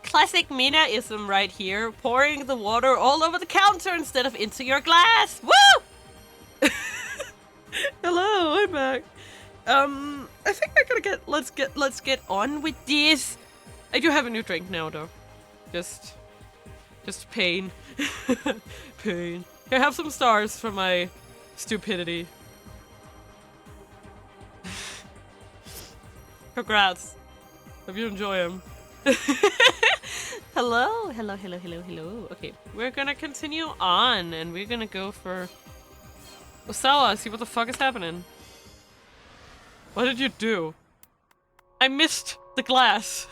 Classic Mina-ism right here, pouring the water all over the counter instead of into your glass. Woo! Hello, I'm back. I think I gotta get let's get on with this. I do have a new drink now though. Just pain. Pain. Here, have some stars for my stupidity. Congrats. Hope you enjoy him. Hello, hello, hello, hello, hello. Okay, we're gonna continue on, and we're gonna go for Osawa, see what the fuck is happening. What did you do? I missed the glass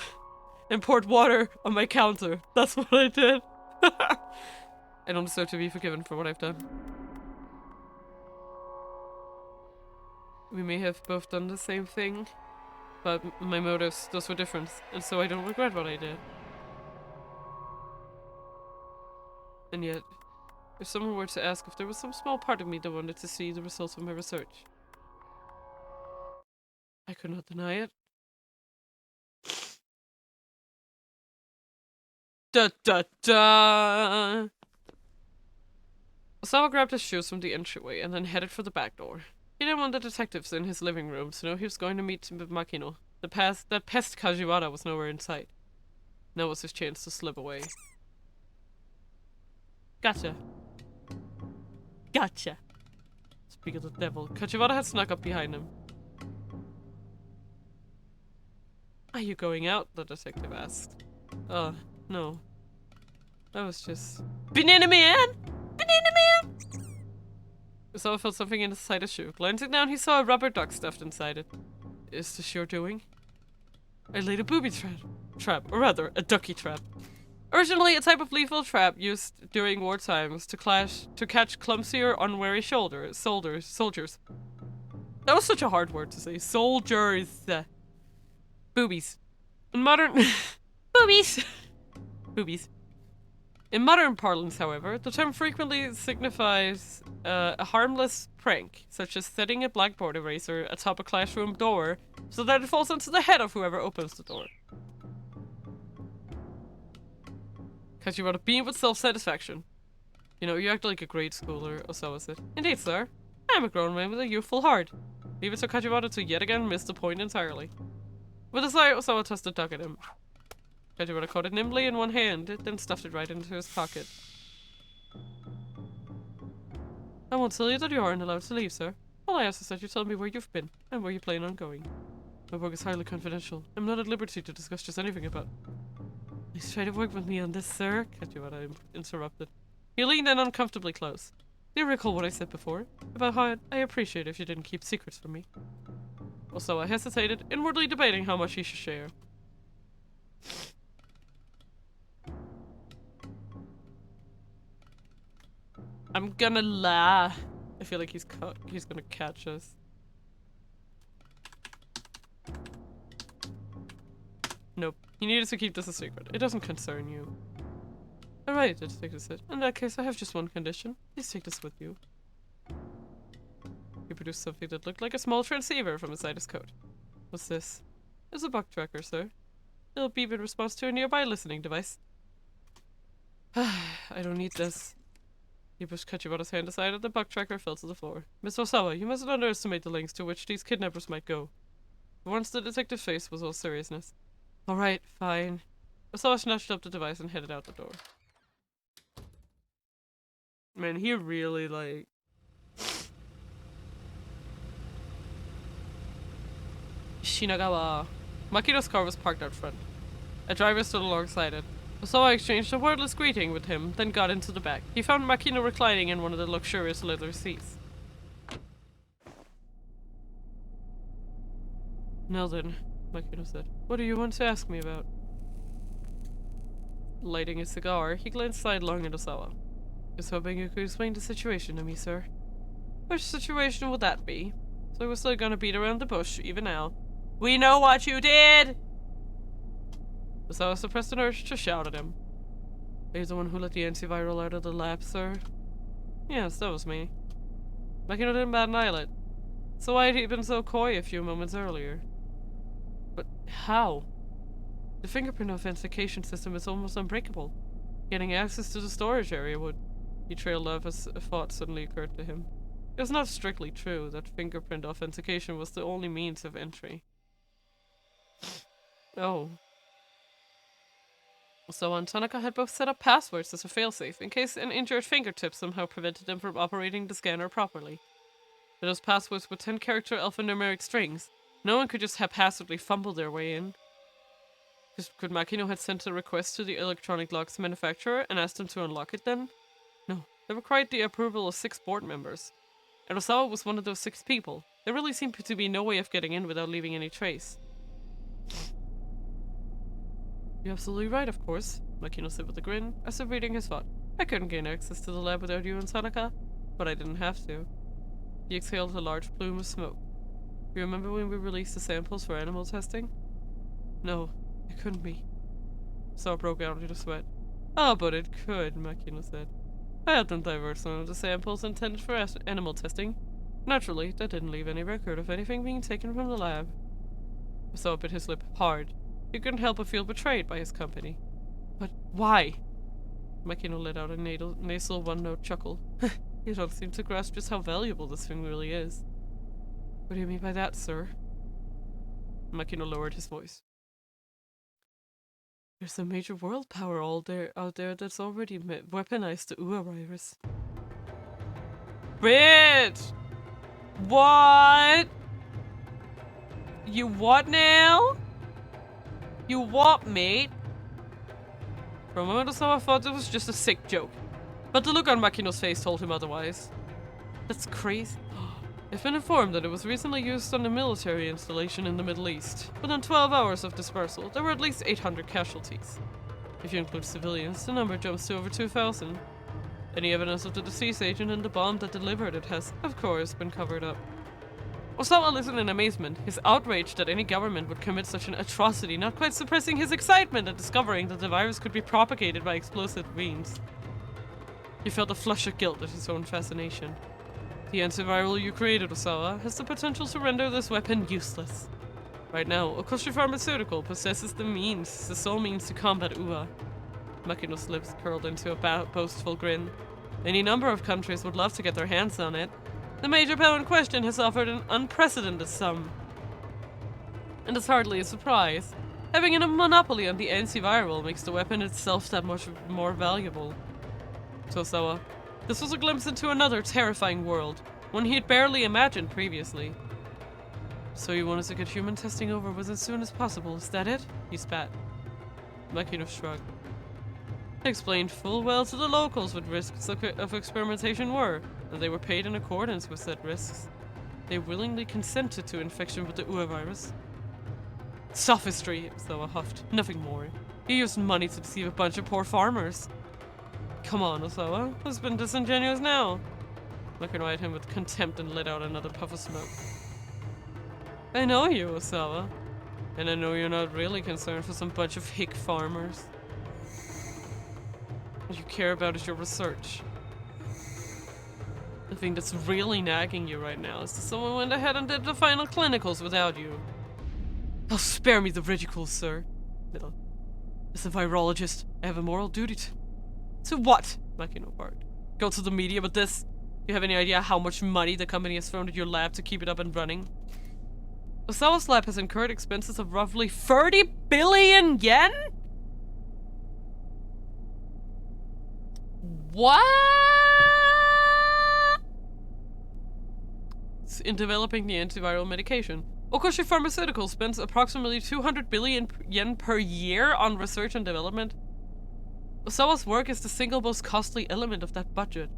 and poured water on my counter. That's what I did. I don't deserve to be forgiven for what I've done. We may have both done the same thing, but my motives, those were different, and so I don't regret what I did. And yet, if someone were to ask if there was some small part of me that wanted to see the results of my research, I could not deny it. Da da da! Osawa grabbed his shoes from the entryway and then headed for the back door. He didn't want the detectives in his living room to know he was going to meet with Makino. That pest Kajiwara was nowhere in sight. Now was his chance to slip away. Gotcha. Gotcha. Speak of the devil, Kajiwara had snuck up behind him. Are you going out? The detective asked. No. That was just... Banana Man! Banana Man! Osawa felt something inside his shoe. Glancing down, he saw a rubber duck stuffed inside it. Is this your doing? I laid a booby trap, or rather, a ducky trap. Originally a type of lethal trap used during war times to catch clumsy or unwary soldiers. That was such a hard word to say. Soldiers. Boobies. In modern... Boobies! Boobies. In modern parlance, however, the term frequently signifies a harmless prank, such as setting a blackboard eraser atop a classroom door so that it falls onto the head of whoever opens the door. Kajiwara beamed with self-satisfaction. You know, you act like a grade schooler, Osawa said. Indeed, sir. I am a grown man with a youthful heart. Leave it to Kajiwara to yet again miss the point entirely. With a sigh, Osawa tossed the duck at him. Kajiwara caught it nimbly in one hand, then stuffed it right into his pocket. I won't tell you that you aren't allowed to leave, sir. All I ask is that you tell me where you've been, and where you plan on going. My work is highly confidential. I'm not at liberty to discuss just anything about... Please try to work with me on this, sir, Kajiwara interrupted. He leaned in uncomfortably close. Do you recall what I said before? About how I appreciate if you didn't keep secrets from me. Osawa hesitated, inwardly debating how much he should share. I'm gonna lie. I feel like he's gonna catch us. Nope. He needed to keep this a secret. It doesn't concern you. Alright, the detective said. In that case, I have just one condition. Please take this with you. He produced something that looked like a small transceiver from inside his coat. What's this? It's a bug tracker, sir. It'll beep in response to a nearby listening device. I don't need this. He pushed Kajiwara's hand aside and the bug tracker fell to the floor. Miss Osawa, you mustn't underestimate the lengths to which these kidnappers might go. For once the detective's face was all seriousness. Alright, fine. Osawa snatched up the device and headed out the door. Man, he really, like... Shinagawa. Makino's car was parked out front. A driver stood alongside it. Osawa exchanged a wordless greeting with him, then got into the back. He found Makino reclining in one of the luxurious leather seats. Now then, Makino said, what do you want to ask me about? Lighting a cigar, he glanced sidelong at Osawa. Just hoping you could explain the situation to me, sir. Which situation would that be? So we're still gonna beat around the bush, even now. We know what you did! Osawa suppressed an urge to shout at him. Are you the one who let the antiviral out of the lab, sir? Yes, that was me. Makino didn't bat an eyelid. So why had he been so coy a few moments earlier? But how? The fingerprint authentication system is almost unbreakable. Getting access to the storage area would... He trailed off as a thought suddenly occurred to him. It was not strictly true that fingerprint authentication was the only means of entry. Oh. So Tanaka had both set up passwords as a failsafe in case an injured fingertip somehow prevented them from operating the scanner properly. But those passwords were 10-character alphanumeric strings, No one could just haphazardly fumble their way in. Could Makino have sent a request to the electronic locks manufacturer and asked them to unlock it then? No, they required the approval of 6 board members. And Osawa was one of those 6 people. There really seemed to be no way of getting in without leaving any trace. You're absolutely right, of course, Makino said with a grin, as if reading his thought. I couldn't gain access to the lab without you and Tanaka, but I didn't have to. He exhaled a large plume of smoke. You remember when we released the samples for animal testing? No, it couldn't be. Osawa broke out into sweat. Oh, but it could, Makino said. I had them divert some of the samples intended for animal testing. Naturally, that didn't leave any record of anything being taken from the lab. Osawa bit his lip hard. He couldn't help but feel betrayed by his company. But why? Makino let out a nasal one-note chuckle. You don't seem to grasp just how valuable this thing really is. What do you mean by that, sir? Makino lowered his voice. There's a major world power out there that's already weaponized the UA virus. Bitch! What? You what now? You what, mate? For a moment or so I thought it was just a sick joke. But the look on Makino's face told him otherwise. That's crazy. I've been informed that it was recently used on a military installation in the Middle East. Within 12 hours of dispersal, there were at least 800 casualties. If you include civilians, the number jumps to over 2,000. Any evidence of the deceased agent and the bomb that delivered it has, of course, been covered up. Osawa listened in amazement, his outrage that any government would commit such an atrocity not quite suppressing his excitement at discovering that the virus could be propagated by explosive means. He felt a flush of guilt at his own fascination. The antiviral you created, Osawa, has the potential to render this weapon useless. Right now, Okoshi Pharmaceutical possesses the sole means to combat UA. Makino's lips curled into a boastful grin. Any number of countries would love to get their hands on it. The major power in question has offered an unprecedented sum. And it's hardly a surprise. Having a monopoly on the antiviral makes the weapon itself that much more valuable. To Osawa, this was a glimpse into another terrifying world, one he had barely imagined previously. So you wanted to get human testing over with as soon as possible, is that it? He spat. Makino shrugged. I explained full well to the locals what risks of experimentation were, and they were paid in accordance with said risks. They willingly consented to infection with the UA virus. Sophistry, Osawa huffed. Nothing more. He used money to deceive a bunch of poor farmers. Come on, Osawa. Who's been disingenuous now? Makino eyed him with contempt and let out another puff of smoke. I know you, Osawa. And I know you're not really concerned for some bunch of hick farmers. What you care about is your research. The thing that's really nagging you right now is that someone went ahead and did the final clinicals without you. Oh, spare me the ridicule, sir. Middle. As a virologist, I have a moral duty to what? Makino barked. Go to the media with this? Do you have any idea how much money the company has thrown at your lab to keep it up and running? Osawa's lab has incurred expenses of roughly 30 billion yen? What? In developing the antiviral medication. Okoshi Pharmaceuticals spends approximately 200 billion yen per year on research and development. Osawa's work is the single most costly element of that budget.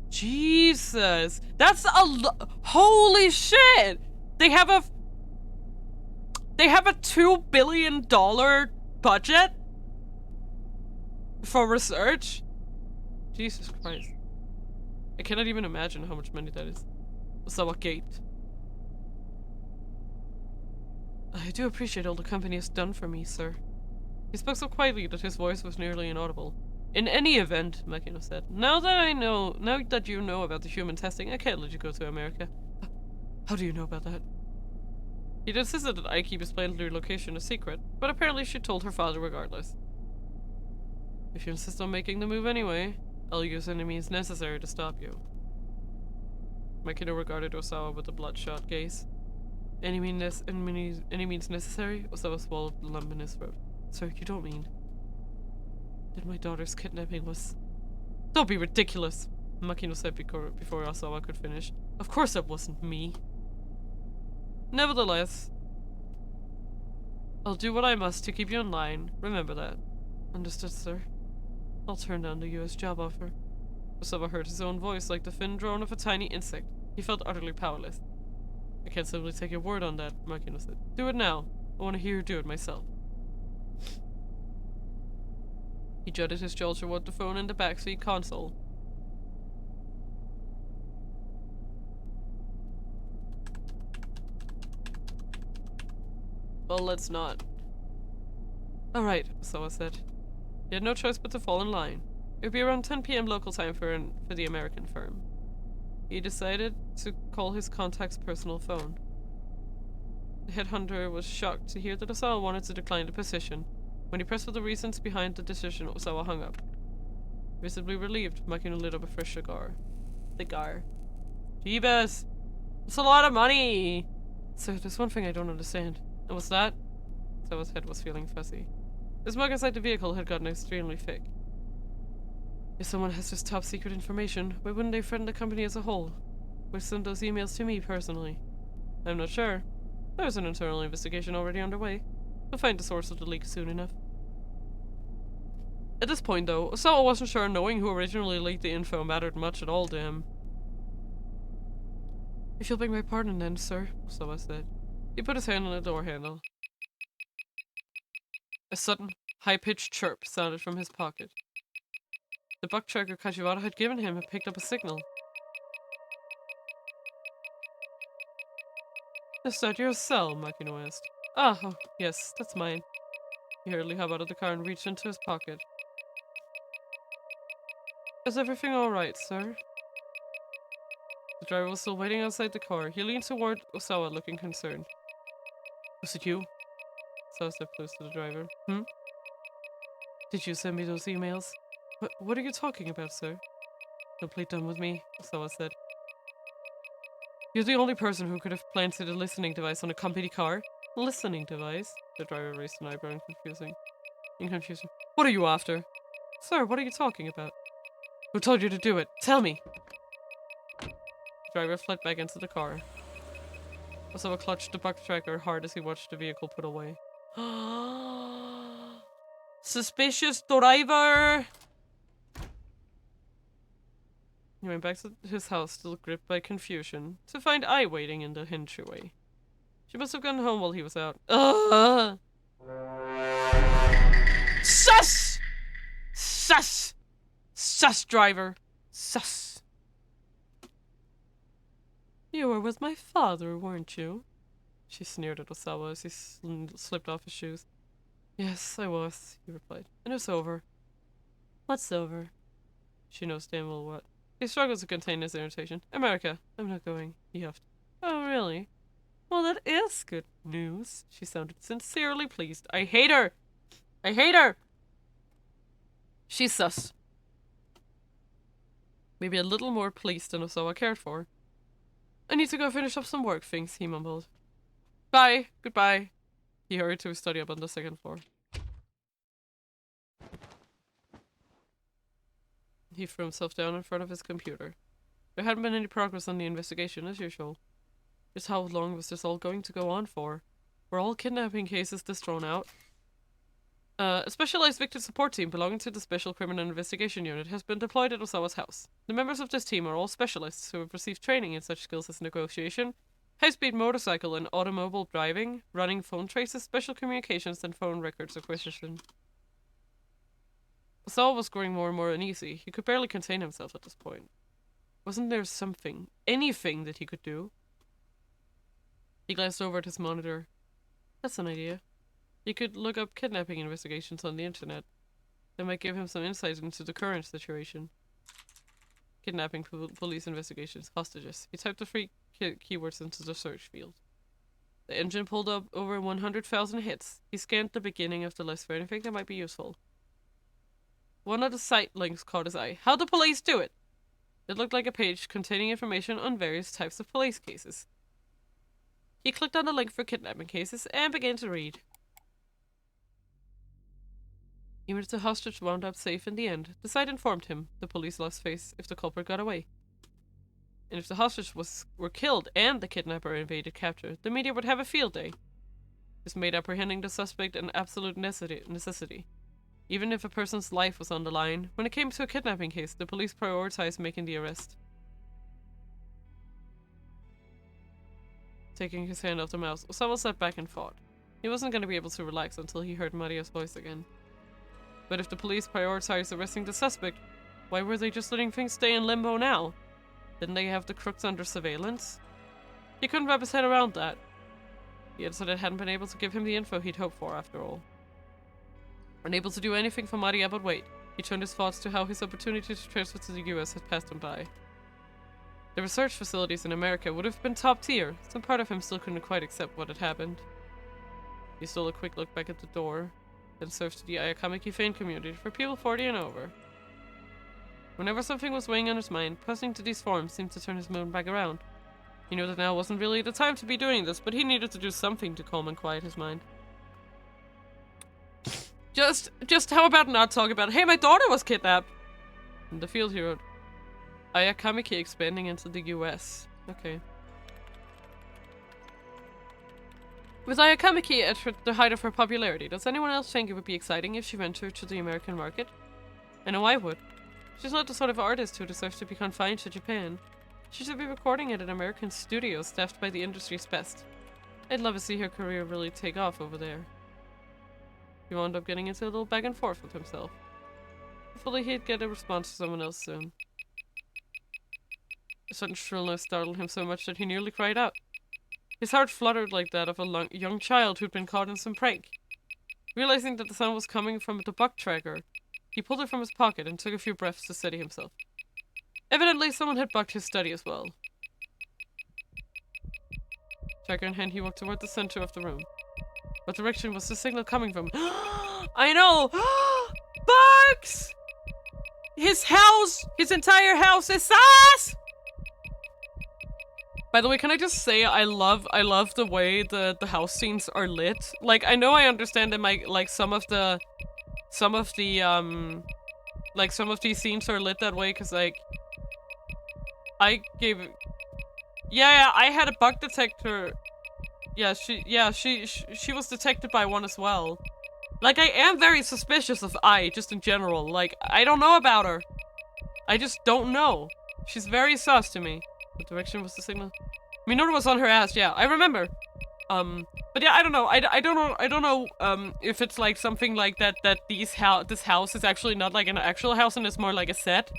Jesus! That's holy shit! They have a $2 billion budget for research? Jesus Christ. I cannot even imagine how much money that is. Osawa gaped. I do appreciate all the company has done for me, sir. He spoke so quietly that his voice was nearly inaudible. In any event, Makino said, now that you know about the human testing, I can't let you go to America. How do you know about that? He'd insisted that I keep his planetary location a secret, but apparently she told her father regardless. If you insist on making the move anyway, I'll use any means necessary to stop you. Makino regarded Osawa with a bloodshot gaze. Any means necessary? Osawa swallowed the lump in his throat. Sir, you don't mean that my daughter's kidnapping was... Don't be ridiculous! Makino said before Osawa could finish. Of course that wasn't me. Nevertheless, I'll do what I must to keep you in line. Remember that. Understood, sir. I'll turn down the US job offer. Osawa heard his own voice like the thin drone of a tiny insect. He felt utterly powerless. I can't simply take your word on that, Makino said. Do it now. I want to hear you do it myself. He jutted his jaw toward the phone in the backseat console. Well, let's not. Alright, Osawa said. He had no choice but to fall in line. It would be around 10 p.m. local time for the American firm. He decided to call his contact's personal phone. The headhunter was shocked to hear that Osawa wanted to decline the position. When he pressed for the reasons behind the decision, Osawa hung up. Visibly relieved, Makino lit up a fresh cigar. Jeebus! That's a lot of money! Sir, there's one thing I don't understand. And what's that? Osawa's head was feeling fuzzy. The smoke inside the vehicle had gotten extremely thick. If someone has this top secret information, why wouldn't they threaten the company as a whole? Why send those emails to me personally? I'm not sure. There's an internal investigation already underway. We'll find the source of the leak soon enough. At this point, though, Osawa wasn't sure knowing who originally leaked the info mattered much at all to him. If you'll beg my pardon then, sir, Osawa said. He put his hand on the door handle. A sudden, high-pitched chirp sounded from his pocket. The buck tracker Kajiwara had given him had picked up a signal. Is that your cell? Makino asked. Ah, oh, yes, that's mine. He hurriedly hopped out of the car and reached into his pocket. Is everything alright, sir? The driver was still waiting outside the car. He leaned toward Osawa, looking concerned. Was it you? Osawa stepped close to the driver. Did you send me those emails? What are you talking about, sir? Don't play dumb with me, Osawa said. You're the only person who could have planted a listening device on a company car. Listening device? The driver raised an eyebrow in confusion. What are you after? Sir, what are you talking about? Who told you to do it? Tell me! The driver fled back into the car. Osawa clutched the buck tracker hard as he watched the vehicle put away. Suspicious driver! He went back to his house, still gripped by confusion, to find Ai waiting in the entryway. She must have gone home while he was out. Ugh! Sus! Sus! Sus, driver! Sus! You were with my father, weren't you? She sneered at Osawa as he slipped off his shoes. Yes, I was, he replied. And it's over. What's over? She knows damn well what. He struggled to contain his irritation. America, I'm not going, he huffed. Oh, really? Well, that is good news. She sounded sincerely pleased. I hate her! I hate her! She's sus. Maybe a little more pleased than Osawa cared for. I need to go finish up some work things, he mumbled. Bye. Goodbye. He hurried to his study up on the second floor. He threw himself down in front of his computer. There hadn't been any progress on the investigation, as usual. Just how long was this all going to go on for? Were all kidnapping cases this drawn out? A specialized victim support team belonging to the Special Criminal Investigation Unit has been deployed at Osawa's house. The members of this team are all specialists who have received training in such skills as negotiation, high-speed motorcycle and automobile driving, running phone traces, special communications, and phone records acquisition. Osawa was growing more and more uneasy. He could barely contain himself at this point. Wasn't there something, anything that he could do? He glanced over at his monitor. That's an idea. He could look up kidnapping investigations on the internet. That might give him some insight into the current situation. Kidnapping, police investigations, hostages. He typed the three keywords into the search field. The engine pulled up over 100,000 hits. He scanned the beginning of the list for anything that might be useful. One of the site links caught his eye. How'd the police do it? It looked like a page containing information on various types of police cases. He clicked on the link for kidnapping cases and began to read. Even if the hostage wound up safe in the end, the site informed him the police lost face if the culprit got away. And if the hostage were killed and the kidnapper evaded capture, the media would have a field day. This made apprehending the suspect an absolute necessity. Even if a person's life was on the line, when it came to a kidnapping case, the police prioritized making the arrest. Taking his hand off the mouse, Osawa sat back and thought. He wasn't going to be able to relax until he heard Maria's voice again. But if the police prioritized arresting the suspect, why were they just letting things stay in limbo now? Didn't they have the crooks under surveillance? He couldn't wrap his head around that. The incident hadn't been able to give him the info he'd hoped for, after all. Unable to do anything for Maria but wait, he turned his thoughts to how his opportunity to transfer to the US had passed him by. The research facilities in America would have been top tier. Some part of him still couldn't quite accept what had happened. He stole a quick look back at the door, then searched the Ayakamiki fan community for people 40 and over. Whenever something was weighing on his mind, posting to these forums seemed to turn his mood back around. He knew that now wasn't really the time to be doing this, but he needed to do something to calm and quiet his mind. Just how about not talk about, hey, my daughter was kidnapped! In the field he wrote, Ayakamiki expanding into the US. Okay. With Ayakamiki at the height of her popularity, does anyone else think it would be exciting if she ventured to the American market? I know I would. She's not the sort of artist who deserves to be confined to Japan. She should be recording at an American studio staffed by the industry's best. I'd love to see her career really take off over there. He wound up getting into a little back and forth with himself. Hopefully he'd get a response from someone else soon. A sudden shrillness startled him so much that he nearly cried out. His heart fluttered like that of a young child who'd been caught in some prank. Realizing that the sound was coming from the buck tracker, he pulled it from his pocket and took a few breaths to steady himself. Evidently, someone had bugged his study as well. Tracker in hand, he walked toward the center of the room. What direction was the signal coming from? I know! Bugs! His house! His entire house is sus! By the way, can I just say I love the way the house scenes are lit. Like, I know I understand that some of these scenes are lit that way because like I had a bug detector. She was detected by one as well. Like, I am very suspicious of Ai, just in general. Like, I don't know about her. I just don't know. She's very sus to me. What direction was the signal? Minota was on her ass, yeah, I remember. But yeah, I don't know. I don't know if it's like something like that this house is actually not like an actual house and it's more like a set.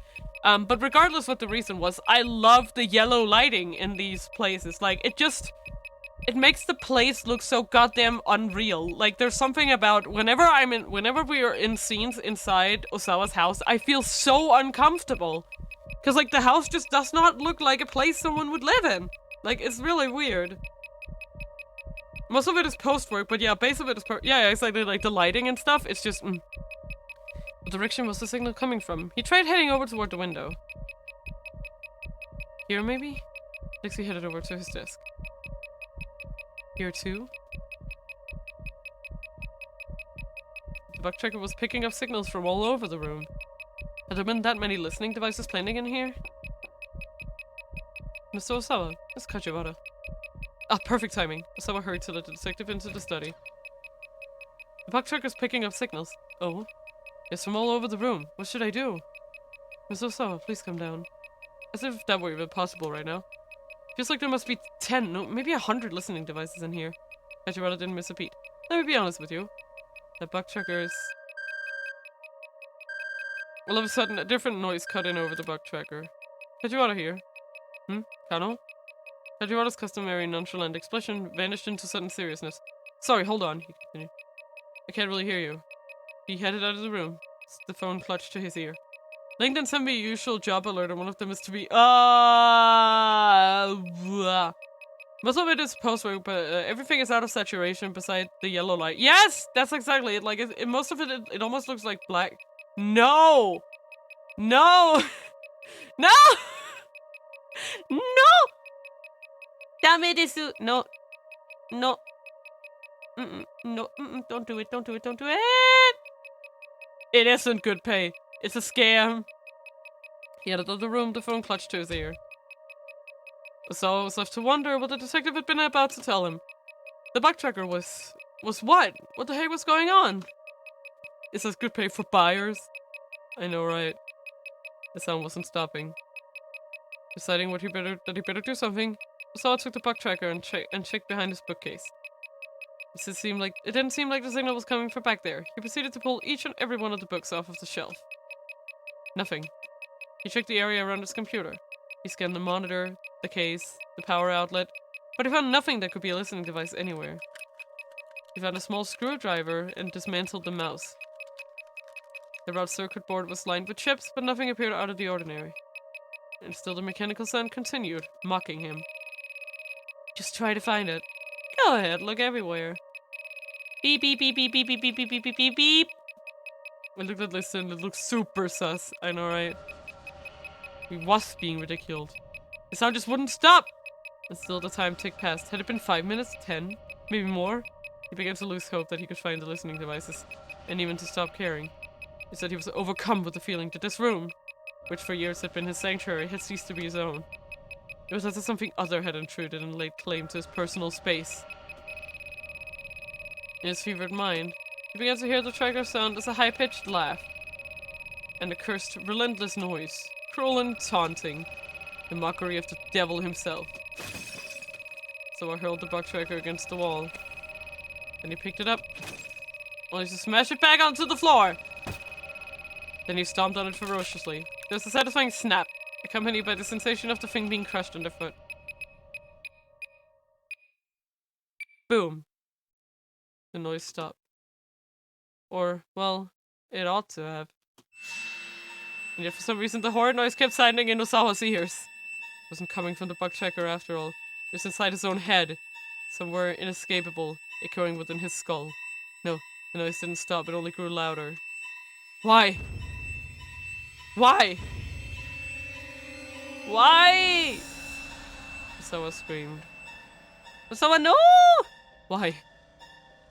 But regardless what the reason was, I love the yellow lighting in these places. Like, it makes the place look so goddamn unreal. Like, there's something about whenever we are in scenes inside Osawa's house, I feel so uncomfortable. Cause like the house just does not look like a place someone would live in. Like, it's really weird. Most of it is post-work, but yeah, base of it is yeah, exactly, like the lighting and stuff, it's just What direction was the signal coming from? He tried heading over toward the window. Here, maybe? Dixie headed over to his desk. Here, too? The buck tracker was picking up signals from all over the room. Had there been that many listening devices planting in here? Mr. Osawa, Miss Kajiwara. Ah, perfect timing. Osawa hurried to let the detective into the study. The buck tracker's picking up signals. Oh? It's from all over the room. What should I do? Miss Osawa, please come down. As if that were even possible right now. Feels like there must be 10, no, maybe 100 listening devices in here. Kajiwara didn't miss a beat. Let me be honest with you. That buck tracker is... All of a sudden, a different noise cut in over the buck tracker. Kajiwara here. Kano? Kajiwara's customary nonchalant expression vanished into sudden seriousness. Sorry, hold on, he continued. I can't really hear you. He headed out of the room. The phone clutched to his ear. LinkedIn sent me a usual job alert and one of them is to be Most of it is post-work, but everything is out of saturation beside the yellow light. Yes! That's exactly it. Like, most of it almost looks like black. No! No! No! No! Dame desu. No. No. No. Don't do it. Don't do it. Don't do it. It isn't good pay. It's a scam. He headed out of the room, the phone clutched to his ear. Osawa was left to wonder what the detective had been about to tell him. The buck tracker was Was what? What the heck was going on? Is this good pay for buyers? I know, right? The sound wasn't stopping. Deciding that he better do something, Osawa took the bug tracker and checked behind his bookcase. It didn't seem like the signal was coming from back there. He proceeded to pull each and every one of the books off of the shelf. Nothing. He checked the area around his computer. He scanned the monitor, the case, the power outlet, but he found nothing that could be a listening device anywhere. He found a small screwdriver and dismantled the mouse. The route circuit board was lined with chips, but nothing appeared out of the ordinary. And still the mechanical sound continued, mocking him. Just try to find it. Go ahead, look everywhere. Beep, beep, beep, beep, beep, beep, beep, beep, beep, beep, beep, beep. I looked at this and it looked super sus. I know, right? He was being ridiculed. The sound just wouldn't stop! And still the time ticked past. Had it been 5 minutes? 10? Maybe more? He began to lose hope that he could find the listening devices, and even to stop caring. He said he was overcome with the feeling that this room, which for years had been his sanctuary, had ceased to be his own. It was as if something other had intruded and laid claim to his personal space. In his fevered mind, he began to hear the tracker sound as a high-pitched laugh, and a cursed, relentless noise, cruel and taunting, the mockery of the devil himself. So I hurled the bug tracker against the wall. Then he picked it up, only to smash it back onto the floor! Then he stomped on it ferociously. There was a satisfying snap, accompanied by the sensation of the thing being crushed underfoot. Boom. The noise stopped. Or, well, it ought to have. And yet for some reason the horrid noise kept sounding in Osawa's ears. It wasn't coming from the bug tracker after all. It was inside his own head. Somewhere inescapable, echoing within his skull. No, the noise didn't stop, it only grew louder. Why? Why? Why? Osawa screamed. Osawa, no! Why?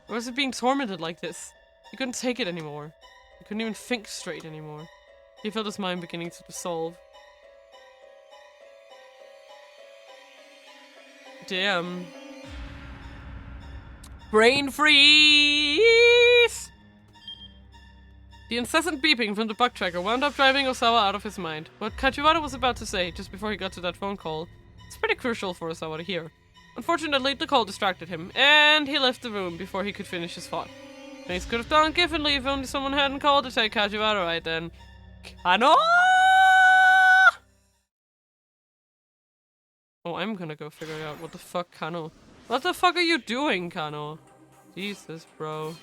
Why was it being tormented like this? He couldn't take it anymore. He couldn't even think straight anymore. He felt his mind beginning to dissolve. Damn. Brain freeze! The incessant beeping from the bug tracker wound up driving Osawa out of his mind. What Kajiwara was about to say just before he got to that phone call is pretty crucial for Osawa to hear. Unfortunately, the call distracted him, and he left the room before he could finish his thought. Things could have gone differently if only someone hadn't called to say Kajiwara right then. Kano! Oh, I'm gonna go figure out what the fuck, Kano. What the fuck are you doing, Kano? Jesus, bro.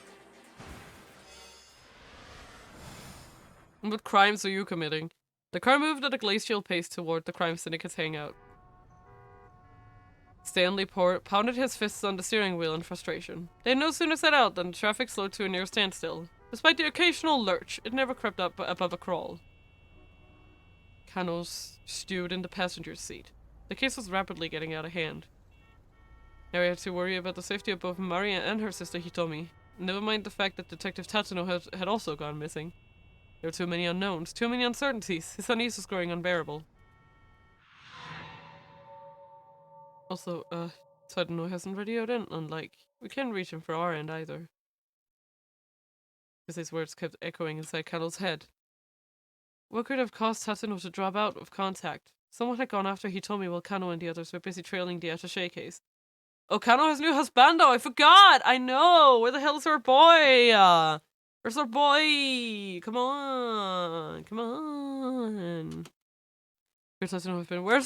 What crimes are you committing? The car moved at a glacial pace toward the crime syndicate's hangout. Stanley pounded his fists on the steering wheel in frustration. They had no sooner set out than the traffic slowed to a near standstill. Despite the occasional lurch, it never crept up above a crawl. Kano stewed in the passenger's seat. The case was rapidly getting out of hand. Now he had to worry about the safety of both Maria and her sister Hitomi. Never mind the fact that Detective Tatsuno had also gone missing. There were too many unknowns, too many uncertainties. His unease was growing unbearable. Also, Tatsuno hasn't radioed in, unlike we can't reach him for our end either. As his words kept echoing inside Kano's head. What could have caused Tatsuno to drop out of contact? Someone had gone after Hitomi while Kano and the others were busy trailing the attaché case. Oh, Kano has a new husbando! I forgot! I know! Where the hell is her boy? Where's our boy? Come on! Come on! Where's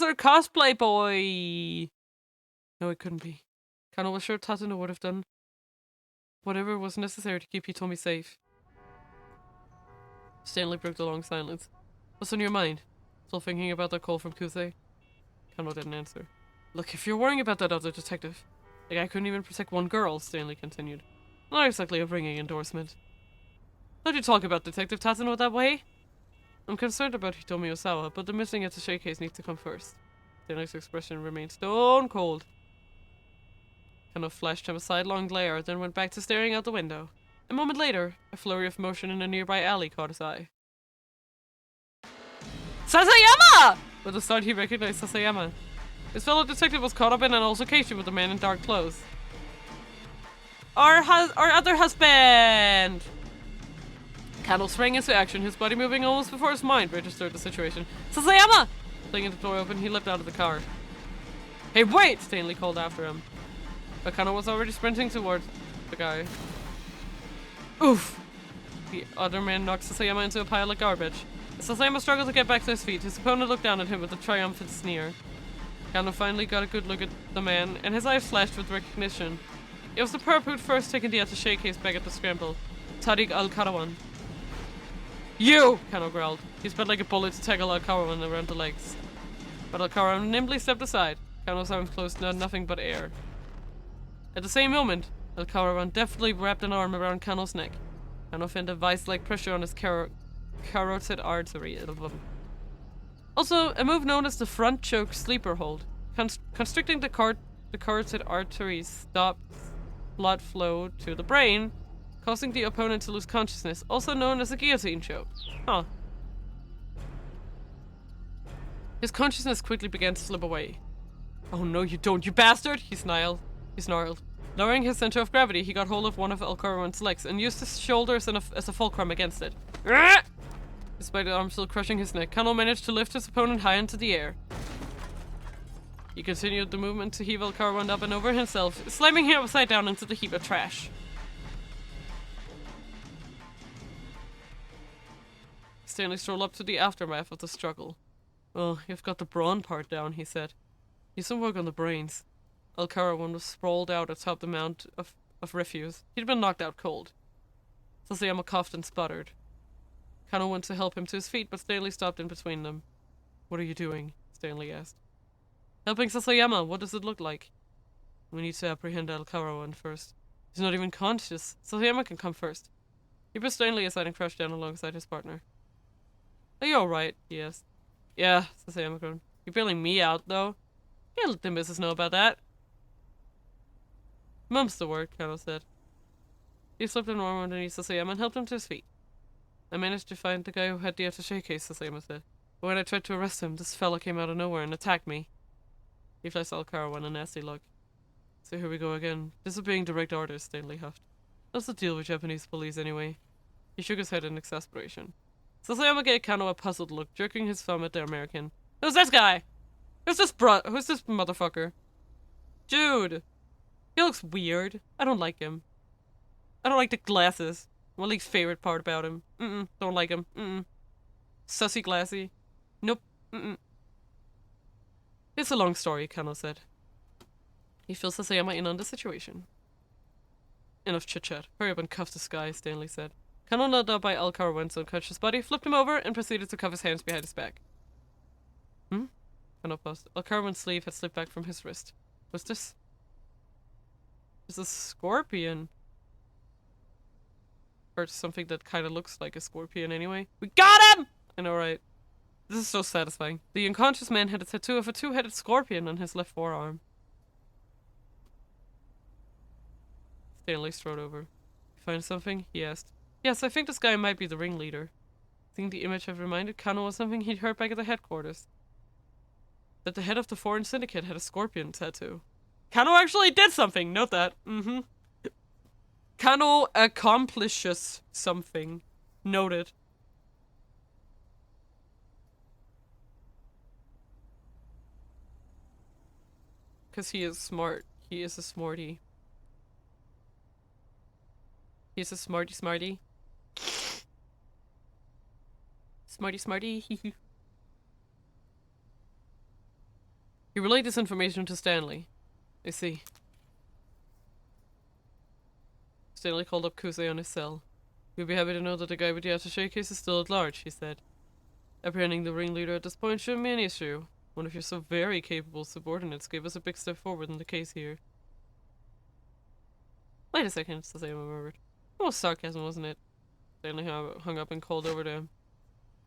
our cosplay boy? No, it couldn't be. Kano was sure Tatsuno would have done whatever was necessary to keep Hitomi safe. Stanley broke the long silence. What's on your mind? Still thinking about that call from Kusei? Kano didn't answer. Look, if you're worrying about that other detective, the guy couldn't even protect one girl, Stanley continued. Not exactly a ringing endorsement. Don't you talk about Detective Tatsuno that way? I'm concerned about Hitomi Osawa, but the missing attaché case needs to come first. Stanley's expression remained stone cold. Kano flashed him a sidelong glare, then went back to staring out the window. A moment later, a flurry of motion in a nearby alley caught his eye. Sasayama! With a start, he recognized Sasayama. His fellow detective was caught up in an altercation with a man in dark clothes. Our other husband! Kano sprang into action, his body moving almost before his mind registered the situation. Sasayama! Flinging the door open, he leapt out of the car. Hey, wait! Stanley called after him. But Kano was already sprinting towards the guy. Oof! The other man knocked Sasayama into a pile of garbage. As Sasayama struggled to get back to his feet, his opponent looked down at him with a triumphant sneer. Kano finally got a good look at the man, and his eyes flashed with recognition. It was the perp who'd first taken the attaché case back at the scramble. Tariq Al-Karawan. You! Kano growled. He sped like a bullet to tackle Al-Karawan around the legs. But Al-Karawan nimbly stepped aside. Kano's arms closed on nothing but air. At the same moment, Al-Karawan deftly wrapped an arm around Kano's neck. Kano felt a vice-like pressure on his carotid artery. Also, a move known as the front choke sleeper hold. Constricting the carotid arteries stops blood flow to the brain, causing the opponent to lose consciousness, also known as a guillotine choke. Huh. His consciousness quickly began to slip away. Oh no, you don't, you bastard! He snarled. Lowering his center of gravity, he got hold of one of Al-Karawan's legs and used his shoulders as a fulcrum against it. Despite the arm still crushing his neck, Kano managed to lift his opponent high into the air. He continued the movement to heave Al-Karawan up and over himself, slamming him upside down into the heap of trash. Stanley strolled up to the aftermath of the struggle. Well, you've got the brawn part down, he said. Need some work on the brains. Al-Karawan was sprawled out atop the mound of refuse. He'd been knocked out cold. Sasayama coughed and sputtered. Kano went to help him to his feet, but Stanley stopped in between them. What are you doing? Stanley asked. Helping Sasayama. What does it look like? We need to apprehend Al-Karawan first. He's not even conscious. Sasayama can come first. He pushed Stanley aside and crouched down alongside his partner. Are you alright? He asked. Yeah, Sasayama groaned. You're bailing me out, though? Can't let the missus know about that. Mum's the word, Kano said. He slipped an arm underneath Sasayama and helped him to his feet. I managed to find the guy who had the attaché case, Sasayama said. But when I tried to arrest him, this fella came out of nowhere and attacked me. He flashed Al-Karawan a nasty look. So here we go again. Disobeying direct orders, Stanley huffed. What's the deal with Japanese police anyway? He shook his head in exasperation. Sasayama gave Kano a puzzled look, jerking his thumb at the American. Who's this guy? Who's this motherfucker? Dude! He looks weird. I don't like him. I don't like the glasses. My least favorite part about him. Don't like him. Sussy glassy. Nope. It's a long story, Kano said. He fills Sasayama in on the situation. Enough chit-chat. Hurry up and cuff this guy, Stanley said. Kano knelt up by Al-Karawan's unconscious body, flipped him over, and proceeded to cuff his hands behind his back. Kano paused. Al-Karawan's sleeve had slipped back from his wrist. What's this? It's a scorpion. Or something that kind of looks like a scorpion anyway. We got him! I know, right? This is so satisfying. The unconscious man had a tattoo of a two-headed scorpion on his left forearm. Stanley strode over. You find something? He asked. Yes, I think this guy might be the ringleader. I think the image had reminded Kano of something he'd heard back at the headquarters. That the head of the foreign syndicate had a scorpion tattoo. Kano actually did something! Note that. Kano accomplishes something. Noted. Because he is smart. He is a smarty. He's a smarty. Smarty. He relayed this information to Stanley. I see. Stanley called up Kusei on his cell. You'll be happy to know that the guy with the attaché case is still at large, he said. Apprehending the ringleader at this point shouldn't be an issue. One of your so very capable subordinates gave us a big step forward in the case here. Wait a second, Sasayama murmured. It was sarcasm, wasn't it? Stanley hung up and called over to him.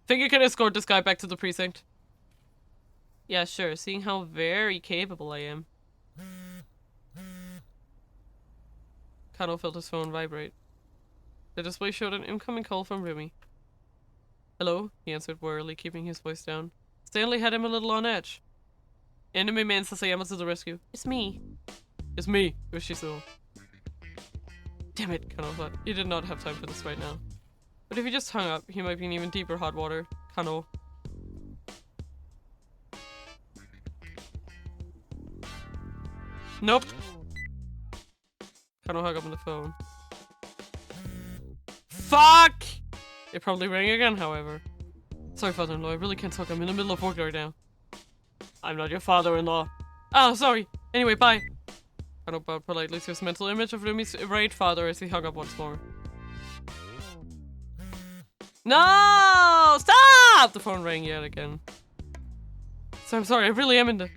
Think you can escort this guy back to the precinct? Yeah, sure, seeing how very capable I am. Kano felt his phone vibrate. The display showed an incoming call from Rumi. Hello, he answered warily, keeping his voice down. Stanley had him a little on edge. Enemy man Sasayama to the rescue. It's me. It's me, Yoshizo. Damn it, Kano thought. You did not have time for this right now. But if he just hung up, he might be in even deeper hot water. Kano. Nope. Kano hung up on the phone. Fuck! It probably rang again, however. Sorry, father-in-law, I really can't talk. I'm in the middle of work right now. I'm not your father-in-law. Oh, sorry. Anyway, bye. Kano bowed politely to his mental image of Rumi's irate father as he hung up once more. No! Stop! The phone rang yet again. So I'm sorry, I really am in the...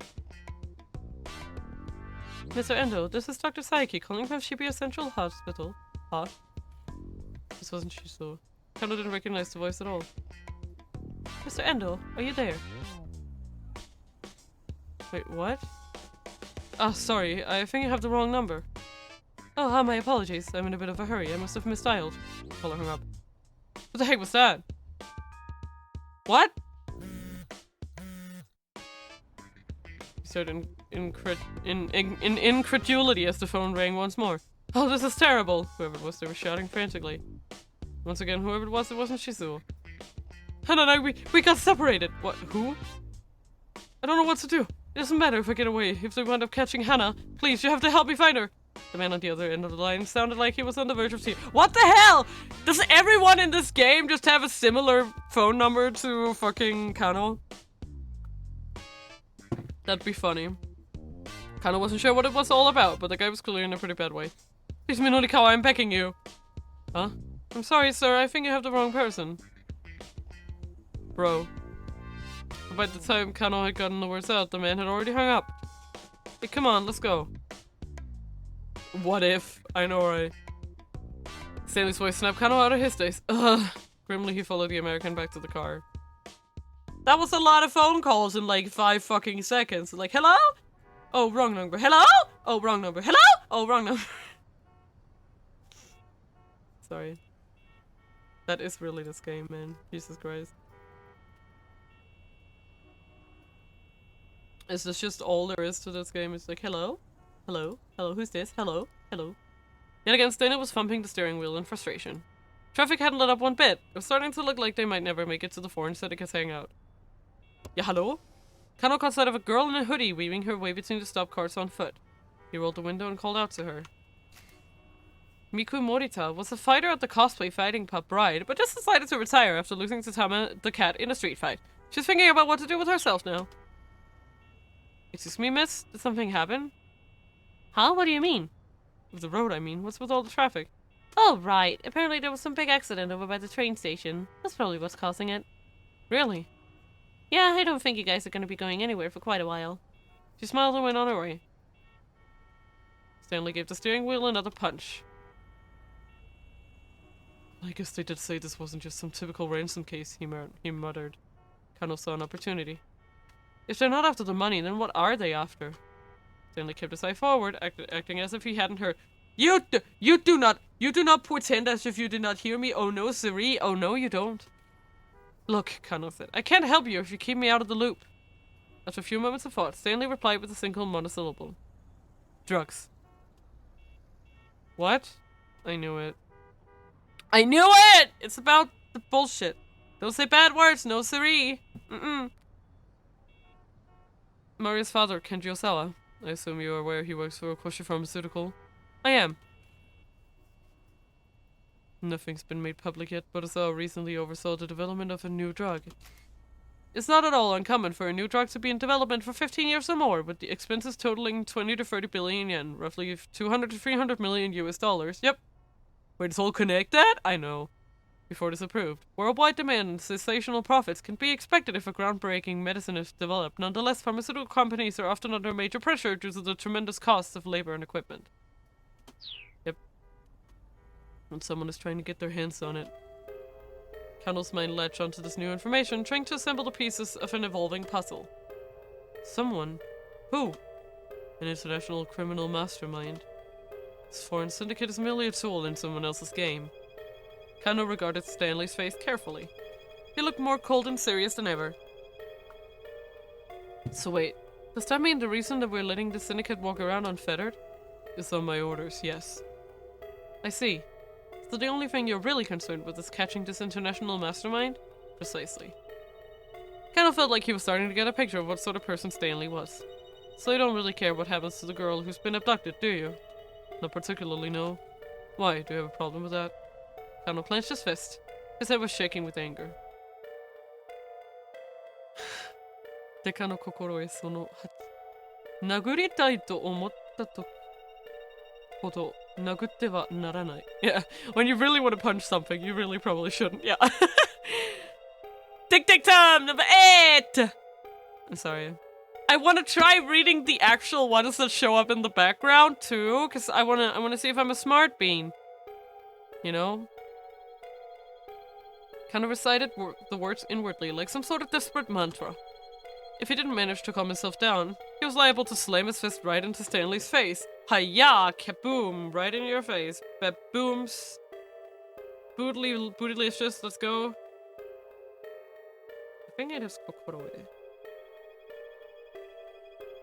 Mr. Endo, this is Dr. Saiki calling from Shibuya Central Hospital. Huh? This wasn't Shiso. Kano didn't recognize the voice at all. Mr. Endo, are you there? Wait, what? Oh, sorry, I think I have the wrong number. Oh, my apologies. I'm in a bit of a hurry. I must have misdialed. Caller hung up. What the heck was that? What? He started in incredulity as the phone rang once more. Oh, this is terrible! Whoever it was, they were shouting frantically. Once again, whoever it wasn't Shizuo. Hana and I, we got separated! What? Who? I don't know what to do. It doesn't matter if I get away. If they wind up catching Hana, please, you have to help me find her. The man on the other end of the line sounded like he was on the verge of tears. What the hell? Does everyone in this game just have a similar phone number to fucking Kano? That'd be funny. Kano wasn't sure what it was all about, but the guy was clearly in a pretty bad way. Please, Minolikawa, I'm begging you. Huh? I'm sorry, sir. I think you have the wrong person. Bro. But by the time Kano had gotten the words out, the man had already hung up. Hey, come on, let's go. What if? I know, right? Stanley's voice snapped Kano out of his daze. Ugh. Grimly, he followed the American back to the car. That was a lot of phone calls in like 5 fucking seconds. Like, hello? Oh, wrong number. Hello? Oh, wrong number. Hello? Oh, wrong number. Sorry. That is really this game, man. Jesus Christ. Is this just all there is to this game? It's like, hello? Hello? Hello? Who's this? Hello? Hello? Yet again, Stana was thumping the steering wheel in frustration. Traffic hadn't let up one bit. It was starting to look like they might never make it to the foreign syndicate's hangout. Yeah, hello? Kano caught sight of a girl in a hoodie weaving her way between the stopped cars on foot. He rolled the window and called out to her. Miku Morita was a fighter at the cosplay fighting pub Bride, but just decided to retire after losing to Tama the cat in a street fight. She's thinking about what to do with herself now. Excuse me, miss? Did something happen? Huh? What do you mean? With the road, I mean. What's with all the traffic? Oh, right. Apparently there was some big accident over by the train station. That's probably what's causing it. Really? Yeah, I don't think you guys are going to be going anywhere for quite a while. She smiled and went on her way. Stanley gave the steering wheel another punch. I guess they did say this wasn't just some typical ransom case, he muttered. Kano saw an opportunity. If they're not after the money, then what are they after? Stanley kept his eye forward, acting as if he hadn't heard. You do not pretend as if you did not hear me. Oh no, siree. Oh no, you don't. Look, Kano said, I can't help you if you keep me out of the loop. After a few moments of thought, Stanley replied with a single monosyllable. Drugs. What? I knew it. I knew it! It's about the bullshit. Don't say bad words, no siree. Maria's father, Kenji Osawa. I assume you are aware he works for Okoshi Pharmaceutical. I am. Nothing's been made public yet, but Osawa recently oversaw the development of a new drug. It's not at all uncommon for a new drug to be in development for 15 years or more, with the expenses totaling 20 to 30 billion yen, roughly 200 to 300 million US dollars. Yep. Wait, it's all connected? I know. Before it is approved. Worldwide demand and sensational profits can be expected if a groundbreaking medicine is developed. Nonetheless, pharmaceutical companies are often under major pressure due to the tremendous costs of labor and equipment. Yep. When someone is trying to get their hands on it. Kano's mind latched onto this new information, trying to assemble the pieces of an evolving puzzle. Someone? Who? An international criminal mastermind. This foreign syndicate is merely a tool in someone else's game. Kano regarded Stanley's face carefully. He looked more cold and serious than ever. So wait, does that mean the reason that we're letting the syndicate walk around unfettered? Is on my orders, yes. I see. So the only thing you're really concerned with is catching this international mastermind? Precisely. Kano felt like he was starting to get a picture of what sort of person Stanley was. So you don't really care what happens to the girl who's been abducted, do you? Not particularly, no. Why, do you have a problem with that? Kano clenched his fist. His head was shaking with anger. デカの心へその殴りたいと思ったとほど殴ってはならない. Yeah, when you really want to punch something, you really probably shouldn't. Yeah. Tic Tic Time number 8! I'm sorry. I want to try reading the actual ones that show up in the background too, because I wanna see if I'm a smart bean. You know? Kind of recited the words inwardly, like some sort of desperate mantra. If he didn't manage to calm himself down, he was liable to slam his fist right into Stanley's face. Hiya! Kaboom! Right in your face. Babooms. Bootylicious, let's go. I think it is kokoro.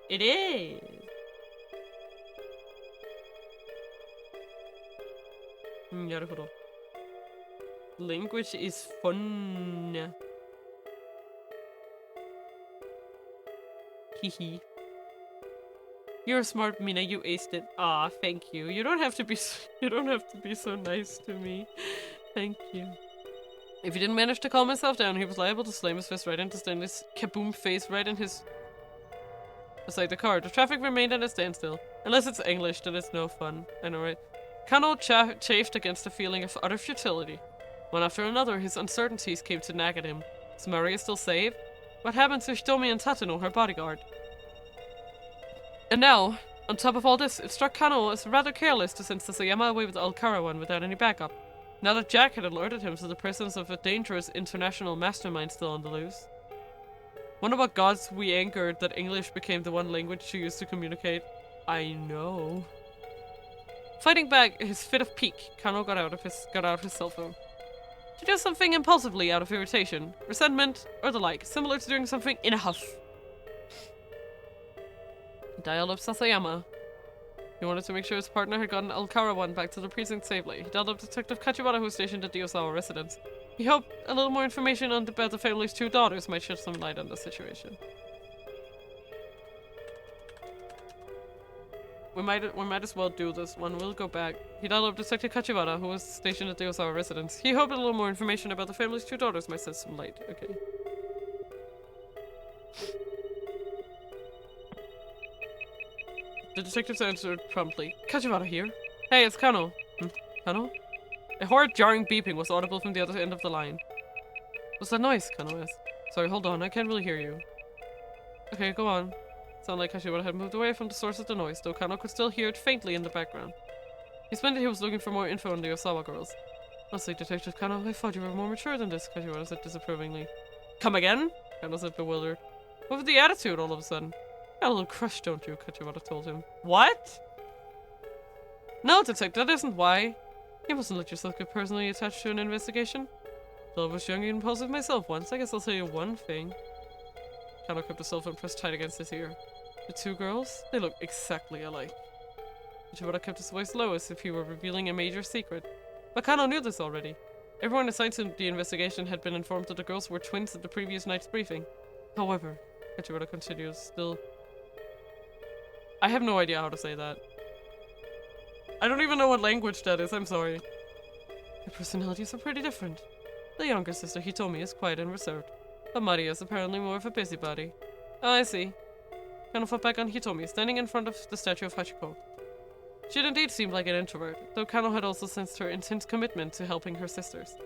It is! Naruhodo. Language is fun. Hehe. You're smart, Mina. You aced it. Ah, thank you. You don't have to be so nice to me. Thank you. If he didn't manage to calm himself down, he was liable to slam his fist right into Stanley's kaboom face right in his... beside the car. The traffic remained at a standstill. Unless it's English, then it's no fun. I know, right? Kano chafed against a feeling of utter futility. One after another, his uncertainties came to nag at him. Is Maria still safe? What happened to Hitomi and Tateno, her bodyguard? And now, on top of all this, it struck Kano as rather careless to send Sasayama away with Alcarawan without any backup. Now that Jack had alerted him to the presence of a dangerous international mastermind still on the loose. Wonder what gods we angered that English became the one language to use to communicate. I know. Fighting back his fit of pique, Kano got out his cell phone. To do something impulsively out of irritation, resentment, or the like, similar to doing something in a huff. Dialed up Sasayama. He wanted to make sure his partner had gotten Alcarawan back to the precinct safely. He dialed up Detective Kachiwara, who was stationed at the Osawa residence. He hoped a little more information about the family's 2 daughters might shed some light on the situation. We might as well do this one. We'll go back. He dialed up Detective Kachiwara, who was stationed at the Osawa residence. He hoped a little more information about the family's 2 daughters might shed some light. Okay. The detectives answered promptly. Kachiwara here. Hey, it's Kano. Kano? A horrid jarring beeping was audible from the other end of the line. What's that noise? Kano asked. Sorry, hold on. I can't really hear you. Okay, go on. Sounded like Kachiwara had moved away from the source of the noise, though Kano could still hear it faintly in the background. He spent it he was looking for more info on the Osawa girls. Honestly, Detective Kano, I thought you were more mature than this, Kachiwara said disapprovingly. Come again? Kano said, bewildered. What was the attitude all of a sudden? You got a little crush, don't you? Kachiwara told him. What? No, Detective, that isn't why. You mustn't let yourself get personally attached to an investigation. Though I was young and impulsive myself once, I guess I'll tell you one thing. Kano kept his cell phone pressed tight against his ear. The 2 girls? They look exactly alike. Kachiwara kept his voice low as if he were revealing a major secret. But Kano knew this already. Everyone assigned to the investigation had been informed that the girls were twins at the previous night's briefing. However, Kachiwara continues, still... I have no idea how to say that. I don't even know what language that is, I'm sorry. Their personalities are pretty different. The younger sister, Hitomi, is quiet and reserved, but Maria is apparently more of a busybody. Oh, I see. Kano fell back on Hitomi, standing in front of the statue of Hachiko. She had indeed seemed like an introvert, though Kano had also sensed her intense commitment to helping her sisters.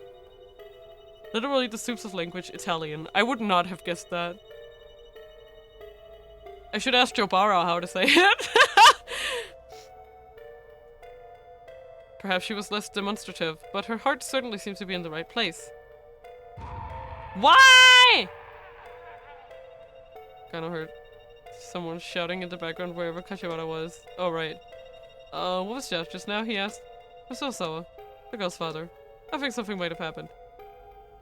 Literally the soups of language, Italian. I would not have guessed that. I should ask Jobara how to say it. Perhaps she was less demonstrative, but her heart certainly seemed to be in the right place. Why? Kano heard someone shouting in the background wherever Kachiwara was. Oh, right. What was Jeff just now? He asked. Mr. Osawa, the girl's father. I think something might have happened.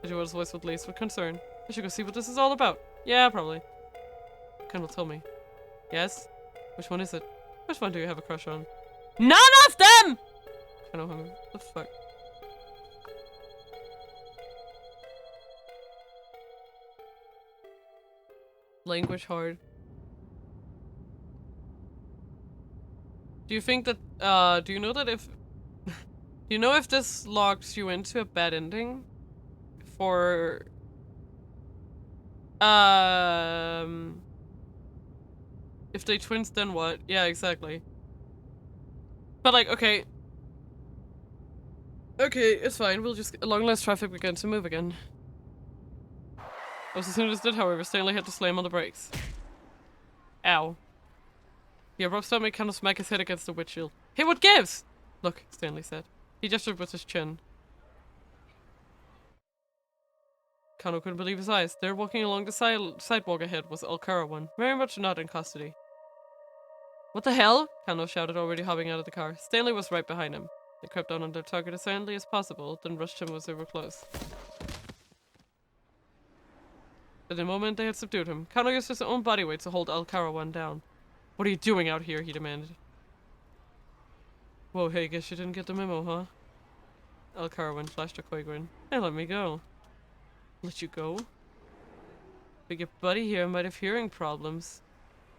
Kachiwara's voice was laced with concern. I should go see what this is all about. Yeah, probably. Kano told me. Yes? Which one is it? Which one do you have a crush on? None of them! Kanohama. What the fuck? Language hard. Do you think that, do you know that if... do you know if this locks you into a bad ending? For... If they twins, then what? Yeah, exactly. But like, okay. Okay, it's fine. We'll just... Along less traffic begins to move again. As soon as it did, however, Stanley had to slam on the brakes. Ow. He abrupt stomach kind of smack his head against the windshield. Hey, what gives? Look, Stanley said. He gestured with his chin. Kano couldn't believe his eyes. There, walking along the sidewalk ahead, was Alcarawan, very much not in custody. What the hell? Kano shouted, already hopping out of the car. Stanley was right behind him. They crept down on their target as silently as possible, then rushed him as they were close. In a moment, they had subdued him. Kano used his own body weight to hold Alcarawan down. What are you doing out here? He demanded. Whoa, hey, guess you didn't get the memo, huh? Alcarawan flashed a coy grin. Hey, let me go. Let you go? But your buddy here might have hearing problems,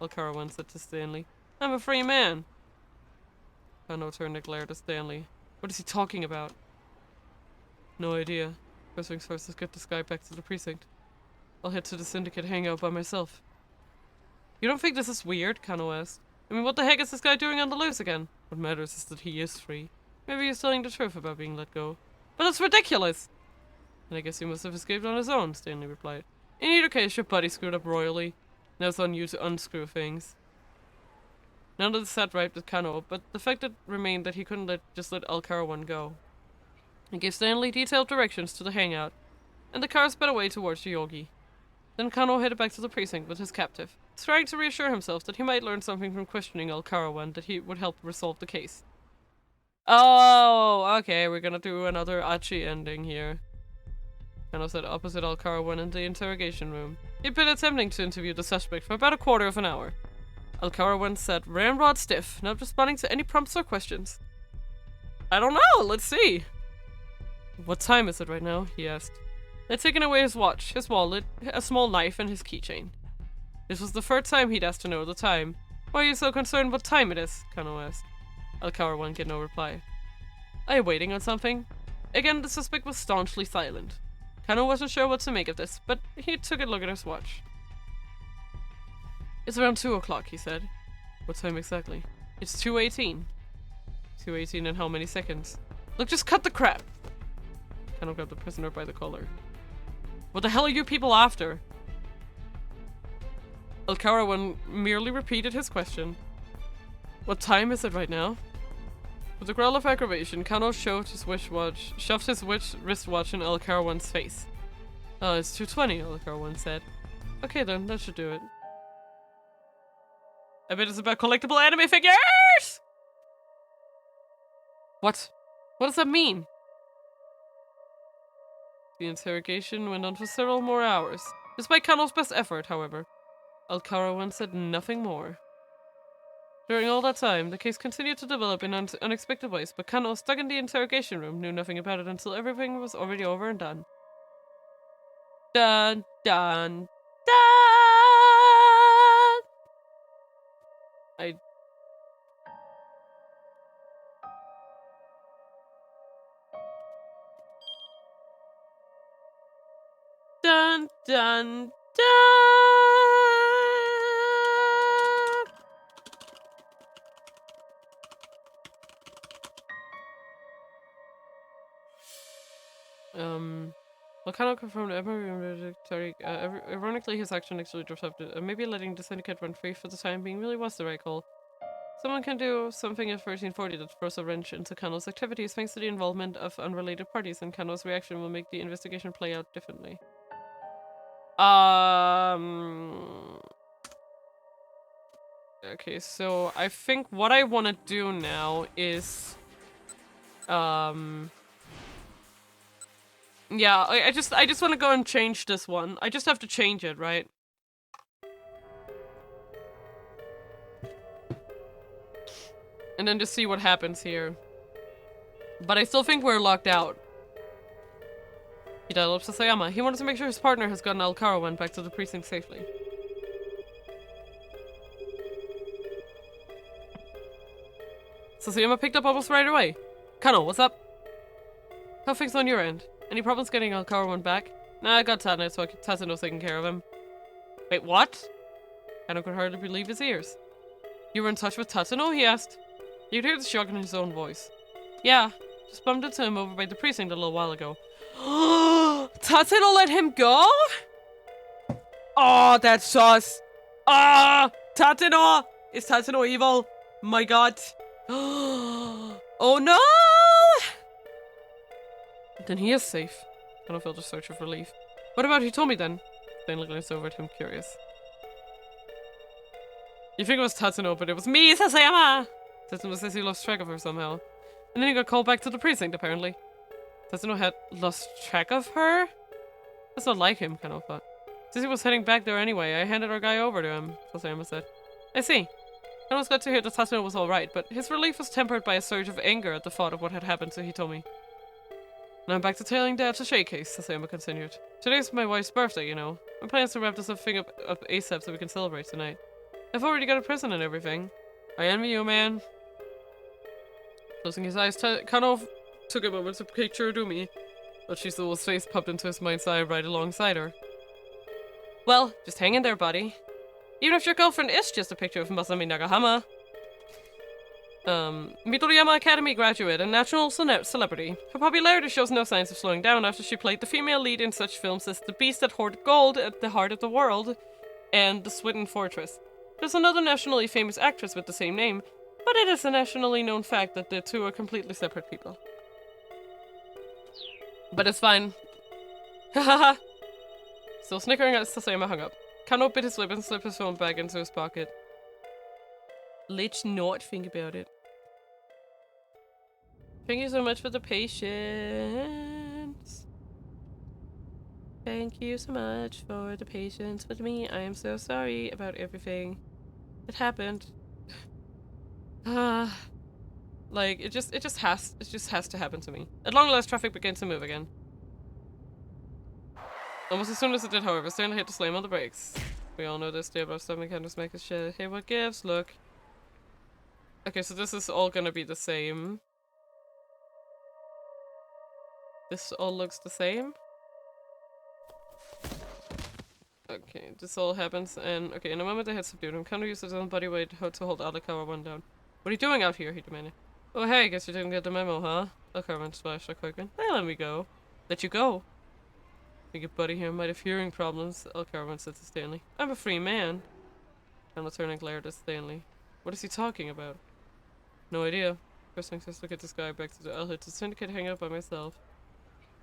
Alcarawan said to Stanley. I'm a free man. Kano turned and glared at Stanley. What is he talking about? No idea. First things first, let's get this guy back to the precinct. I'll head to the syndicate hangout by myself. You don't think this is weird? Kano asked. I mean, what the heck is this guy doing on the loose again? What matters is that he is free. Maybe he's telling the truth about being let go. But that's ridiculous! And I guess he must have escaped on his own, Stanley replied. In either case, your buddy screwed up royally. Now it's on you to unscrew things. None of this sat right with Kano, but the fact that remained that he couldn't just let Alcarawan go. He gave Stanley detailed directions to the hangout, and the car sped away towards the Yogi. Then Kano headed back to the precinct with his captive, trying to reassure himself that he might learn something from questioning Alcarawan that he would help resolve the case. Oh, okay, we're gonna do another Achi ending here. Kano sat opposite Alcarawan in the interrogation room. He'd been attempting to interview the suspect for about a quarter of an hour. Alcarawan sat ramrod stiff, not responding to any prompts or questions. I don't know, let's see. What time is it right now? He asked. They'd taken away his watch, his wallet, a small knife, and his keychain. This was the third time he'd asked to know the time. Why are you so concerned what time it is? Kano asked. Alcarawan get no reply. Are you waiting on something? Again, the suspect was staunchly silent. Kano wasn't sure what to make of this, but he took a look at his watch. It's around 2 o'clock, he said. What time exactly? It's 2:18. 2:18 in how many seconds? Look, just cut the crap! Kano grabbed the prisoner by the collar. What the hell are you people after? Alcarawan merely repeated his question. What time is it right now? With a growl of aggravation, Kano shoved his wristwatch in Alcarawan's face. It's 2:20, Alcarawan said. Okay then, that should do it. I bet it's about collectible anime figures! What? What does that mean? The interrogation went on for several more hours. Despite Kano's best effort, however, Alcarawan said nothing more. During all that time, the case continued to develop in unexpected ways, but Kano, stuck in the interrogation room, knew nothing about it until everything was already over and done. Dun, dun, dun! Dun, dun, dun! Well, Kano confirmed ironically his action actually disrupted, maybe letting the syndicate run free for the time being really was the right call. Someone can do something in 1340 that throws a wrench into Kano's activities thanks to the involvement of unrelated parties, and Kano's reaction will make the investigation play out differently. Okay, so I think what I want to do now is, yeah, I just want to go and change this one. I just have to change it, right? And then just see what happens here. But I still think we're locked out. He dialed up Sasayama. He wanted to make sure his partner has gotten Alcarawan back to the precinct safely. Sasayama picked up almost right away. Kano, what's up? How things on your end? Any problems getting Alcarawan back? Nah, I got Tatsuno's taking care of him. Wait, what? Kano could hardly believe his ears. You were in touch with Tatsuno? He asked. You could hear the shock in his own voice. Yeah, just bumped into him over by the precinct a little while ago. Tatsuno let him go? Oh, that's sus. Ah, Tatsuno! Is Tatsuno evil? My god. Oh no! Then he is safe. Kano felt a surge of relief. What about Hitomi then? Stanley glanced over at him, curious. You think it was Tatsuno, but it was me, Sasayama! Tatsuno says he lost track of her somehow. And then he got called back to the precinct, apparently. Tatsuno had lost track of her? That's not like him, Kano thought. Since he was heading back there anyway, I handed our guy over to him, Sasayama said. I see. Kano was glad to hear that Tatsuno was alright, but his relief was tempered by a surge of anger at the thought of what had happened to Hitomi. Now I'm back to tailing the attaché case, Sasayama continued. Today's my wife's birthday, you know. I'm planning to wrap this thing up ASAP so we can celebrate tonight. I've already got a present and everything. I envy you, man. Closing his eyes, Kano took a moment to picture Urumi, but Shizuo's face popped into his mind's eye right alongside her. Well, just hang in there, buddy. Even if your girlfriend is just a picture of Masami Nagahama. Midoriyama Academy graduate and national celebrity. Her popularity shows no signs of slowing down after she played the female lead in such films as The Beast That Hoarded Gold at the Heart of the World and The Switten Fortress. There's another nationally famous actress with the same name, but it is a nationally known fact that the two are completely separate people. But it's fine. Hahaha. Still snickering as Sasayama hung up. Kano bit his lip and slipped his phone back into his pocket. Let's not think about it. Thank you so much for the patience. Thank you so much for the patience with me. I am so sorry about everything that happened. Like it just has to happen to me. At long last, traffic began to move again. Almost as soon as it did, however, Stanley had to slam on the brakes. We all know this day about stuff mechanics make us shit. Hey, what gives? Look. Okay, so this is all gonna be the same. This all looks the same. Okay, this all happens, and okay, in a moment they had subdued him. Kano used his own body weight to hold Alakawa down. What are you doing out here? He demanded. Oh hey, guess you didn't get the memo, huh? Alakawa splashed a quick one. Hey, let me go. Let you go. I think your buddy here might have hearing problems, Alakawa said to Stanley. I'm a free man. Kano turned and glared at Stanley. What is he talking about? No idea. First things first, look at this guy back to the I'll hit the syndicate, hang up by myself.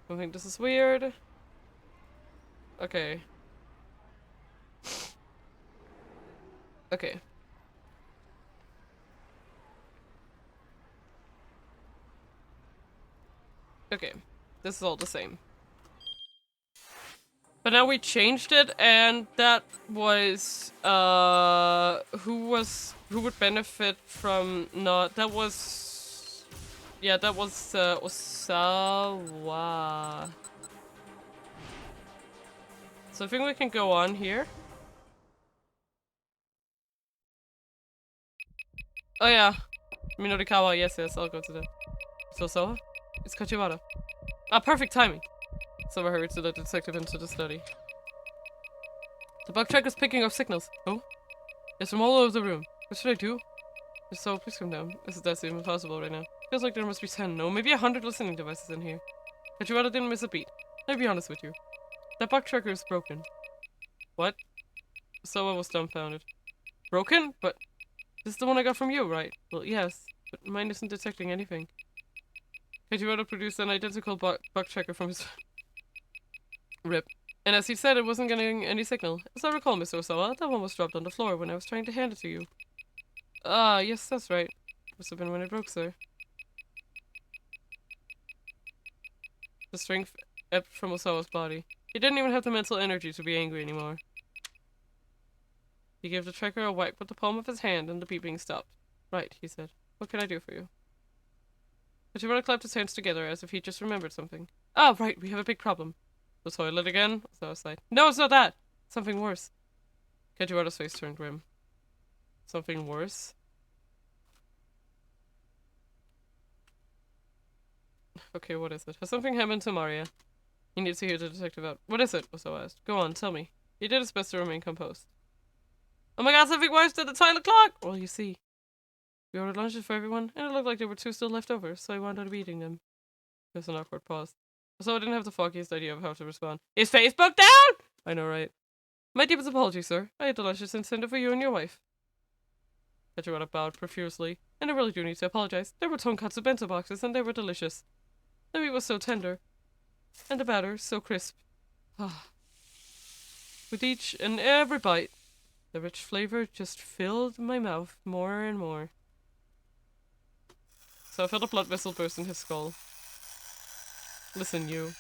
I think this is weird. Okay. Okay. Okay. This is all the same. But now we changed it, and that was, who would benefit from not, that was, yeah, that was, Osawa. So I think we can go on here. Oh yeah, Minorikawa, yes, I'll go to that. So Soha? It's Kachiwara. Ah, perfect timing. Soha hurried to the detective into the study. The bug track is picking up signals. Oh? It's from all over the room. What should I do? So please come down. That's even possible right now. Feels like there must be 10, no, maybe 100 listening devices in here. Kachiwara didn't miss a beat. I'll be honest with you. That bug tracker is broken. What? Soha was dumbfounded. Broken? But this is the one I got from you, right? Well, yes, but mine isn't detecting anything. Kajiwara produced an identical bug tracker from his rip. And as he said, it wasn't getting any signal. As I recall, Mr. Osawa, that one was dropped on the floor when I was trying to hand it to you. Ah, yes, that's right. Must have been when it broke, sir. The strength ebbed from Osawa's body. He didn't even have the mental energy to be angry anymore. He gave the tracker a wipe with the palm of his hand and the beeping stopped. Right, he said. What can I do for you? Kajibara clapped his hands together as if he just remembered something. Oh, right, we have a big problem. The toilet again? So I sighed. No, it's not that! Something worse. Kajibara's face turned grim. Something worse? Okay, what is it? Has something happened to Maria? He needs to hear the detective out. What is it? Osawa asked. Go on, tell me. He did his best to remain composed. Oh my god, something worse than the toilet clock! Well, you see. We ordered lunches for everyone, and it looked like there were 2 still left over, so I wound up eating them. There's an awkward pause. So I didn't have the foggiest idea of how to respond. Is Facebook down? I know, right? My deepest apologies, sir. I had the lunches intended for you and your wife. Kajibara bowed profusely, and I really do need to apologize. There were tonkatsu bento boxes, and they were delicious. The meat was so tender, and the batter so crisp. With each and every bite, the rich flavor just filled my mouth more and more. So I felt a blood vessel burst in his skull. Listen, you.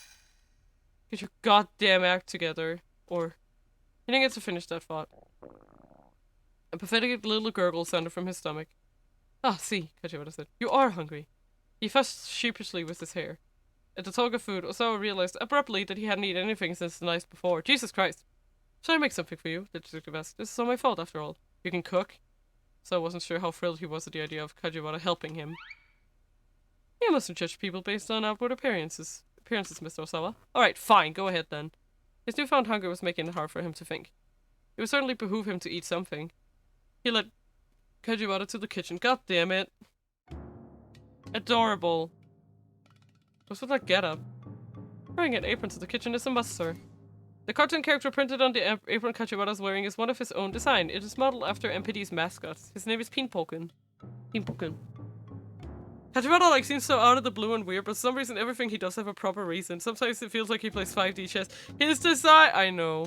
Get your goddamn act together. Or... He didn't get to finish that thought. A pathetic little gurgle sounded from his stomach. Ah, see, Kajibara said. You are hungry. He fussed sheepishly with his hair. At the talk of food, Osawa realized abruptly that he hadn't eaten anything since the night before. Jesus Christ. Shall I make something for you? The detective asked. This is all my fault, after all. You can cook? So I wasn't sure how thrilled he was at the idea of Kajibara helping him. You mustn't judge people based on outward appearances, Mr. Osawa. Alright, fine, go ahead then. His newfound hunger was making it hard for him to think. It would certainly behoove him to eat something. He led Kajibara to the kitchen. God damn it. Adorable. What's with that getup? Wearing an apron to the kitchen is a must, sir. The cartoon character printed on the apron Kajibara is wearing is one of his own design. It is modeled after MPD's mascot. His name is Pinpoken. Pinpoken. Kajibara seems so out of the blue and weird, but for some reason everything he does have a proper reason. Sometimes it feels like he plays 5D chess. His design— I know.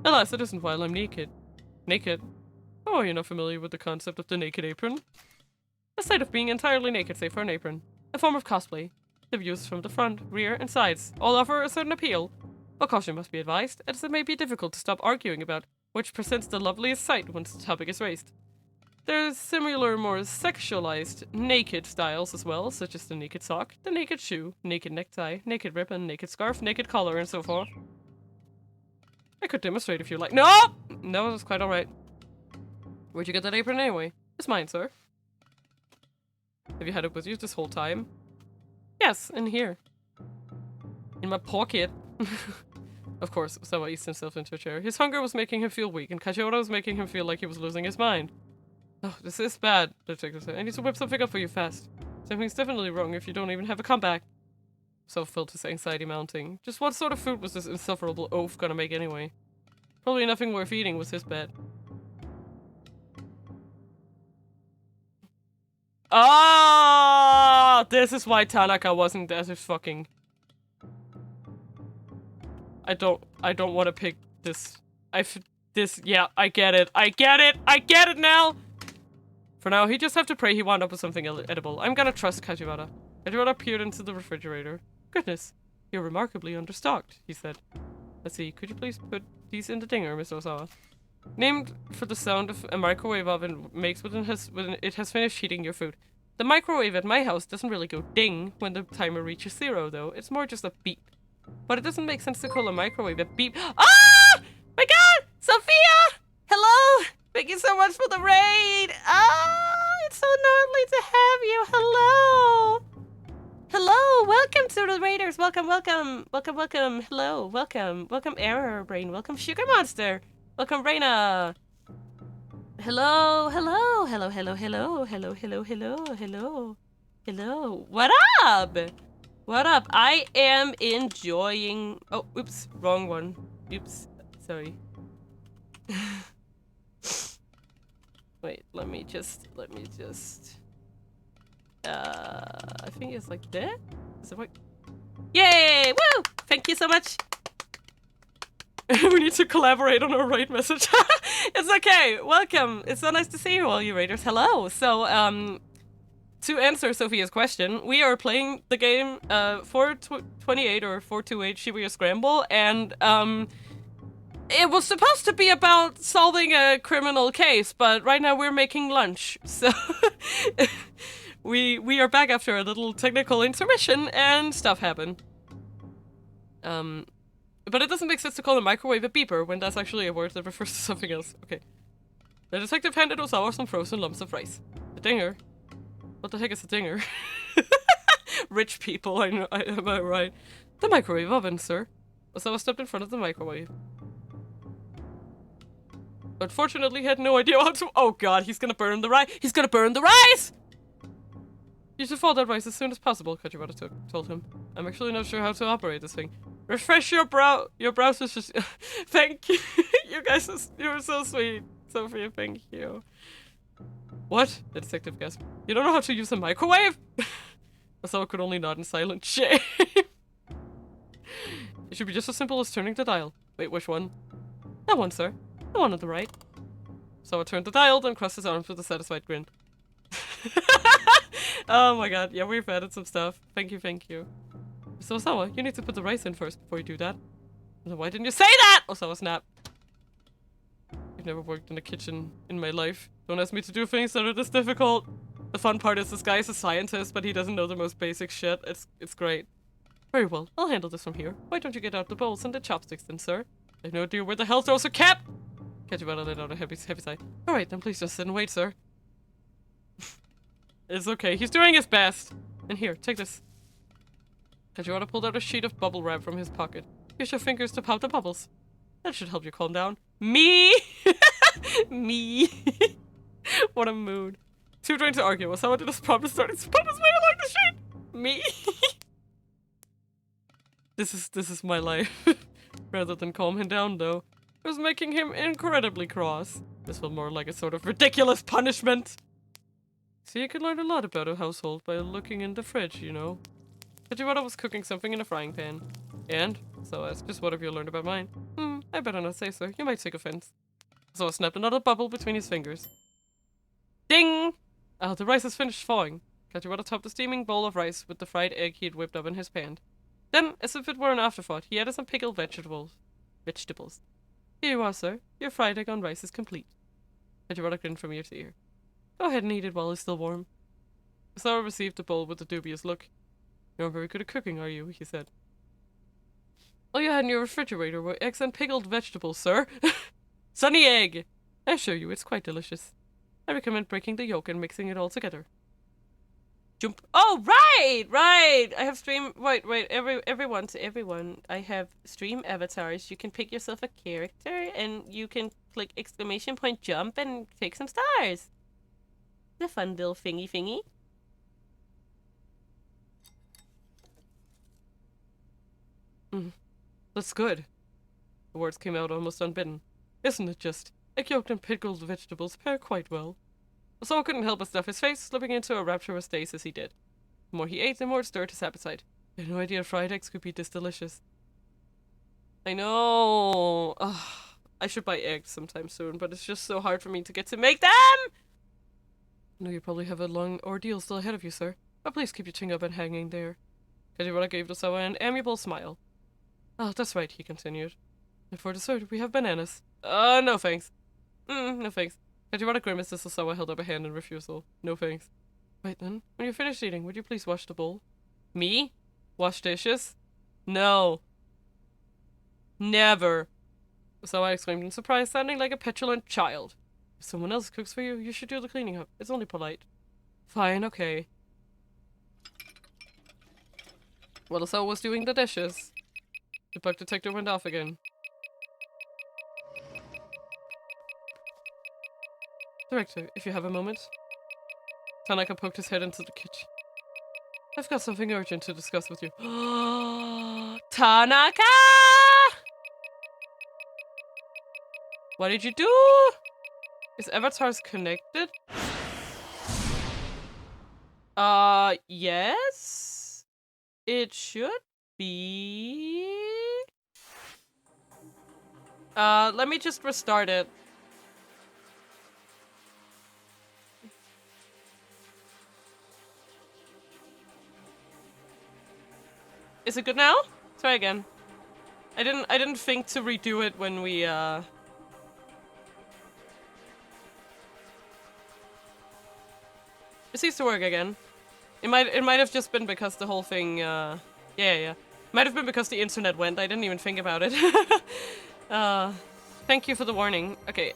Alas, it isn't while I'm naked. Naked? Oh, you're not familiar with the concept of the naked apron? A state of being entirely naked save for an apron. A form of cosplay. The views from the front, rear, and sides all offer a certain appeal. But caution must be advised, as it may be difficult to stop arguing about which presents the loveliest sight once the topic is raised. There are similar, more sexualized, naked styles as well, such as the naked sock, the naked shoe, naked necktie, naked ribbon, naked scarf, naked collar, and so forth. I could demonstrate if you like. No! No, that's quite alright. Where'd you get that apron anyway? It's mine, sir. Have you had it with you this whole time? Yes, in here. In my pocket. Of course, Osawa eased himself into a chair. His hunger was making him feel weak, and Kajibara was making him feel like he was losing his mind. Oh, this is bad, the detective said. I need to whip something up for you fast. Something's definitely wrong if you don't even have a comeback. So felt his anxiety mounting. Just what sort of food was this insufferable oaf gonna make anyway? Probably nothing worth eating was his bet. Ah, this is why Tanaka wasn't as fucking. I don't want to pick this. Yeah, I get it. I get it now. For now, he just have to pray he wound up with something edible. I'm gonna trust Kajibara. Kajibara peered into the refrigerator. Goodness, you're remarkably understocked, he said. Let's see, could you please put these in the dinger, Mr. Osawa? Named for the sound of a microwave oven makes when it has finished heating your food. The microwave at my house doesn't really go ding when the timer reaches 0, though. It's more just a beep. But it doesn't make sense to call a microwave a beep. Ah! My god! Sophia! Hello! Thank you so much for the raid! Ah! It's so lovely to have you! Hello! Hello! Welcome to the raiders! Welcome, welcome! Welcome, welcome! Hello! Welcome! Welcome, Error Brain! Welcome, Sugar Monster! Welcome, Reina! Hello! Hello! Hello, hello, hello! Hello, hello, hello! Hello! Hello! What up? What up? I am enjoying... Oh, oops. Wrong one. Oops. Sorry. Wait, let me just... I think it's like that? Is it like... Yay! Woo! Thank you so much! We need to collaborate on our raid message. It's okay! Welcome! It's so nice to see you all, you raiders. Hello! So, to answer Sophia's question, we are playing the game 428 or 428 Shibuya Scramble, and it was supposed to be about solving a criminal case, but right now we're making lunch, so we are back after a little technical intermission, and stuff happened. But it doesn't make sense to call a microwave a beeper when that's actually a word that refers to something else. Okay. The detective handed Osawa some frozen lumps of rice. The dinger? What the heck is a dinger? Rich people, I know, am I right? The microwave oven, sir. Osawa stepped in front of the microwave. Unfortunately, he had no idea how to— oh god, he's gonna burn the rice! He's gonna burn the rice! You should thaw that rice as soon as possible, Kajiwara told him. I'm actually not sure how to operate this thing. Refresh your browser's just— thank you! You guys, you're so sweet. Sophia, thank you. What? The detective gasped. You don't know how to use a microwave? Osawa could only nod in silent shame. It should be just as simple as turning the dial. Wait, which one? That one, sir. The one on the right. Osawa turned the dial, then crossed his arms with a satisfied grin. Oh my god, yeah, we've added some stuff. Thank you, thank you. So Osawa, you need to put the rice in first before you do that. Why didn't you say that? Osawa snapped. I've never worked in a kitchen in my life. Don't ask me to do things that are this difficult. The fun part is this guy is a scientist, but he doesn't know the most basic shit. It's great. Very well, I'll handle this from here. Why don't you get out the bowls and the chopsticks then, sir? I have no idea where the hell those are kept! Kajiwara let out a heavy sigh. Alright, then please just sit and wait, sir. It's okay, he's doing his best. And here, take this. Kajiwara pulled out a sheet of bubble wrap from his pocket. Use your fingers to pop the bubbles. That should help you calm down. Me! Me! What a mood. Too drained to argue. Osawa did his problem started to pop his way along the sheet. Me! This is my life. Rather than calm him down, though, it was making him incredibly cross. This felt more like a sort of ridiculous punishment. See, you can learn a lot about a household by looking in the fridge, you know. Kajiwara was cooking something in a frying pan. And? So asked, just what have you learned about mine? I better not say so. You might take offense. So I snapped another bubble between his fingers. Ding! Oh, the rice is finished thawing. Kajiwara topped the steaming bowl of rice with the fried egg he had whipped up in his pan. Then, as if it were an afterthought, he added some pickled vegetables. Here you are, sir. Your fried egg on rice is complete. Kajiwara grinned from ear to ear. Go ahead and eat it while it's still warm. Osawa received the bowl with a dubious look. You're very good at cooking, are you? He said. All you had in your refrigerator were eggs and pickled vegetables, sir. Sunny egg! I assure you, it's quite delicious. I recommend breaking the yolk and mixing it all together. Jump. Oh, right! I have stream. Wait. Everyone. I have stream avatars. You can pick yourself a character, and you can click exclamation point jump and take some stars. The fun little thingy. That's good. The words came out almost unbidden. Isn't it just? Egg yolk and pickled vegetables pair quite well. Osawa couldn't help but stuff his face, slipping into a rapturous daze as he did. The more he ate, the more it stirred his appetite. I had no idea fried eggs could be this delicious. I know. Ugh, I should buy eggs sometime soon, but it's just so hard for me to get to make them! I know you probably have a long ordeal still ahead of you, sir, but please keep your chin up and hanging there. Kajiwara gave Osawa an amiable smile. Oh, that's right, he continued. And for dessert, we have bananas. No thanks. No thanks. Kajiwara grimaced as Osawa held up a hand in refusal. No thanks. Right then, when you're finished eating, would you please wash the bowl? Me? Wash dishes? No. Never. Osawa exclaimed in surprise, sounding like a petulant child. If someone else cooks for you, you should do the cleaning up. It's only polite. Fine, okay. While Osawa was doing the dishes, the bug detector went off again. Director, if you have a moment. Tanaka poked his head into the kitchen. I've got something urgent to discuss with you. Tanaka! What did you do? Is avatars connected? Yes? It should be. Let me just restart it. Is it good now? Try again. I didn't think to redo it when we It seems to work again. It might have just been because the whole thing, yeah. Might have been because the internet went. I didn't even think about it. Thank you for the warning. Okay,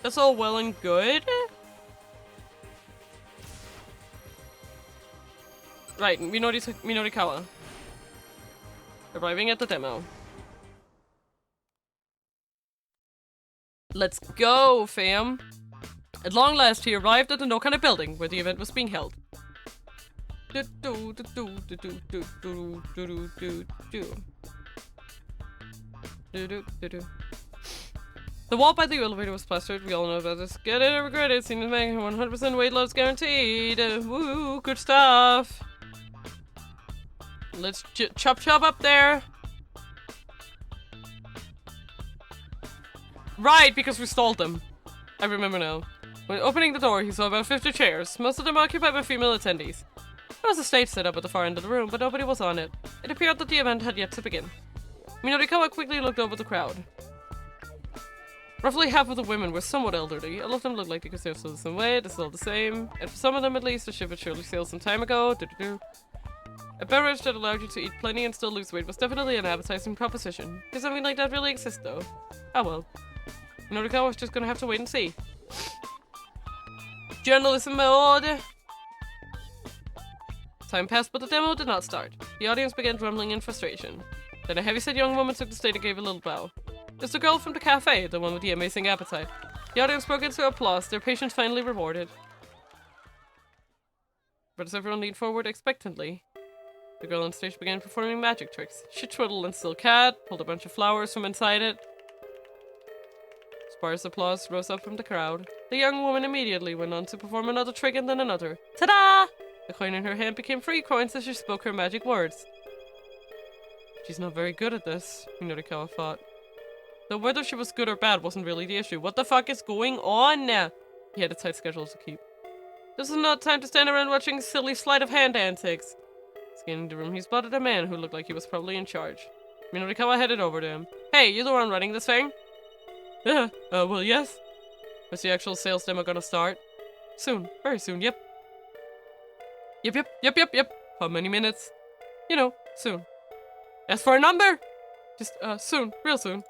that's all well and good. Right, Minorikawa. Arriving at the demo. Let's go, fam! At long last, he arrived at the Nokana building, where the event was being held. The wall by the elevator was plastered. We all know about this. Get it or regret it. Seen as 100% weight loss guaranteed. Woo, good stuff. Let's chop up there. Right, because we stalled them. I remember now. When opening the door, he saw about 50 chairs, most of them occupied by female attendees. There was a stage set up at the far end of the room, but nobody was on it. It appeared that the event had yet to begin. Minorikawa quickly looked over the crowd. Roughly half of the women were somewhat elderly. All of them looked like they could still the same way, they're still the same. And for some of them at least, the ship had surely sailed some time ago. A beverage that allowed you to eat plenty and still lose weight was definitely an appetizing proposition. Does something like that really exist though? Oh well. Minorikawa's just gonna have to wait and see. Journalism mode! Time passed, but the demo did not start. The audience began grumbling in frustration. Then a heavyset young woman took the stage and gave a little bow. It's the girl from the cafe, the one with the amazing appetite. The audience broke into applause, their patience finally rewarded. But as everyone leaned forward expectantly, the girl on stage began performing magic tricks. She twiddled a silk hat, pulled a bunch of flowers from inside it. Sparse applause rose up from the crowd. The young woman immediately went on to perform another trick and then another. Ta-da! The coin in her hand became 3 coins as she spoke her magic words. She's not very good at this, Minorikawa thought. Though whether she was good or bad wasn't really the issue. What the fuck is going on now? He had a tight schedule to keep. This is not time to stand around watching silly sleight of hand antics. Scanning the room, he spotted a man who looked like he was probably in charge. Minorikawa headed over to him. Hey, you the one running this thing? Well, yes. When's the actual sales demo gonna start? Soon. Very soon, yep. Yep. How many minutes? You know, soon. As for a number? Just, soon. Real soon.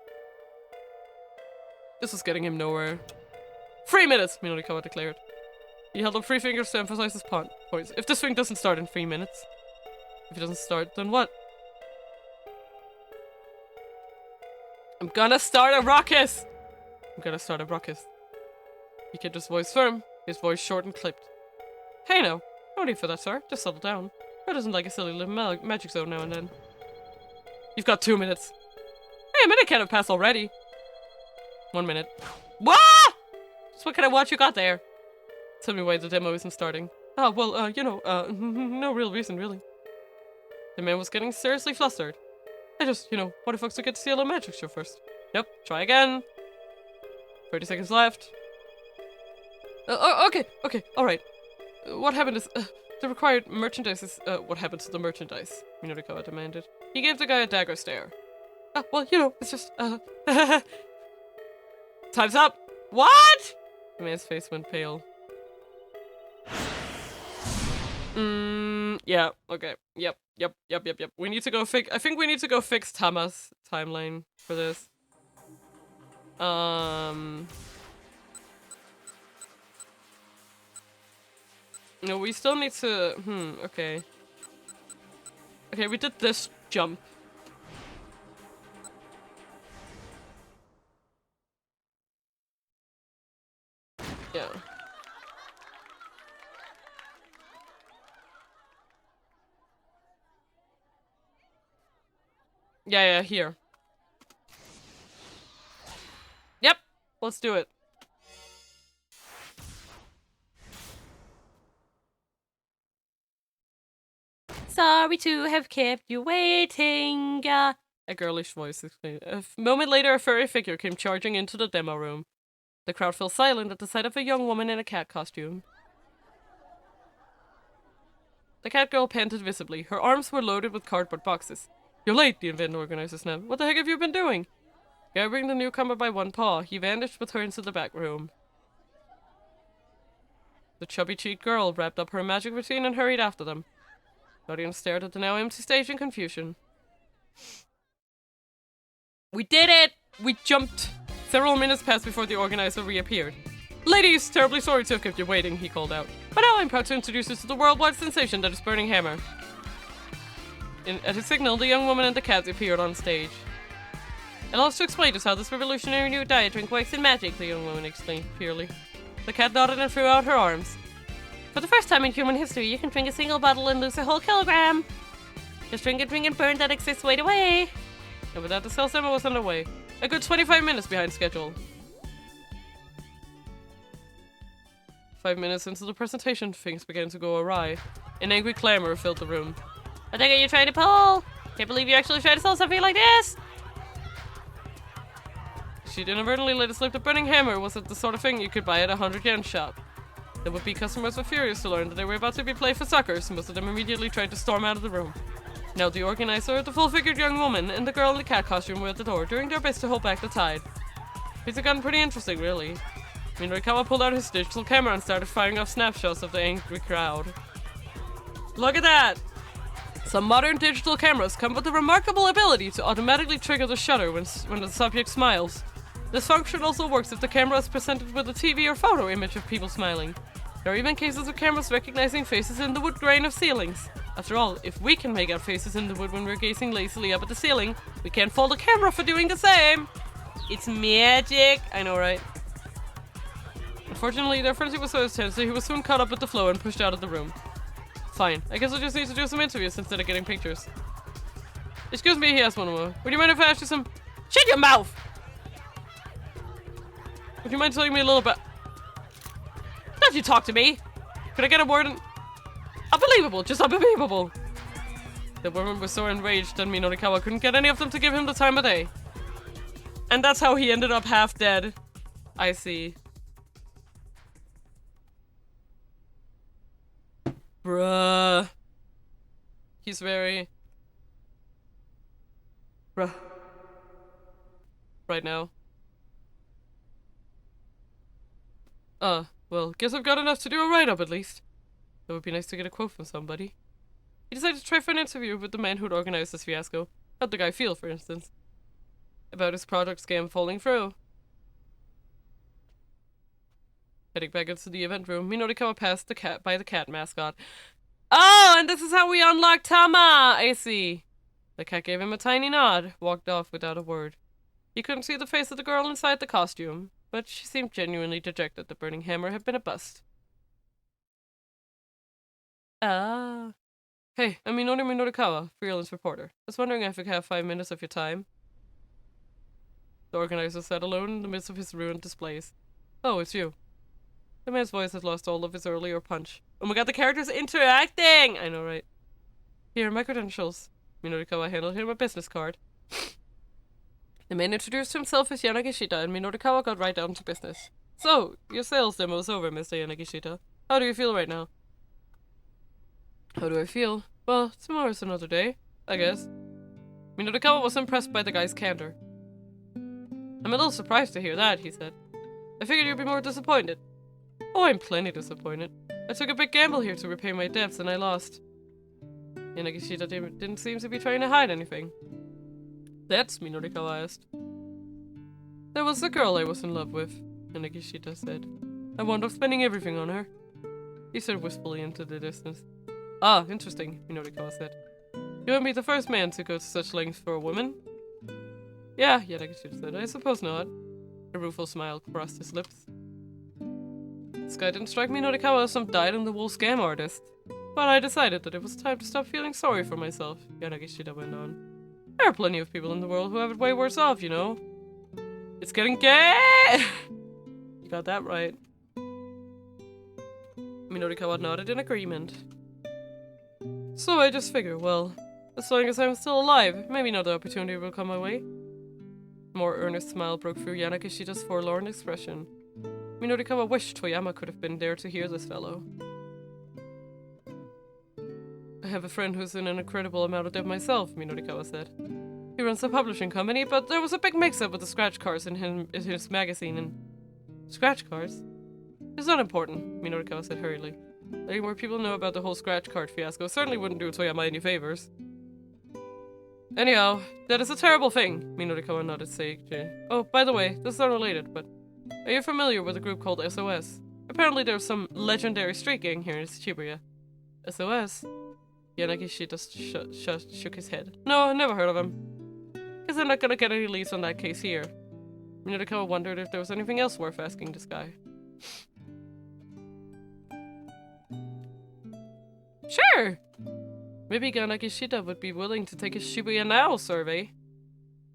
This was getting him nowhere. 3 minutes, Minorikawa declared. He held up 3 fingers to emphasize his points. If this thing doesn't start in 3 minutes. If it doesn't start, then what? I'm gonna start a ruckus! He kept his voice firm, his voice short and clipped. Hey now, no need for that, sir. Just settle down. Who doesn't like a silly little magic zone now and then? You've got 2 minutes. Hey, a minute can't have passed already. 1 minute. What? Just what kind of watch you got there? Tell me why the demo isn't starting. Oh, well, no real reason, really. The man was getting seriously flustered. I just, wanted folks to get to see a little magic show first. Yep, try again. 30 seconds left. Okay, alright. What happened is, the required merchandise is, what happened to the merchandise? Minorikawa demanded. He gave the guy a dagger stare. Well, it's just, Time's up! What?! The man's face went pale. Yeah, okay. Yep. We need to go I think we need to go fix Tama's timeline for this. No, we still need to... okay. Okay, we did this jump. Yeah. Yeah, here. Yep, let's do it. Sorry to have kept you waiting. A girlish voice explained. A moment later, a furry figure came charging into the demo room. The crowd fell silent at the sight of a young woman in a cat costume. The cat girl panted visibly. Her arms were loaded with cardboard boxes. You're late, the event organizer snapped. What the heck have you been doing? Grabbing the newcomer by one paw, he vanished with her into the back room. The chubby-cheeked girl wrapped up her magic routine and hurried after them. The audience stared at the now empty stage in confusion. We did it! We jumped! Several minutes passed before the organizer reappeared. Ladies, terribly sorry to have kept you waiting, he called out. But now I'm proud to introduce you to the worldwide sensation that is Burning Hammer. At his signal, the young woman and the cat appeared on stage. Allow us to explain just how this revolutionary new diet drink works in magic, the young woman explained purely. The cat nodded and threw out her arms. For the first time in human history, you can drink a single bottle and lose a whole kilogram. Just drink and burn that excess weight away. And with that, the sales demo was underway. A good 25 minutes behind schedule. 5 minutes into the presentation, things began to go awry. An angry clamor filled the room. I think you're trying to pull! Can't believe you actually tried to sell something like this! She'd inadvertently let it slip that Burning Hammer wasn't the sort of thing you could buy at a 100-yen shop. The would-be customers were furious to learn that they were about to be played for suckers, and most of them immediately tried to storm out of the room. Now the organizer, the full-figured young woman, and the girl in the cat costume were at the door, doing their best to hold back the tide. Things had gotten pretty interesting, really. Minorikawa pulled out his digital camera and started firing off snapshots of the angry crowd. Look at that! Some modern digital cameras come with the remarkable ability to automatically trigger the shutter when the subject smiles. This function also works if the camera is presented with a TV or photo image of people smiling. There are even cases of cameras recognizing faces in the wood grain of ceilings. After all, if we can make out faces in the wood when we're gazing lazily up at the ceiling, we can't fault a camera for doing the same! It's magic! I know, right? Unfortunately, their friendship was so intense that he was soon caught up with the flow and pushed out of the room. Fine, I guess I just need to do some interviews instead of getting pictures. Excuse me, he asked one more. Would you mind if I asked you some— Shut your mouth! Would you mind telling me a little bit— Don't you talk to me! Could I get a word in— Unbelievable! Just unbelievable! The woman was so enraged that Minorikawa couldn't get any of them to give him the time of day. And that's how he ended up half dead. I see. Bruh. He's very... Bruh. Right now. Well, guess I've got enough to do a write-up at least. It would be nice to get a quote from somebody. He decided to try for an interview with the man who'd organized this fiasco. How'd the guy feel, for instance? About his product scam falling through. Heading back into the event room, Minorikawa passed by the cat mascot. Oh, and this is how we unlock Tama! I see. The cat gave him a tiny nod, walked off without a word. He couldn't see the face of the girl inside the costume, but she seemed genuinely dejected that Burning Hammer had been a bust. Ah. Hey, I'm Minorikawa, freelance reporter. I was wondering if I could have 5 minutes of your time. The organizer sat alone in the midst of his ruined displays. Oh, it's you. The man's voice had lost all of its earlier punch. Oh my god, the character's interacting! I know, right? Here, my credentials. Minorikawa handed him a business card. The man introduced himself as Yanagishita, and Minorikawa got right down to business. So, your sales demo is over, Mr. Yanagishita. How do you feel right now? How do I feel? Well, tomorrow's another day, I guess. Minorikawa was impressed by the guy's candor. I'm a little surprised to hear that, he said. I figured you'd be more disappointed. Oh, I'm plenty disappointed. I took a big gamble here to repay my debts, and I lost. Yanagishita didn't seem to be trying to hide anything. That's Minorikawa asked. There was a girl I was in love with, Yanagishita said. I wound up spending everything on her. He stared wistfully into the distance. Ah, interesting, Minorikawa said. You wouldn't be the first man to go to such lengths for a woman? Yeah, Yanagishita said. I suppose not. A rueful smile crossed his lips. This guy didn't strike Minorikawa as some dyed-in-the-wool scam artist. But I decided that it was time to stop feeling sorry for myself, Yanagishita went on. There are plenty of people in the world who have it way worse off, you know. It's getting gay! You got that right. Minorikawa nodded in agreement. So I just figure, well, as long as I'm still alive, maybe another opportunity will come my way. A more earnest smile broke through Yanagishita's forlorn expression. Minorikawa wished Toyama could have been there to hear this fellow. I have a friend who's in an incredible amount of debt myself, Minorikawa said. He runs a publishing company, but there was a big mix-up with the scratch cards in his magazine and... Scratch cards? It's not important, Minorikawa said hurriedly. Letting more people know about the whole scratch card fiasco certainly wouldn't do Toyama any favors. Anyhow, that is a terrible thing, Minorikawa nodded sagely. Oh, by the way, this is unrelated, but are you familiar with a group called SOS? Apparently there's some legendary street gang here in Shibuya. SOS? Yanagishita shook his head. No, never heard of him. Guess I'm not gonna get any leads on that case here. Minorikawa wondered if there was anything else worth asking this guy. Sure! Maybe Yanagishita would be willing to take a Shibuya Now survey.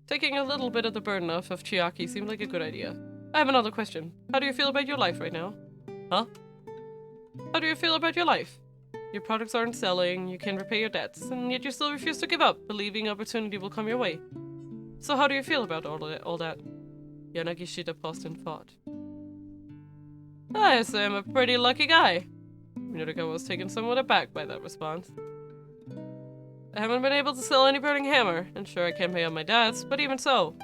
Taking a little bit of the burden off of Chiaki seemed like a good idea. I have another question. How do you feel about your life right now? Huh? How do you feel about your life? Your products aren't selling, you can't repay your debts, and yet you still refuse to give up, believing opportunity will come your way. So how do you feel about all that? Yanagishita paused in thought. I say I'm a pretty lucky guy. Minorikawa was taken somewhat aback by that response. I haven't been able to sell any burning hammer, and sure I can't pay off my debts, but even so.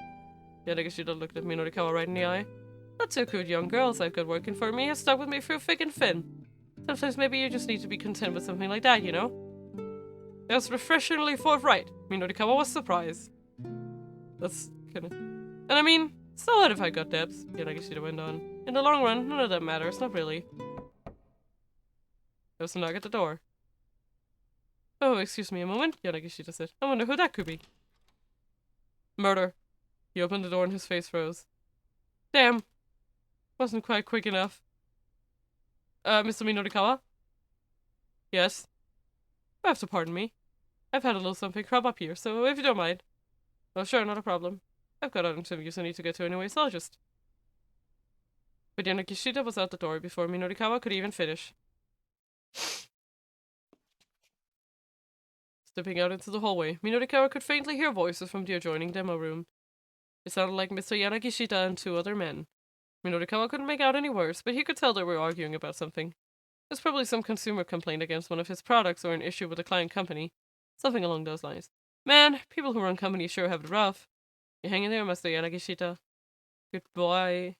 Yanagishita looked at Minorikawa right in the eye. The two good young girls I've got working for me have stuck with me through thick and thin. Sometimes maybe you just need to be content with something like that, you know? That was refreshingly forthright. Minorikawa was surprised. That's kinda... And I mean, so what if I got debts? Yanagishita went on. In the long run, none of that matters, not really. There was a knock at the door. Oh, excuse me a moment, Yanagishita said. I wonder who that could be. Murder. He opened the door and his face froze. Damn. Wasn't quite quick enough. Mr. Minorikawa? Yes? You have to pardon me. I've had a little something crop up here, so if you don't mind. Oh, sure, not a problem. I've got other interviews I need to get to anyway, so I'll just... But Yanagishita was out the door before Minorikawa could even finish. Stepping out into the hallway, Minorikawa could faintly hear voices from the adjoining demo room. It sounded like Mr. Yanagishita and two other men. Minorikawa couldn't make out any words, but he could tell they were arguing about something. There's probably some consumer complaint against one of his products or an issue with a client company. Something along those lines. Man, people who run companies sure have it rough. You hang in there, Mr. Yanagishita. Goodbye.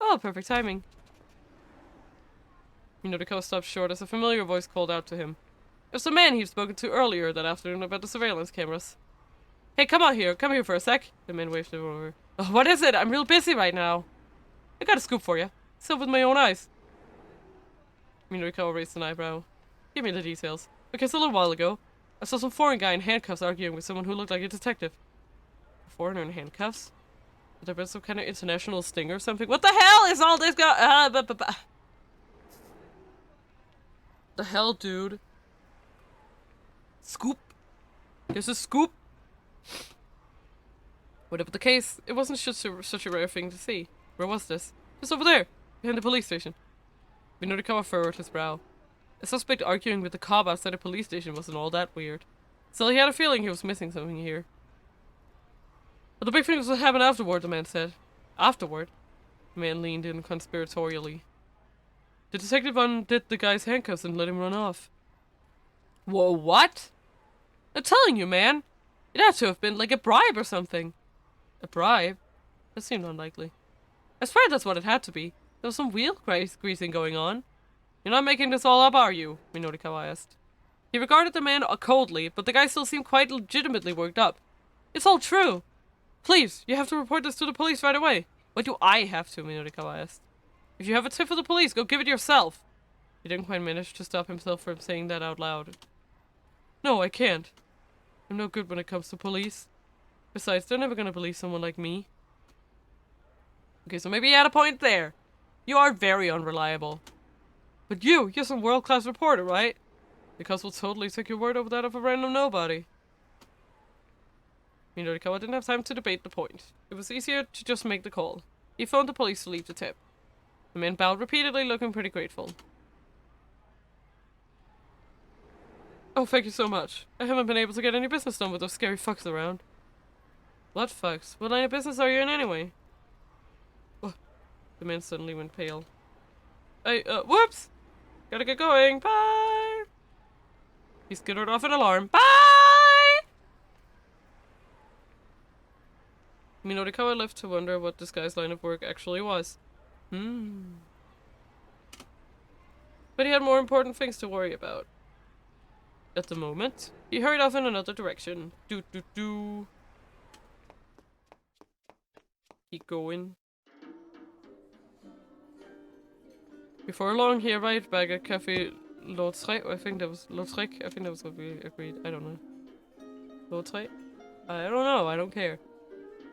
Oh, perfect timing. Minorikawa stopped short as a familiar voice called out to him. It was the man he'd spoken to earlier that afternoon about the surveillance cameras. Hey, come here for a sec. The man waved him over. Oh, what is it? I'm real busy right now. I got a scoop for you. Saw with my own eyes. Minorikawa raised an eyebrow. Give me the details. Because a little while ago, I saw some foreign guy in handcuffs arguing with someone who looked like a detective. A foreigner in handcuffs? Had there been some kind of international sting or something? What the hell is all this The hell, dude? Scoop? There's a scoop? Whatever the case, it wasn't such a rare thing to see. Where was this? Just over there, behind the police station. Minorikawa furrowed his brow. A suspect arguing with the cop outside a police station wasn't all that weird. Still, he had a feeling he was missing something here. But the big thing was what happened afterward, the man said. Afterward? The man leaned in conspiratorially. The detective undid the guy's handcuffs and let him run off. Whoa, what? I'm telling you, man. It had to have been like a bribe or something. A bribe? That seemed unlikely. I swear that's what it had to be. There was some wheel greasing going on. You're not making this all up, are you? Minorikawa asked. He regarded the man coldly, but the guy still seemed quite legitimately worked up. It's all true. Please, you have to report this to the police right away. What do I have to? Minorikawa asked. If you have a tip for the police, go give it yourself. He didn't quite manage to stop himself from saying that out loud. No, I can't. I'm no good when it comes to police. Besides, they're never gonna believe someone like me. Okay, so maybe you had a point there. You are very unreliable. But you're some world-class reporter, right? Because we'll totally take your word over that of a random nobody. Minorikawa didn't have time to debate the point. It was easier to just make the call. He phoned the police to leave the tip. The man bowed repeatedly, looking pretty grateful. Oh, thank you so much. I haven't been able to get any business done with those scary fucks around. What fucks? What line of business are you in anyway? Oh, the man suddenly went pale. Whoops! Gotta get going. Bye! He skittered off an alarm. Bye! Minorikawa left to wonder what this guy's line of work actually was. But he had more important things to worry about. At the moment, he hurried off in another direction. Keep going. Before long, he arrived back at Cafe Lautrec. I think that was Lautrec. I think that was what we agreed. I don't know. Lautrec? I don't know. I don't care.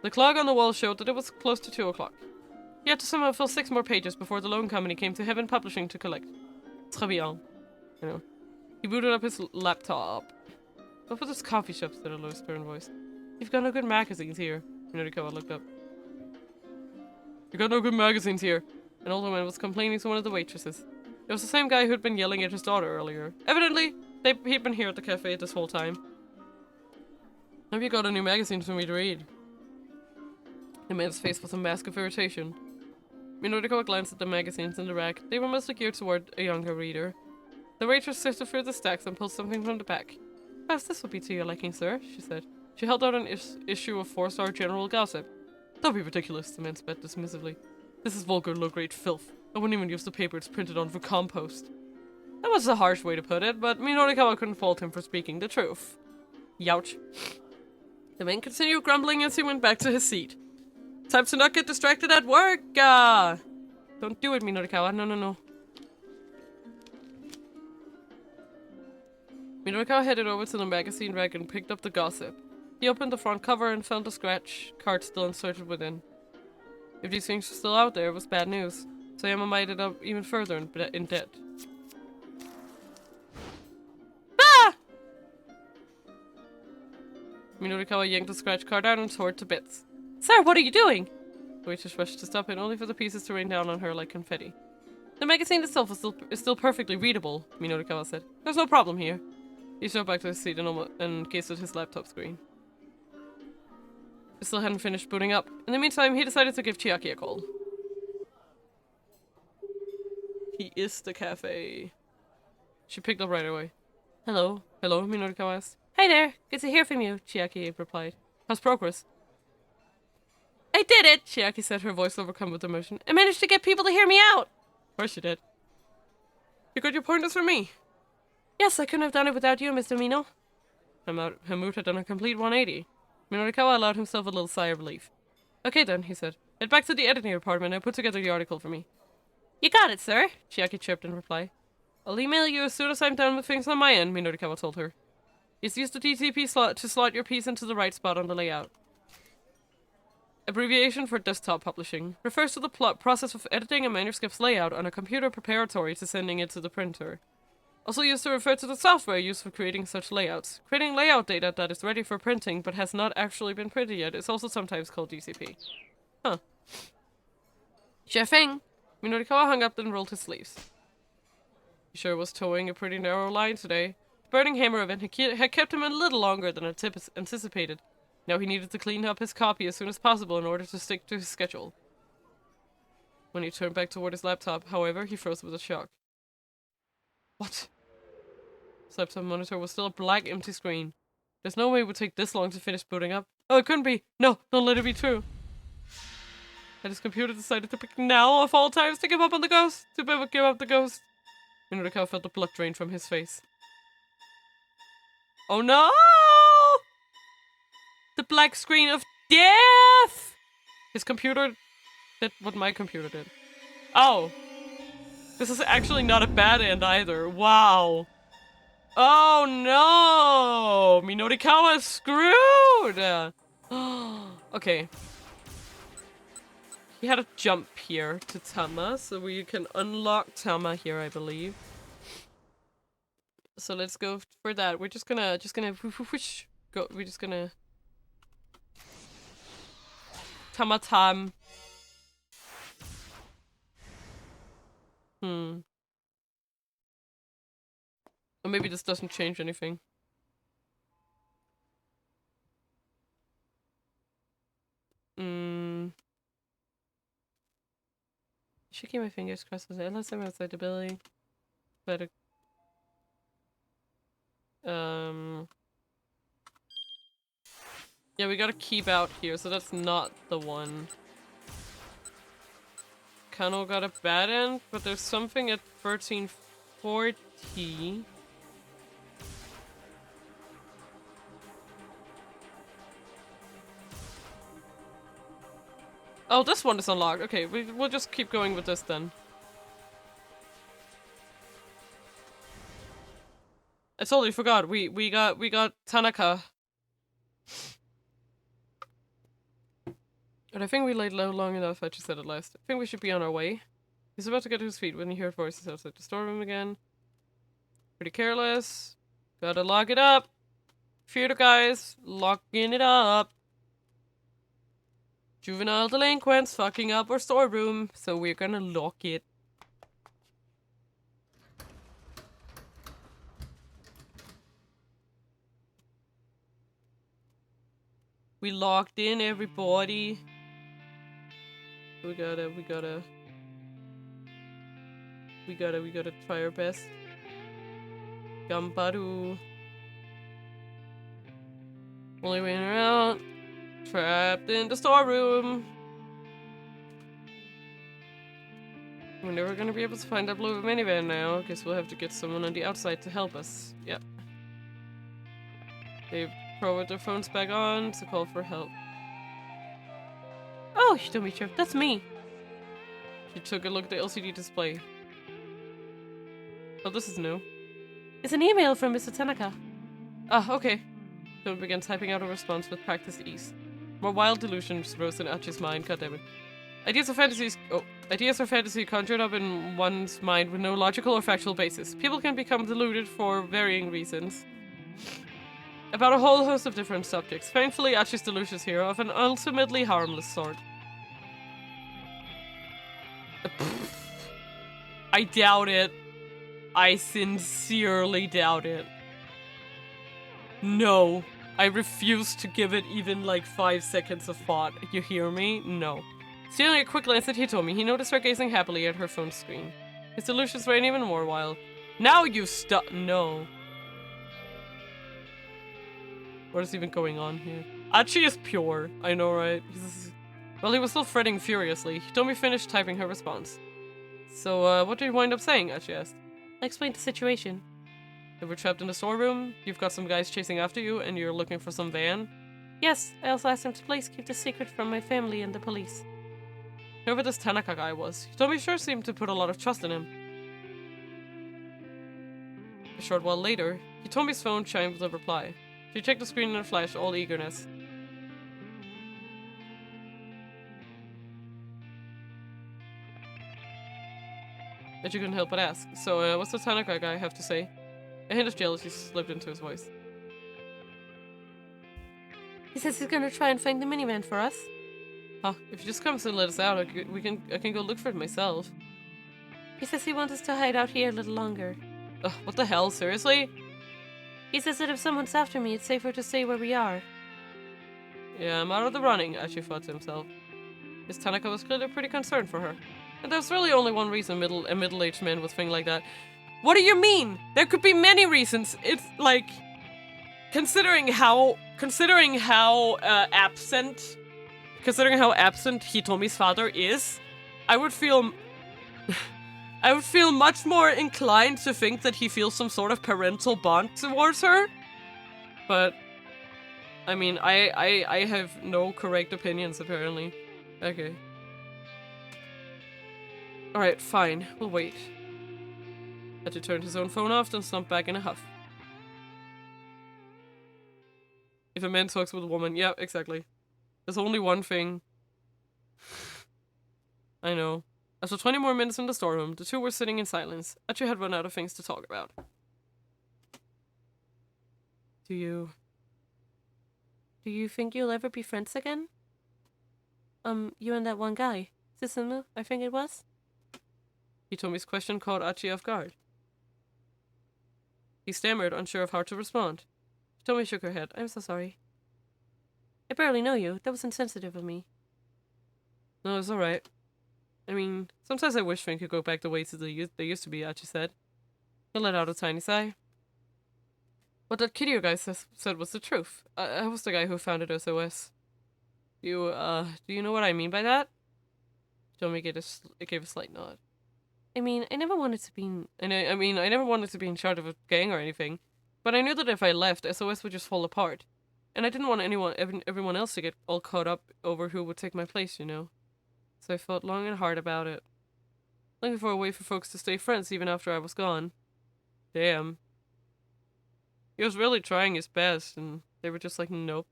The clock on the wall showed that it was close to 2 o'clock. He had to somehow fill 6 more pages before the loan company came to Heaven Publishing to collect. Très bien. You know. He booted up his laptop. What was this coffee shop? Said a low, stern voice. You've got no good magazines here. Minorikawa looked up. You got no good magazines here. An older man was complaining to one of the waitresses. It was the same guy who'd been yelling at his daughter earlier. Evidently, he'd been here at the cafe this whole time. Have you got a new magazine for me to read? The man's face was a mask of irritation. Minorikawa glanced at the magazines in the rack. They were mostly geared toward a younger reader. The waitress sifted through the stacks and pulled something from the back. Perhaps this would be to your liking, sir, she said. She held out an issue of 4-star general gossip. Don't be ridiculous, the man spat dismissively. This is vulgar, low-grade filth. I wouldn't even use the paper it's printed on for compost. That was a harsh way to put it, but Minorikawa couldn't fault him for speaking the truth. Youch. The man continued grumbling as he went back to his seat. Time to not get distracted at work! Don't do it, Minorikawa. No. Minorikawa headed over to the magazine rack and picked up the gossip. He opened the front cover and found the scratch card still inserted within. If these things were still out there, it was bad news. Seiya might end up even further in debt. Ah! Minorikawa yanked the scratch card out and tore it to bits. Sir, what are you doing? The waitress rushed to stop it, only for the pieces to rain down on her like confetti. The magazine itself is still perfectly readable, Minorikawa said. There's no problem here. He strode back to his seat and gazed at his laptop screen. He still hadn't finished booting up. In the meantime, he decided to give Chiaki a call. He is the cafe. She picked up right away. Hello, Minorikawa asked. Hi there, good to hear from you, Chiaki replied. How's progress? I did it, Chiaki said, her voice overcome with emotion. I managed to get people to hear me out. Of course you did. You got your pointers from me. Yes, I couldn't have done it without you, Mr. Mino. Hamut had done a complete 180. Minorikawa allowed himself a little sigh of relief. Okay then, he said. Head back to the editing department and put together the article for me. You got it, sir, Chiaki chirped in reply. I'll email you as soon as I'm done with things on my end, Minorikawa told her. Just use the DTP slot to slot your piece into the right spot on the layout. Abbreviation for desktop publishing. Refers to the process of editing a manuscript's layout on a computer preparatory to sending it to the printer. Also used to refer to the software used for creating such layouts. Creating layout data that is ready for printing but has not actually been printed yet is also sometimes called DCP. Huh. Sure thing. Minorikawa hung up and rolled his sleeves. He sure was towing a pretty narrow line today. The burning hammer event had kept him a little longer than anticipated. Now he needed to clean up his copy as soon as possible in order to stick to his schedule. When he turned back toward his laptop, however, he froze with a shock. What? His laptop monitor was still a black, empty screen. There's no way it would take this long to finish booting up. Oh, it couldn't be! No, don't let it be true! Had his computer decided to pick now of all times to give up on the ghost? To give up the ghost? Minorikawa felt the blood drain from his face. Oh no! The black screen of death! His computer did what my computer did. Oh. This is actually not a bad end either. Wow. Oh no! Minorikawa is screwed! Okay. He had a jump here to Tama, so we can unlock Tama here, I believe. So let's go for that. We're just gonna whoosh, go. We're just gonna Tama-tam. Or maybe this doesn't change anything. Should keep my fingers crossed with it. Unless I'm outside the building. But or Yeah, we gotta keep out here, so that's not the one. Kano got a bad end, but there's something at 1340. Oh, this one is unlocked. Okay, we'll just keep going with this then. I totally forgot. We got Tanaka. But I think we laid low long enough. I just said it last. I think we should be on our way. He's about to get to his feet when he heard voices outside the storeroom again. Pretty careless. Gotta lock it up. Fear the guys. Locking it up. Juvenile delinquents fucking up our storeroom, so we're gonna lock it. We locked in, everybody. We gotta try our best. Gambaru. Only way in or out. Trapped in the storeroom. We're never gonna be able to find that blue minivan now. Guess we'll have to get someone on the outside to help us. Yep. They've powered their phones back on to call for help. Oh, Hitomi-chan, that's me. She took a look at the LCD display. Oh, this is new. It's an email from Mr. Tanaka. Ah, okay. Don't begin typing out a response with practiced ease. More wild delusions rose in Achi's mind, goddammit. Ideas or fantasy conjured up in one's mind with no logical or factual basis. People can become deluded for varying reasons. About a whole host of different subjects. Thankfully, Achi's delusions here are of an ultimately harmless sort. I doubt it. I sincerely doubt it. No. I refuse to give it even like 5 seconds of thought. You hear me? No. Stealing a quick glance at Hitomi, he noticed her gazing happily at her phone screen. His delusions ran even more wild. Now you no. What is even going on here? Achi is pure. I know, right? Well, he was still fretting furiously. Hitomi finished typing her response. So, what did you wind up saying? Achi asked. I explained the situation. You were trapped in the storeroom, you've got some guys chasing after you, and you're looking for some van? Yes, I also asked him to please keep the secret from my family and the police. Whoever this Tanaka guy was, Hitomi sure seemed to put a lot of trust in him. A short while later, Hitomi's phone chimed with a reply. She checked the screen in a flash, all eagerness. But you couldn't help but ask. So, what's the Tanaka guy have to say? A hint of jealousy slipped into his voice. He says he's gonna try and find the minivan for us. Huh, if he just comes and let us out, I can go look for it myself. He says he wants us to hide out here a little longer. Ugh, what the hell, seriously? He says that if someone's after me, it's safer to stay where we are. Yeah, I'm out of the running, Achi thought to himself. Miss Tanaka was clearly pretty concerned for her. And there's really only one reason a middle-aged man would think like that. What do you mean? There could be many reasons. It's like, considering how absent Hitomi's father is, I would feel much more inclined to think that he feels some sort of parental bond towards her. But I mean, I have no correct opinions apparently. Okay. Alright, fine. We'll wait. Achi turned his own phone off and slumped back in a huff. If a man talks with a woman, yeah, exactly. There's only one thing. I know. After 20 more minutes in the storeroom, the two were sitting in silence. Achi had run out of things to talk about. Do you think you'll ever be friends again? You and that one guy. Susumu, I think it was? Hitomi's question caught Achi off guard. He stammered, unsure of how to respond. Hitomi shook her head. I'm so sorry. I barely know you. That was insensitive of me. No, it's alright. I mean, sometimes I wish things could go back the way they used to be, Achi said. He let out a tiny sigh. What that Kiryu guy said was the truth. I was the guy who founded SOS. Do you know what I mean by that? Jomi gave a slight nod. I mean, I never wanted to be I never wanted to be in charge of a gang or anything. But I knew that if I left, SOS would just fall apart. And I didn't want everyone else to get all caught up over who would take my place, you know? So I thought long and hard about it. Looking for a way for folks to stay friends even after I was gone. Damn. He was really trying his best, and they were just like, nope.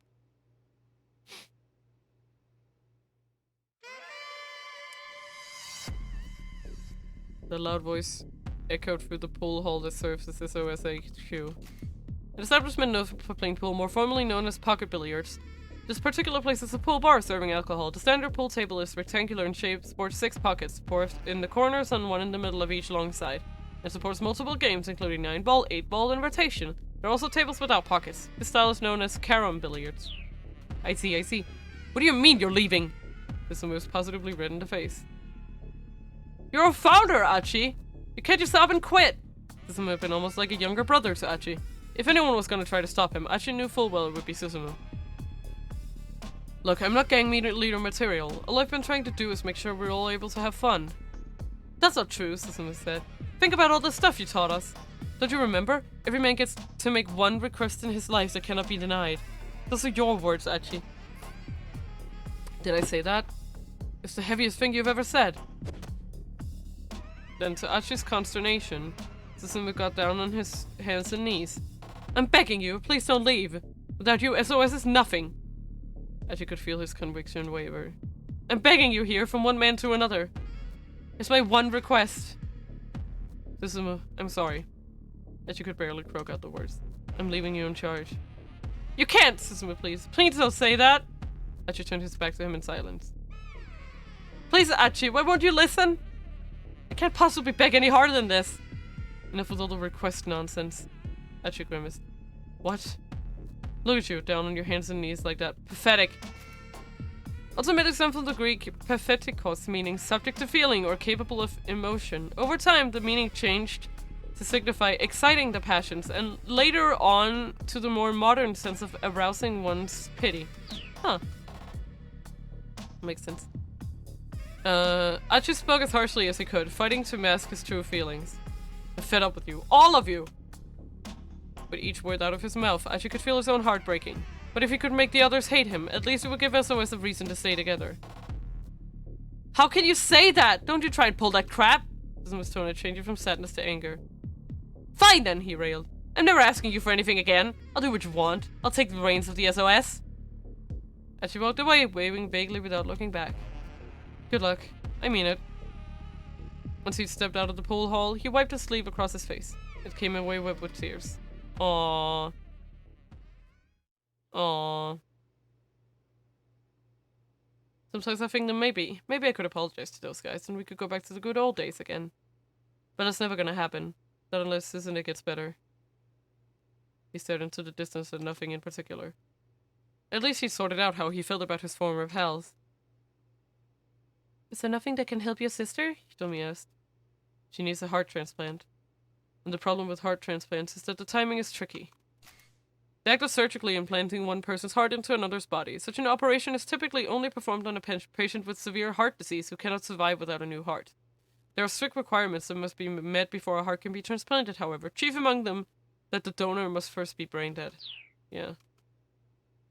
The loud voice echoed through the pool hall that serves as SOS HQ. An establishment known for playing pool, more formally known as pocket billiards. This particular place is a pool bar serving alcohol. The standard pool table is rectangular in shape, sports 6 pockets, 4 in the corners and 1 in the middle of each long side. It supports multiple games, including 9-ball, 8-ball, and rotation. There are also tables without pockets. This style is known as carom billiards. I see. What do you mean you're leaving? This one was positively red in the face. You're a founder, Achi! You can't just stop and quit! Susumu had been almost like a younger brother to Achi. If anyone was going to try to stop him, Achi knew full well it would be Susumu. Look, I'm not gang leader material. All I've been trying to do is make sure we're all able to have fun. That's not true, Susumu said. Think about all the stuff you taught us. Don't you remember? Every man gets to make one request in his life that cannot be denied. Those are your words, Achi. Did I say that? It's the heaviest thing you've ever said. Then, to Achi's consternation, Susumu got down on his hands and knees. I'm begging you, please don't leave. Without you, SOS is nothing. Achi could feel his conviction waver. I'm begging you here, from one man to another. It's my one request. Susumu, I'm sorry. Achi could barely croak out the words. I'm leaving you in charge. You can't, Susumu, please. Please don't say that. Achi turned his back to him in silence. Please, Achi, why won't you listen? I can't possibly beg any harder than this. Enough with all the request nonsense. Achi grimaced. What? Look at you, down on your hands and knees like that. Pathetic. Also made it from the Greek pathetikos, meaning subject to feeling or capable of emotion. Over time, the meaning changed to signify exciting the passions, and later on to the more modern sense of arousing one's pity. Huh. Makes sense. Achi spoke as harshly as he could, fighting to mask his true feelings. I'm fed up with you. All of you! With each word out of his mouth, Achi could feel his own heart breaking. But if he could make the others hate him, at least it would give SOS a reason to stay together. How can you say that? Don't you try and pull that crap! Susumu's tone had changed from sadness to anger. Fine then, he railed. I'm never asking you for anything again. I'll do what you want. I'll take the reins of the SOS. Achi walked away, waving vaguely without looking back. Good luck. I mean it. Once he'd stepped out of the pool hall, he wiped his sleeve across his face. It came away wet with tears. Aww. Aww. Sometimes I think that maybe I could apologize to those guys and we could go back to the good old days again. But that's never gonna happen. Not unless Susumu gets better. He stared into the distance at nothing in particular. At least he sorted out how he felt about his former pals. Is there nothing that can help your sister? Hitomi asked. She needs a heart transplant. And the problem with heart transplants is that the timing is tricky. The act of surgically implanting one person's heart into another's body. Such an operation is typically only performed on a patient with severe heart disease who cannot survive without a new heart. There are strict requirements that must be met before a heart can be transplanted, however, chief among them that the donor must first be brain dead. Yeah.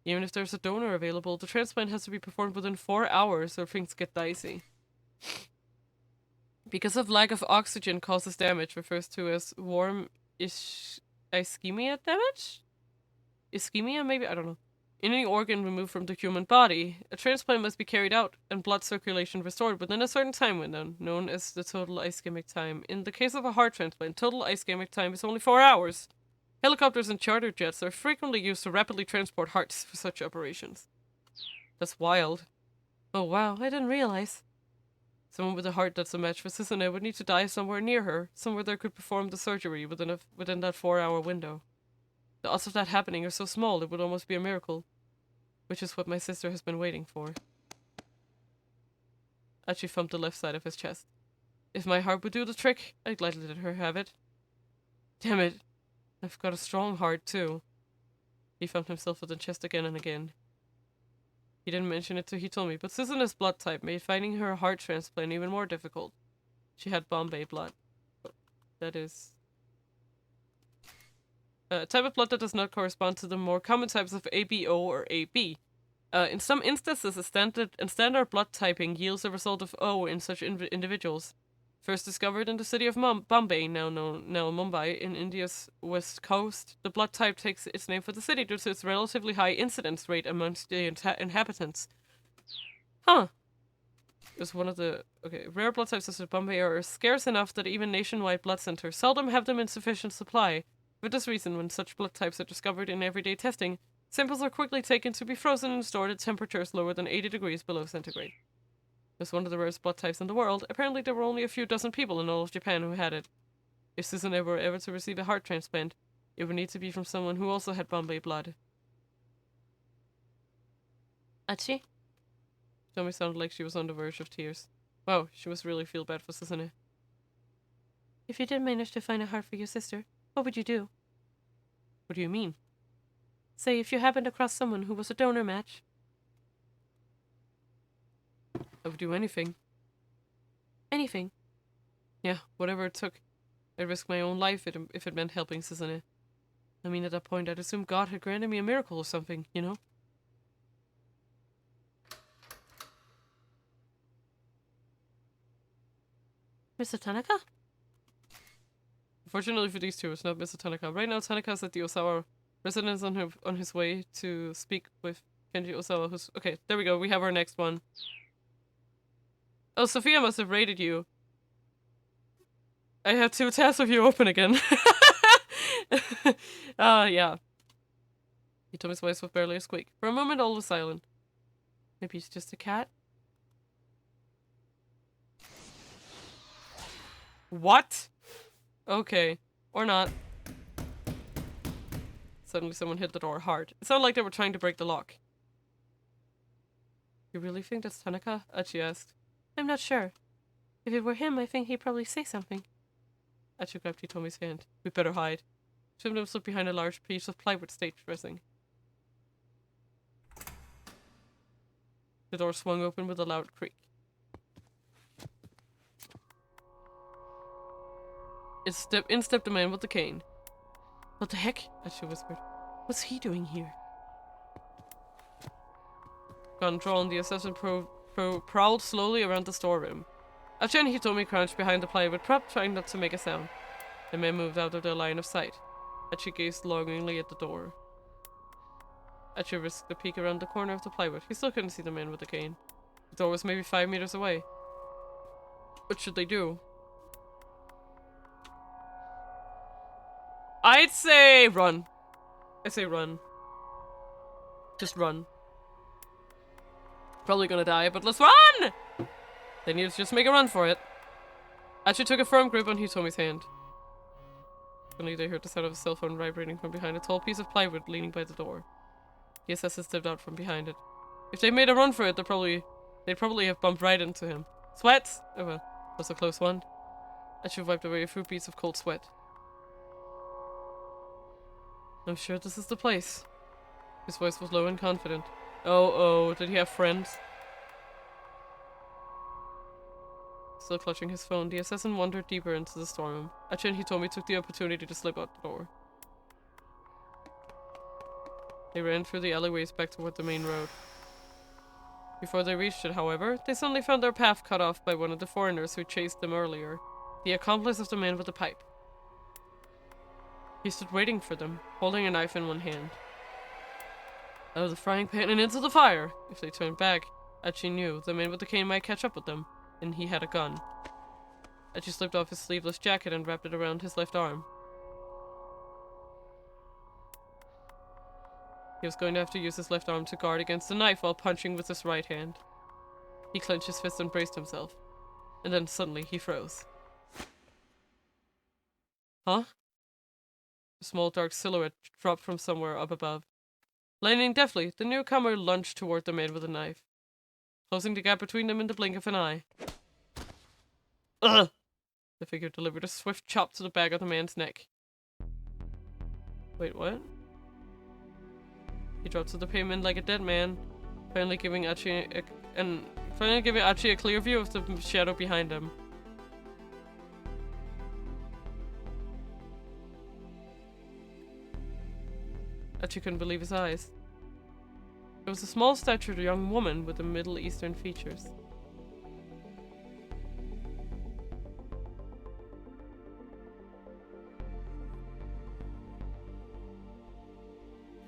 Even if there's a donor available, the transplant has to be performed within 4 hours or things get dicey. Because of lack of oxygen causes damage, refers to as warm ischemia damage? Ischemia, maybe? I don't know. In any organ removed from the human body, a transplant must be carried out and blood circulation restored within a certain time window, known as the total ischemic time. In the case of a heart transplant, total ischemic time is only 4 hours. Helicopters and charter jets are frequently used to rapidly transport hearts for such operations. That's wild. Oh wow, I didn't realize. Someone with a heart that's a match for Susumu would need to die somewhere near her, somewhere they could perform the surgery within that 4-hour window. The odds of that happening are so small it would almost be a miracle. Which is what my sister has been waiting for. Achi thumped the left side of his chest. If my heart would do the trick, I'd gladly let her have it. Damn it. I've got a strong heart, too. He found himself with the chest again and again. He didn't mention it till he told me, but Suzuna's blood type made finding her heart transplant even more difficult. She had Bombay blood. That is... a type of blood that does not correspond to the more common types of ABO or AB. In some instances, a standard blood typing yields the result of O in such individuals. First discovered in the city of Bombay, now Mumbai, in India's west coast, the blood type takes its name for the city due to its relatively high incidence rate amongst the inhabitants. Huh. It was one of the... Okay, rare blood types such as Bombay are scarce enough that even nationwide blood centers seldom have them in sufficient supply. For this reason, when such blood types are discovered in everyday testing, samples are quickly taken to be frozen and stored at temperatures lower than 80 degrees below centigrade. It was one of the rarest blood types in the world. Apparently there were only a few dozen people in all of Japan who had it. If Suzune were ever to receive a heart transplant, it would need to be from someone who also had Bombay blood. Achi? Tommy sounded like she was on the verge of tears. Wow, she must really feel bad for Suzune. If you did manage to find a heart for your sister, what would you do? What do you mean? Say, if you happened across someone who was a donor match. I would do anything. Anything? Yeah, whatever it took. I'd risk my own life if it meant helping Suzune. I mean, at that point, I'd assume God had granted me a miracle or something, you know? Mr. Tanaka? Unfortunately for these two, it's not Mr. Tanaka. Right now, Tanaka's at the Osawa residence on his way to speak with Kenji Osawa, who's... Okay, there we go. We have our next one. Oh, Sophia must have raided you. I have 2 tabs of you open again. Yeah. He told his voice with barely a squeak. For a moment, all was silent. Maybe it's just a cat? What? Okay. Or not. Suddenly someone hit the door hard. It sounded like they were trying to break the lock. You really think that's Tanaka? Achi asked. I'm not sure. If it were him, I think he'd probably say something. Achi grabbed Hitomi's hand. We better hide. Two of them stood behind a large piece of plywood stage dressing. The door swung open with a loud creak. In stepped the man with the cane. What the heck? Achi whispered. What's he doing here? Gun drawn, the assassin prowled slowly around the storeroom. Achi and Hitomi crouched behind the plywood prop, trying not to make a sound. The man moved out of their line of sight. Achi gazed longingly at the door. Achi risked a peek around the corner of the plywood. He still couldn't see the man with the cane. The door was maybe 5 meters away. What should they do? I'd say run. I say run. Just run. Probably gonna die, but let's run! They need to just make a run for it. Achi took a firm grip on Hitomi's hand. Suddenly they heard the sound of a cell phone vibrating from behind a tall piece of plywood leaning by the door. The assassin stepped out from behind it. If they made a run for it, they'd probably have bumped right into him. Sweat! Oh well, that was a close one. Achi wiped away a few beads of cold sweat. I'm sure this is the place. His voice was low and confident. Oh, did he have friends? Still clutching his phone, the assassin wandered deeper into the storeroom. Achi and Hitomi took the opportunity to slip out the door. They ran through the alleyways back toward the main road. Before they reached it, however, they suddenly found their path cut off by one of the foreigners who chased them earlier, the accomplice of the man with the pipe. He stood waiting for them, holding a knife in one hand. Out of the frying pan and into the fire! If they turned back, Achi knew the man with the cane might catch up with them, and he had a gun. Achi slipped off his sleeveless jacket and wrapped it around his left arm. He was going to have to use his left arm to guard against the knife while punching with his right hand. He clenched his fist and braced himself. And then suddenly he froze. Huh? A small dark silhouette dropped from somewhere up above. Landing deftly, the newcomer lunged toward the man with the knife, closing the gap between them in the blink of an eye. Ugh! The figure delivered a swift chop to the back of the man's neck. Wait, what? He drops to the pavement like a dead man, finally giving Archie a clear view of the shadow behind him. Archie couldn't believe his eyes. It was a small-statured young woman with the Middle Eastern features.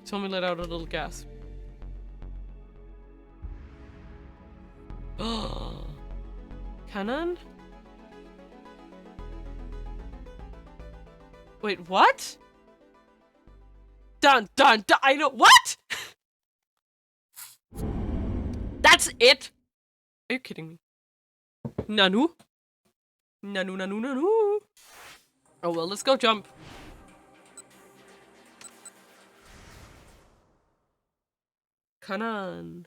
Tommy let out a little gasp. Oh, Kanan? Wait, what? Dun dun dun! I know what? That's it. Are you kidding me? Nanu? Nanu nanu nanu. Oh well, let's go jump. Kanan.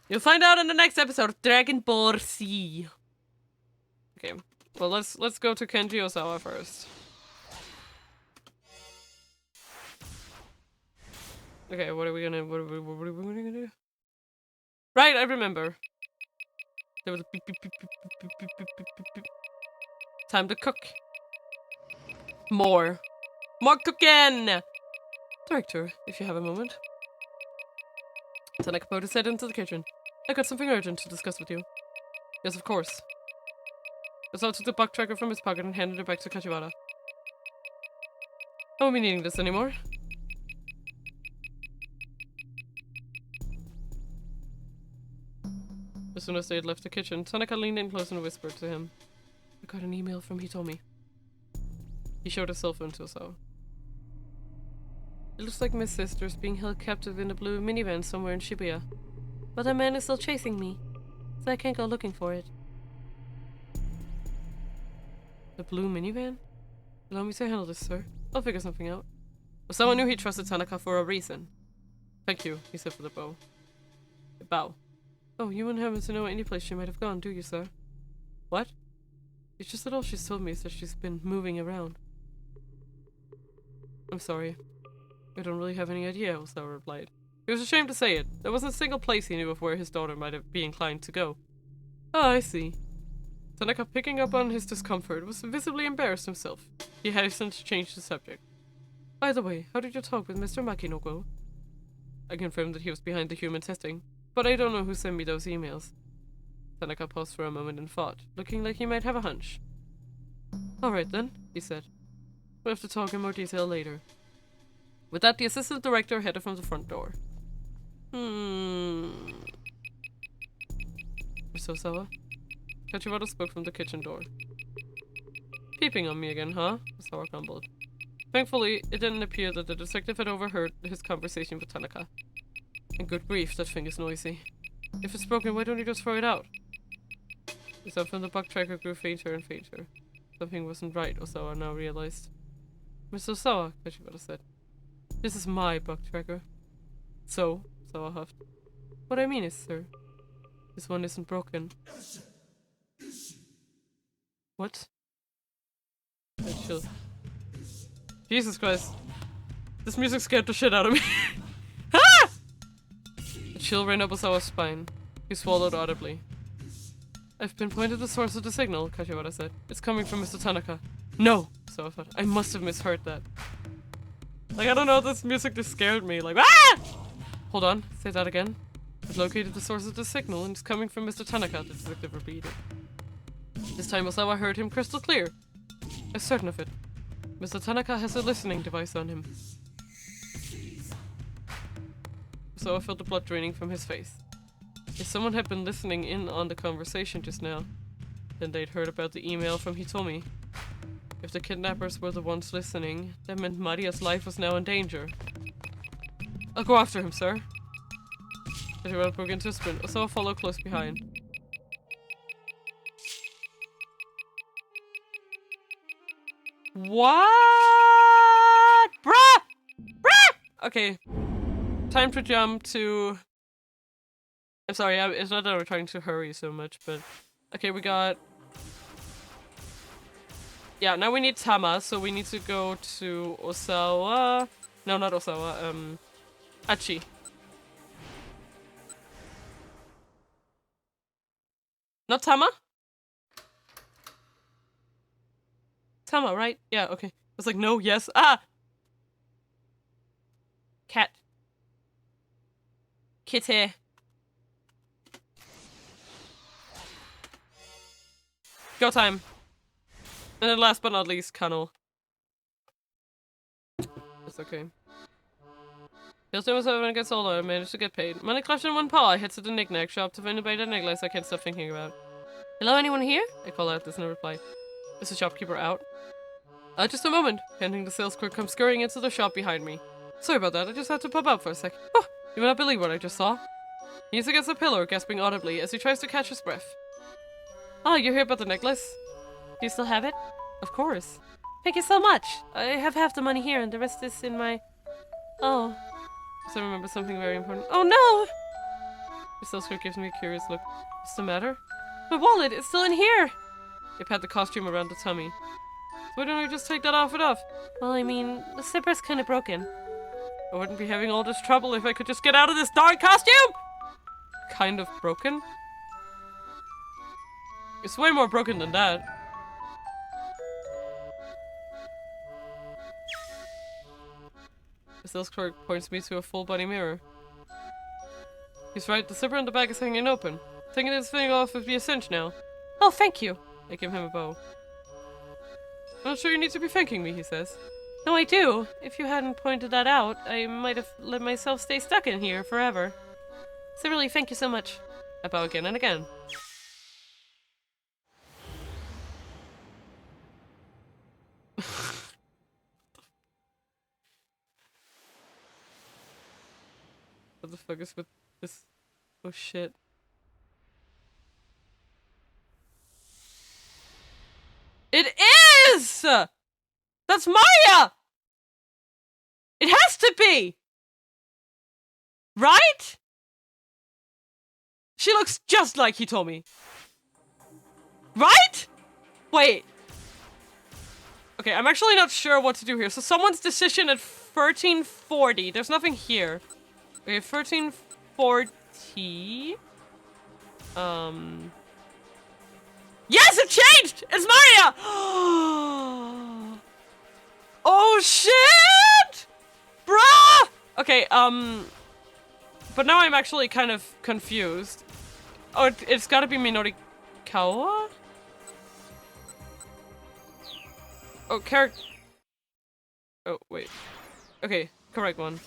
You'll find out in the next episode of Dragon Ball Z. Okay, well let's go to Kenji Osawa first. Okay, what are we gonna do? Right, I remember. There was a beep, beep, beep, beep, beep, beep, beep, beep, beep, beep. Time to cook. More cooking. Director, if you have a moment. Tanaka put his head into the kitchen. I got something urgent to discuss with you. Yes, of course. Osawa took the buck tracker from his pocket and handed it back to Kachiwara. I won't be needing this anymore. As soon as they had left the kitchen, Tanaka leaned in close and whispered to him. I got an email from Hitomi. He showed his cell phone to Osawa. It looks like my sister's being held captive in a blue minivan somewhere in Shibuya. But that man is still chasing me, so I can't go looking for it. The blue minivan? Allow me to handle this, sir. I'll figure something out. Osawa knew he trusted Tanaka for a reason. Thank you, he said with a bow. A bow. Oh, you wouldn't happen to know any place she might have gone, do you, sir? What? It's just that all she's told me is that she's been moving around. I'm sorry. I don't really have any idea, Osawa replied. He was ashamed to say it. There wasn't a single place he knew of where his daughter might be inclined to go. Oh, I see. Tanaka, picking up on his discomfort, was visibly embarrassed himself. He hastened to change the subject. By the way, how did you talk with Mr. Makinoko? I confirmed that he was behind the human testing, but I don't know who sent me those emails. Tanaka paused for a moment and thought, looking like he might have a hunch. Alright then, he said. We'll have to talk in more detail later. With that, the assistant director headed from the front door. Mr. Osawa? Kachiwara spoke from the kitchen door. Peeping on me again, huh? Osawa grumbled. Thankfully, it didn't appear that the detective had overheard his conversation with Tanaka. And good grief, that thing is noisy. If it's broken, why don't you just throw it out? The sound from the buck tracker grew fainter and fainter. Something wasn't right, Osawa now realized. Mr. Osawa, Kachiwara said. This is my buck tracker. So, Osawa huffed. What I mean is, sir, this one isn't broken. What? Chill. Jesus Christ. This music scared the shit out of me. Ah! A chill ran up Osawa's spine. He swallowed audibly. I've pinpointed the source of the signal, Kachiwara said. It's coming from Mr. Tanaka. No! Osawa thought. I must have misheard that. Like, I don't know, this music just scared me. Like, ah! Hold on, say that again. I've located the source of the signal and it's coming from Mr. Tanaka, the detective repeated. This time Osawa heard him crystal clear. I'm certain of it. Mr. Tanaka has a listening device on him. Osawa felt the blood draining from his face. If someone had been listening in on the conversation just now, then they'd heard about the email from Hitomi. If the kidnappers were the ones listening, that meant Maria's life was now in danger. I'll go after him, sir. Kachiwara broke into a sprint. Osawa followed close behind. What? Bruh! Bruh! Okay. Time to jump to... I'm sorry, it's not that we're trying to hurry so much, but... Okay, we got... Yeah, now we need Tama, so we need to go to Osawa. No, not Osawa. Achi. Not Tama? Tama, right? Yeah, okay. I was like, no, yes. Ah! Cat. Kitty. Go time. And then last but not least, Kano. It's okay. Feels almost over when it gets older, I managed to get paid. Money clutched in one paw, I head to the knick-knack shop to find a bait necklace I can't stop thinking about. Hello, anyone here? I call out, there's no reply. Is the shopkeeper out? Just a moment. Panting, the sales clerk comes scurrying into the shop behind me. Sorry about that, I just had to pop out for a sec. Oh, you will not believe what I just saw. He's against the pillar, gasping audibly as he tries to catch his breath. Oh, you hear about the necklace? Do you still have it? Of course. Thank you so much. I have half the money here and the rest is in my... Oh. So I remember something very important. Oh no! The sales clerk gives me a curious look. What's the matter? My wallet is still in here! They pat the costume around the tummy. Why don't I just take that outfit off? Well, I mean, the zipper's kinda broken. I wouldn't be having all this trouble if I could just get out of this darn costume! Kind of broken? It's way more broken than that. The sales clerk points me to a full-body mirror. He's right, the zipper on the bag is hanging open. Taking this thing off would be a cinch now. Oh, thank you! I give him a bow. I'm not sure you need to be thanking me, he says. No, I do. If you hadn't pointed that out, I might have let myself stay stuck in here forever. So really, thank you so much. I bow again and again. What the fuck is with this? Oh shit. It is! That's Maya! It has to be! Right? She looks just like Hitomi. Right? Wait. Okay, I'm actually not sure what to do here. So someone's decision at 1340. There's nothing here. Okay, 1340. Yes, it changed! It's Maria! Oh shit! Bruh! Okay, but now I'm actually kind of confused. Oh, it's gotta be Minorikawa? Oh, character. Oh, wait. Okay, correct one.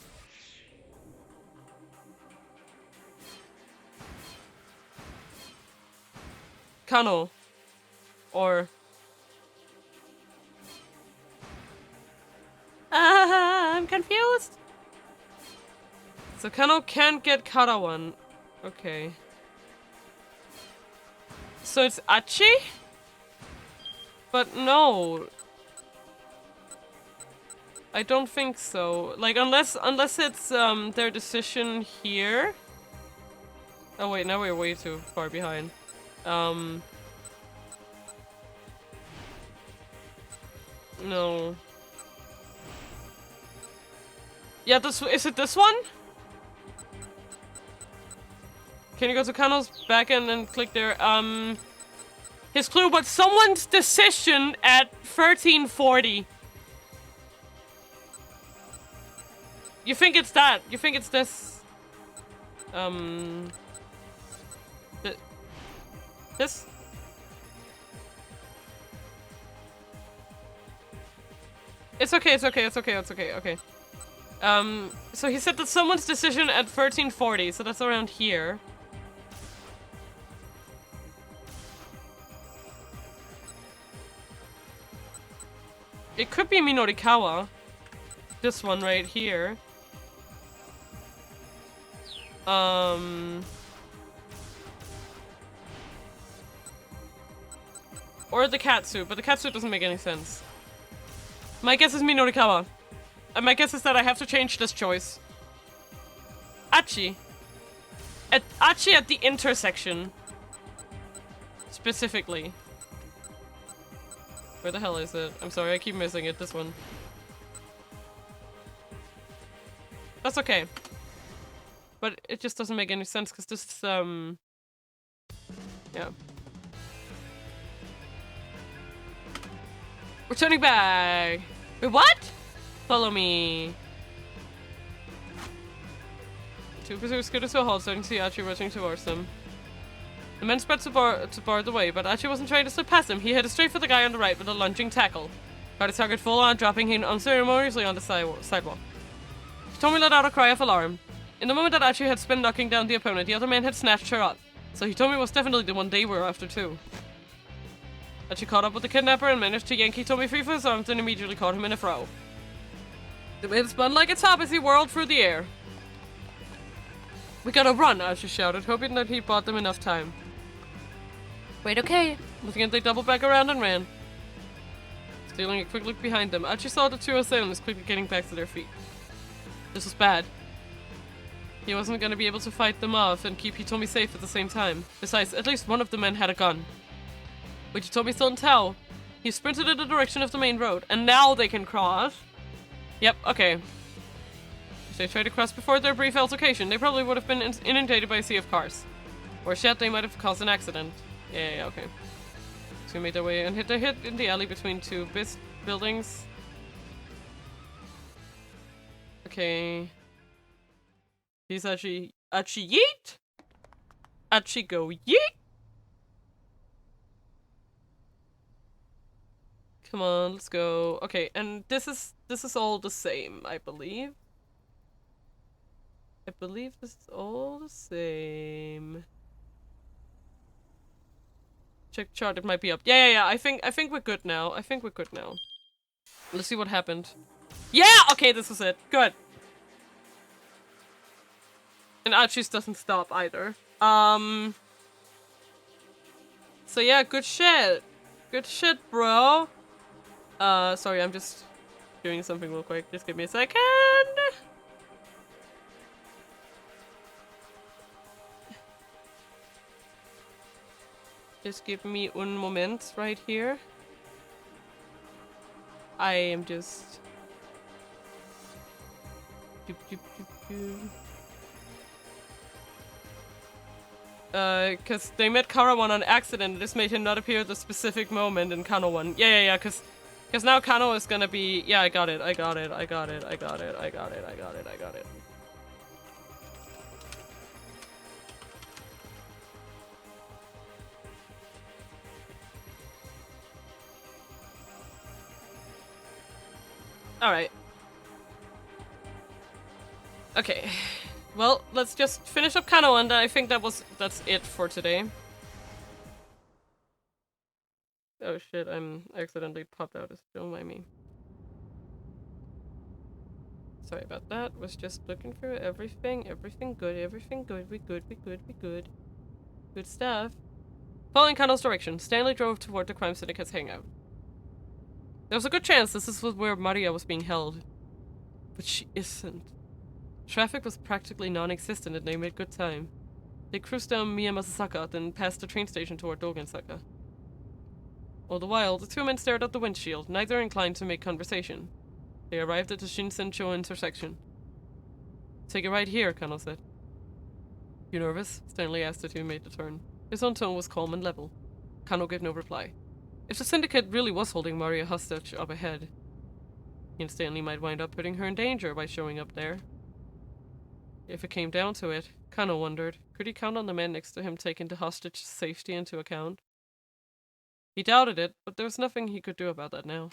Kano. Or... I'm confused. So Kano can't get Karawan. Okay. So it's Achi? But no. I don't think so. Like, unless it's their decision here. Oh wait, now we're way too far behind. No. Yeah, is it this one? Can you go to Kano's backend and click there? His clue, but someone's decision at 1340. You think it's that? You think it's this? This? It's okay, it's okay, it's okay, it's okay, okay. So he said that someone's decision at 1340, so that's around here. It could be Minorikawa. This one right here. Or the catsuit, but the catsuit doesn't make any sense. My guess is Minorikawa. And my guess is that I have to change this choice. Achi. Achi at the intersection. Specifically. Where the hell is it? I'm sorry, I keep missing it. This one. That's okay. But it just doesn't make any sense because this yeah. We're turning back! Wait, what? Follow me. Two pursuers scooted to a halt, starting to see Archie rushing towards them. The men spread to bar the way, but Archie wasn't trying to slip past him. He headed straight for the guy on the right with a lunging tackle. Got his target full on, dropping him unceremoniously on the sidewalk. Tommy let out a cry of alarm. In the moment that Archie had spin knocking down the opponent, the other man had snatched her up. So Hitomi was definitely the one they were after too. Archie caught up with the kidnapper and managed to yank Hitomi free from his arms and immediately caught him in a throw. The man spun like a top as he whirled through the air. We gotta run, Archie shouted, hoping that he bought them enough time. Wait, okay. Looking at they doubled back around and ran. Stealing a quick look behind them, Archie saw the two assailants quickly getting back to their feet. This was bad. He wasn't gonna be able to fight them off and keep Hitomi safe at the same time. Besides, at least one of the men had a gun. But Hitomi still didn't tell. He sprinted in the direction of the main road, and now they can cross. Yep, okay. If they tried to cross before their brief altercation, they probably would have been inundated by a sea of cars. Or shit, they might have caused an accident. Yeah, okay. So we made their way and hit in the alley between two buildings. Okay. He's actually yeet? Actually go yeet? Come on, let's go. Okay, and this is all the same, I believe. I believe this is all the same. Check chart, it might be up. Yeah. I think we're good now. Let's see what happened. Yeah! Okay, this was it. Good. And Archie's doesn't stop either. So yeah, good shit. Good shit, bro. Sorry, I'm just doing something real quick. Just give me a second. Just give me un moment right here. I am just... Cause they met Karawan on accident. This made him not appear at the specific moment in Kano 1. Yeah, cause now Kano is gonna be... Yeah, I got it. Alright. Okay. Well, let's just finish up Kano, and I think that's it for today. Oh shit, I'm accidentally popped out. Don't mind me. Sorry about that. Was just looking through everything. Everything good. We good. Good stuff. Following Kano's direction, Stanley drove toward the crime syndicate's hangout. There was a good chance this was where Maria was being held. But she isn't. Traffic was practically non-existent and they made good time. They cruised down Miyamasasaka, then passed the train station toward Dogensaka. All the while, the two men stared at the windshield, neither inclined to make conversation. They arrived at the Shinsencho intersection. Take it right here, Kano said. You nervous? Stanley asked as he made the turn. His own tone was calm and level. Kano gave no reply. If the syndicate really was holding Maria hostage up ahead, he and Stanley might wind up putting her in danger by showing up there. If it came down to it, Kano wondered, could he count on the man next to him taking the hostage safety into account? He doubted it, but there was nothing he could do about that now.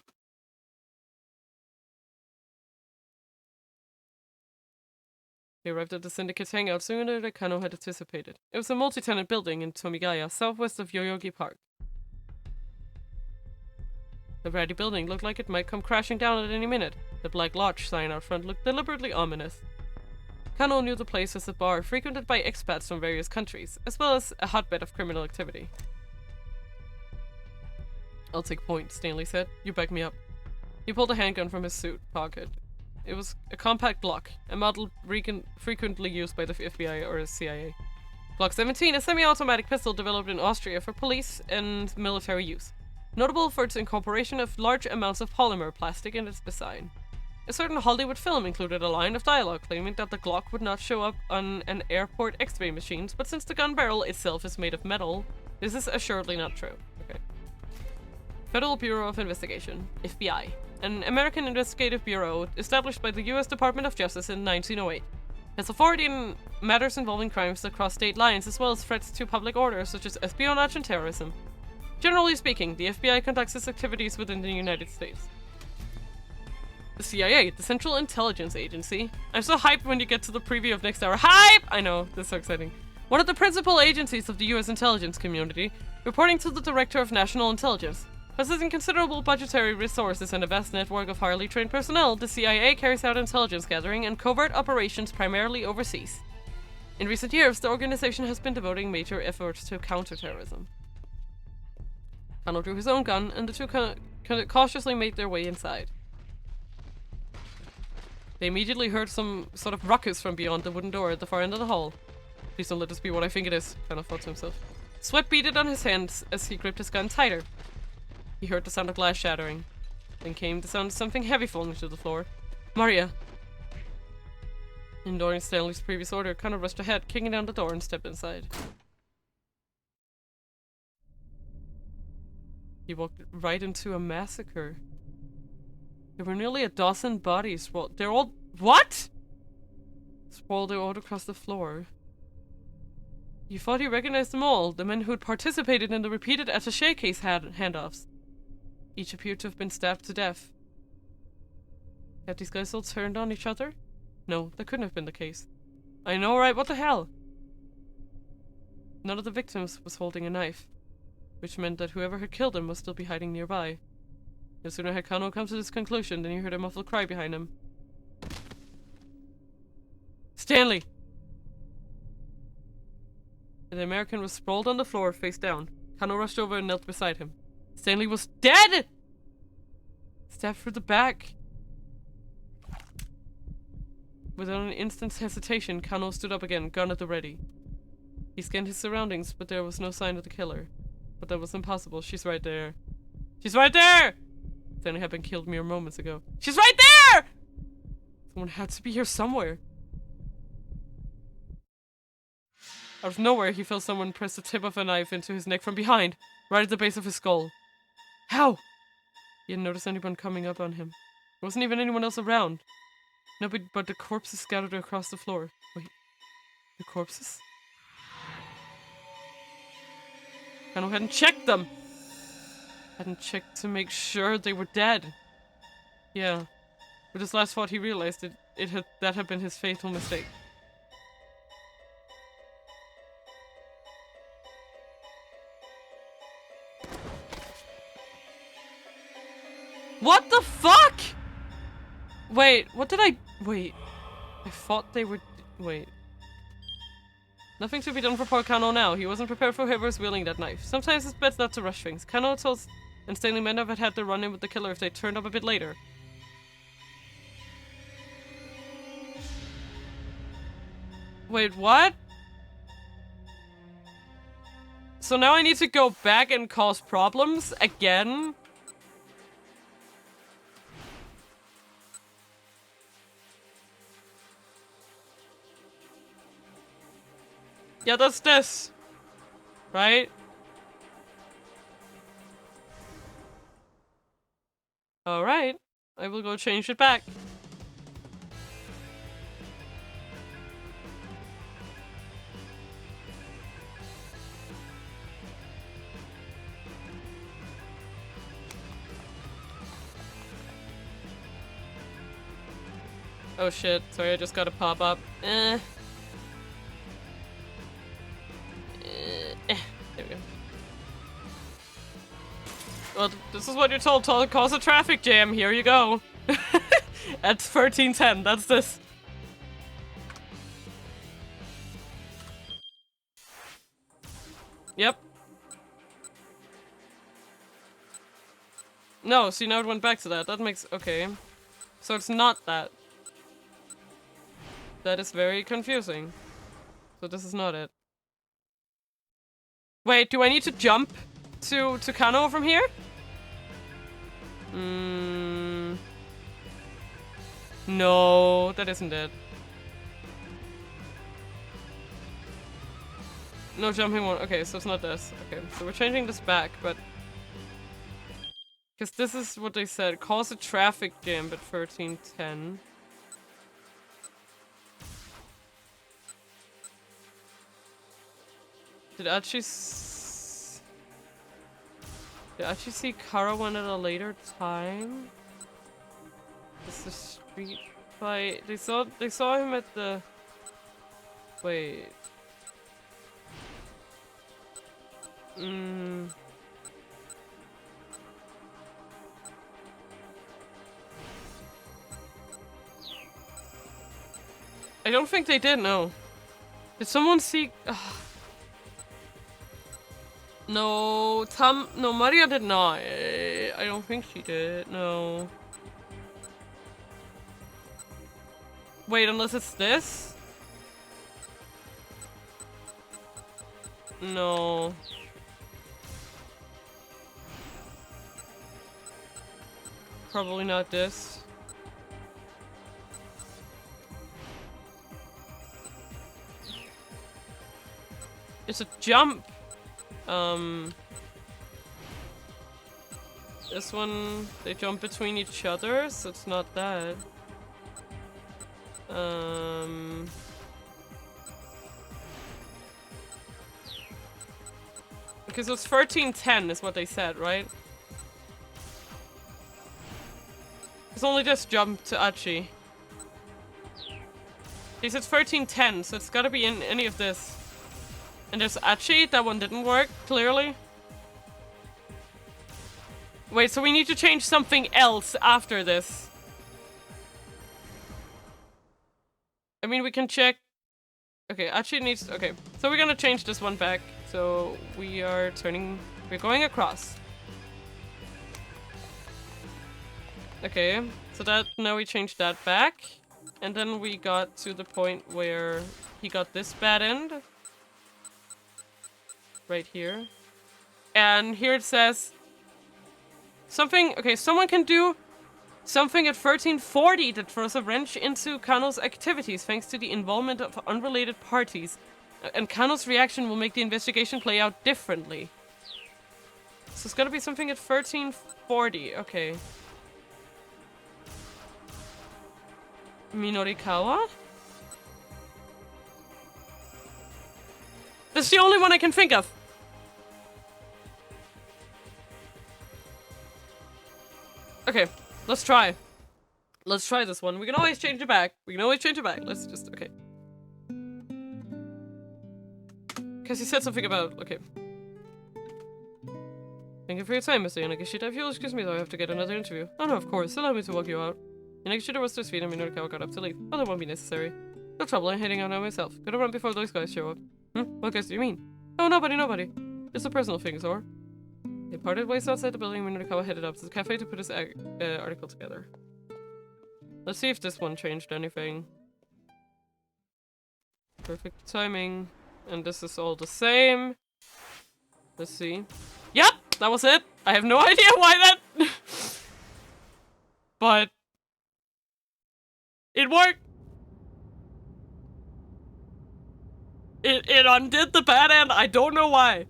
He arrived at the syndicate's hangout sooner than Kano had anticipated. It was a multi-tenant building in Tomigaya, southwest of Yoyogi Park. The ratty building looked like it might come crashing down at any minute. The Black Lodge sign out front looked deliberately ominous. Kano knew the place as a bar frequented by expats from various countries, as well as a hotbed of criminal activity. I'll take point, Stanley said. You back me up. He pulled a handgun from his suit pocket. It was a compact Glock, a model frequently used by the FBI or the CIA. Glock 17, a semi-automatic pistol developed in Austria for police and military use. notable for its incorporation of large amounts of polymer plastic in its design. A certain Hollywood film included a line of dialogue claiming that the Glock would not show up on an airport X-ray machines, but since the gun barrel itself is made of metal, this is assuredly not true. Okay. Federal Bureau of Investigation, FBI, an American investigative bureau established by the U.S. Department of Justice in 1908, has authority in matters involving crimes that cross state lines as well as threats to public order such as espionage and terrorism. Generally speaking, the FBI conducts its activities within the United States. The CIA, the Central Intelligence Agency. I'm so hyped when you get to the preview of next hour. Hype! I know, this is so exciting. One of the principal agencies of the US intelligence community, reporting to the Director of National Intelligence. Possessing considerable budgetary resources and a vast network of highly trained personnel, the CIA carries out intelligence gathering and covert operations primarily overseas. In recent years, the organization has been devoting major efforts to counterterrorism. Kano drew his own gun, and the two cautiously made their way inside. They immediately heard some sort of ruckus from beyond the wooden door at the far end of the hall. Please don't let this be what I think it is, Kano thought to himself. Sweat beaded on his hands as he gripped his gun tighter. He heard the sound of glass shattering. Then came the sound of something heavy falling to the floor. Maria! Ignoring Stanley's previous order, Kano rushed ahead, kicking down the door and stepped inside. He walked right into a massacre. There were nearly a dozen bodies. Well, they're all— what? Sprawled out across the floor. You thought he recognized them all, the men who had participated in the repeated attaché case handoffs. Each appeared to have been stabbed to death. Had these guys all turned on each other? No, that couldn't have been the case. I know, right? What the hell? None of the victims was holding a knife, which meant that whoever had killed him must still be hiding nearby. No sooner had Kano come to this conclusion than he heard a muffled cry behind him. Stanley! The American was sprawled on the floor, face down. Kano rushed over and knelt beside him. Stanley was dead! Stabbed through the back. Without an instant's hesitation, Kano stood up again, gun at the ready. He scanned his surroundings, but there was no sign of the killer. But that was impossible. She's right there. She's right there! Stanley had been killed mere moments ago. She's right there! Someone had to be here somewhere. Out of nowhere, he felt someone press the tip of a knife into his neck from behind, right at the base of his skull. How? He hadn't noticed anyone coming up on him. There wasn't even anyone else around. Nobody but the corpses scattered across the floor. Wait, the corpses? Kano hadn't checked them! Hadn't checked to make sure they were dead. Yeah. With his last thought, he realized that had been his fatal mistake. What the fuck?! Wait, what did I— wait. I thought they were— wait. Nothing to be done for poor Kano now. He wasn't prepared for whoever was wielding that knife. Sometimes it's best not to rush things. Kano told and Stanley might have had to run in with the killer if they turned up a bit later. Wait, what? So now I need to go back and cause problems again? Yeah, that's this. Right? Alright. I will go change it back. Oh shit, sorry, I just got a pop-up. There we go. Well, this is what you're told to cause a traffic jam. Here you go. At 13:10, that's this. Yep. No, see, now it went back to that. That makes— okay. So it's not that. That is very confusing. So this is not it. Wait, do I need to jump to Kano from here? No, that isn't it. No jumping one. Okay, so it's not this. Okay, so we're changing this back, but... Because this is what they said. Cause a traffic jam at 1310. Did I actually see Karawan at a later time? This is street fight. They saw him at the... Wait. I don't think they did, no. Did someone see... No, no, Maria did not. I don't think she did, no. Wait, unless it's this? No. Probably not this. It's a jump. This one, they jump between each other, so it's not that. Okay, so it's 1310 is what they said, right? It's only just jump to Achi. They said 1310, so it's gotta be in any of this. And there's Achi, that one didn't work, clearly. Wait, so we need to change something else after this. I mean, we can check... Okay, Achi needs... Okay, so we're gonna change this one back. So we are turning... We're going across. Okay, so that... Now we changed that back. And then we got to the point where he got this bad end. Right here. And here it says... Something... Okay, someone can do something at 1340 that throws a wrench into Kano's activities thanks to the involvement of unrelated parties. And Kano's reaction will make the investigation play out differently. So it's gotta be something at 1340. Okay. Minorikawa? That's the only one I can think of. Okay, let's try. Let's try this one. We can always change it back. We can always change it back. Let's just... Okay. Because he said something about... Okay. Thank you for your time, Mr. Yanagishita. If you'll excuse me, though, I have to get another interview. Oh, no, of course. Allow me to walk you out. Yanagishita was to his feet and Minorikawa got up to leave. Oh, that won't be necessary. No trouble. I'm heading out now myself. Gotta run before those guys show up. What guys do you mean? Oh, nobody. It's a personal thing, Zor. They parted ways outside the building and Minorikawa headed up to the cafe to put his article together. Let's see if this one changed anything. Perfect timing. And this is all the same. Let's see. Yep! That was it! I have no idea why that... But... It worked! It undid the bad end. I don't know why.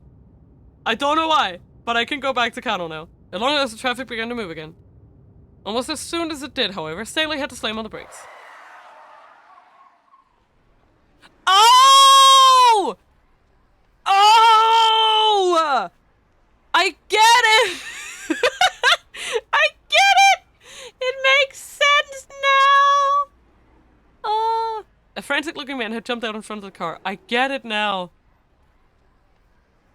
But I can go back to Kano now. As long as the traffic began to move again. Almost as soon as it did, however, Staley had to slam on the brakes. Oh! Oh! I get it! I get it! It makes sense now! Oh. A frantic-looking man had jumped out in front of the car. I get it now.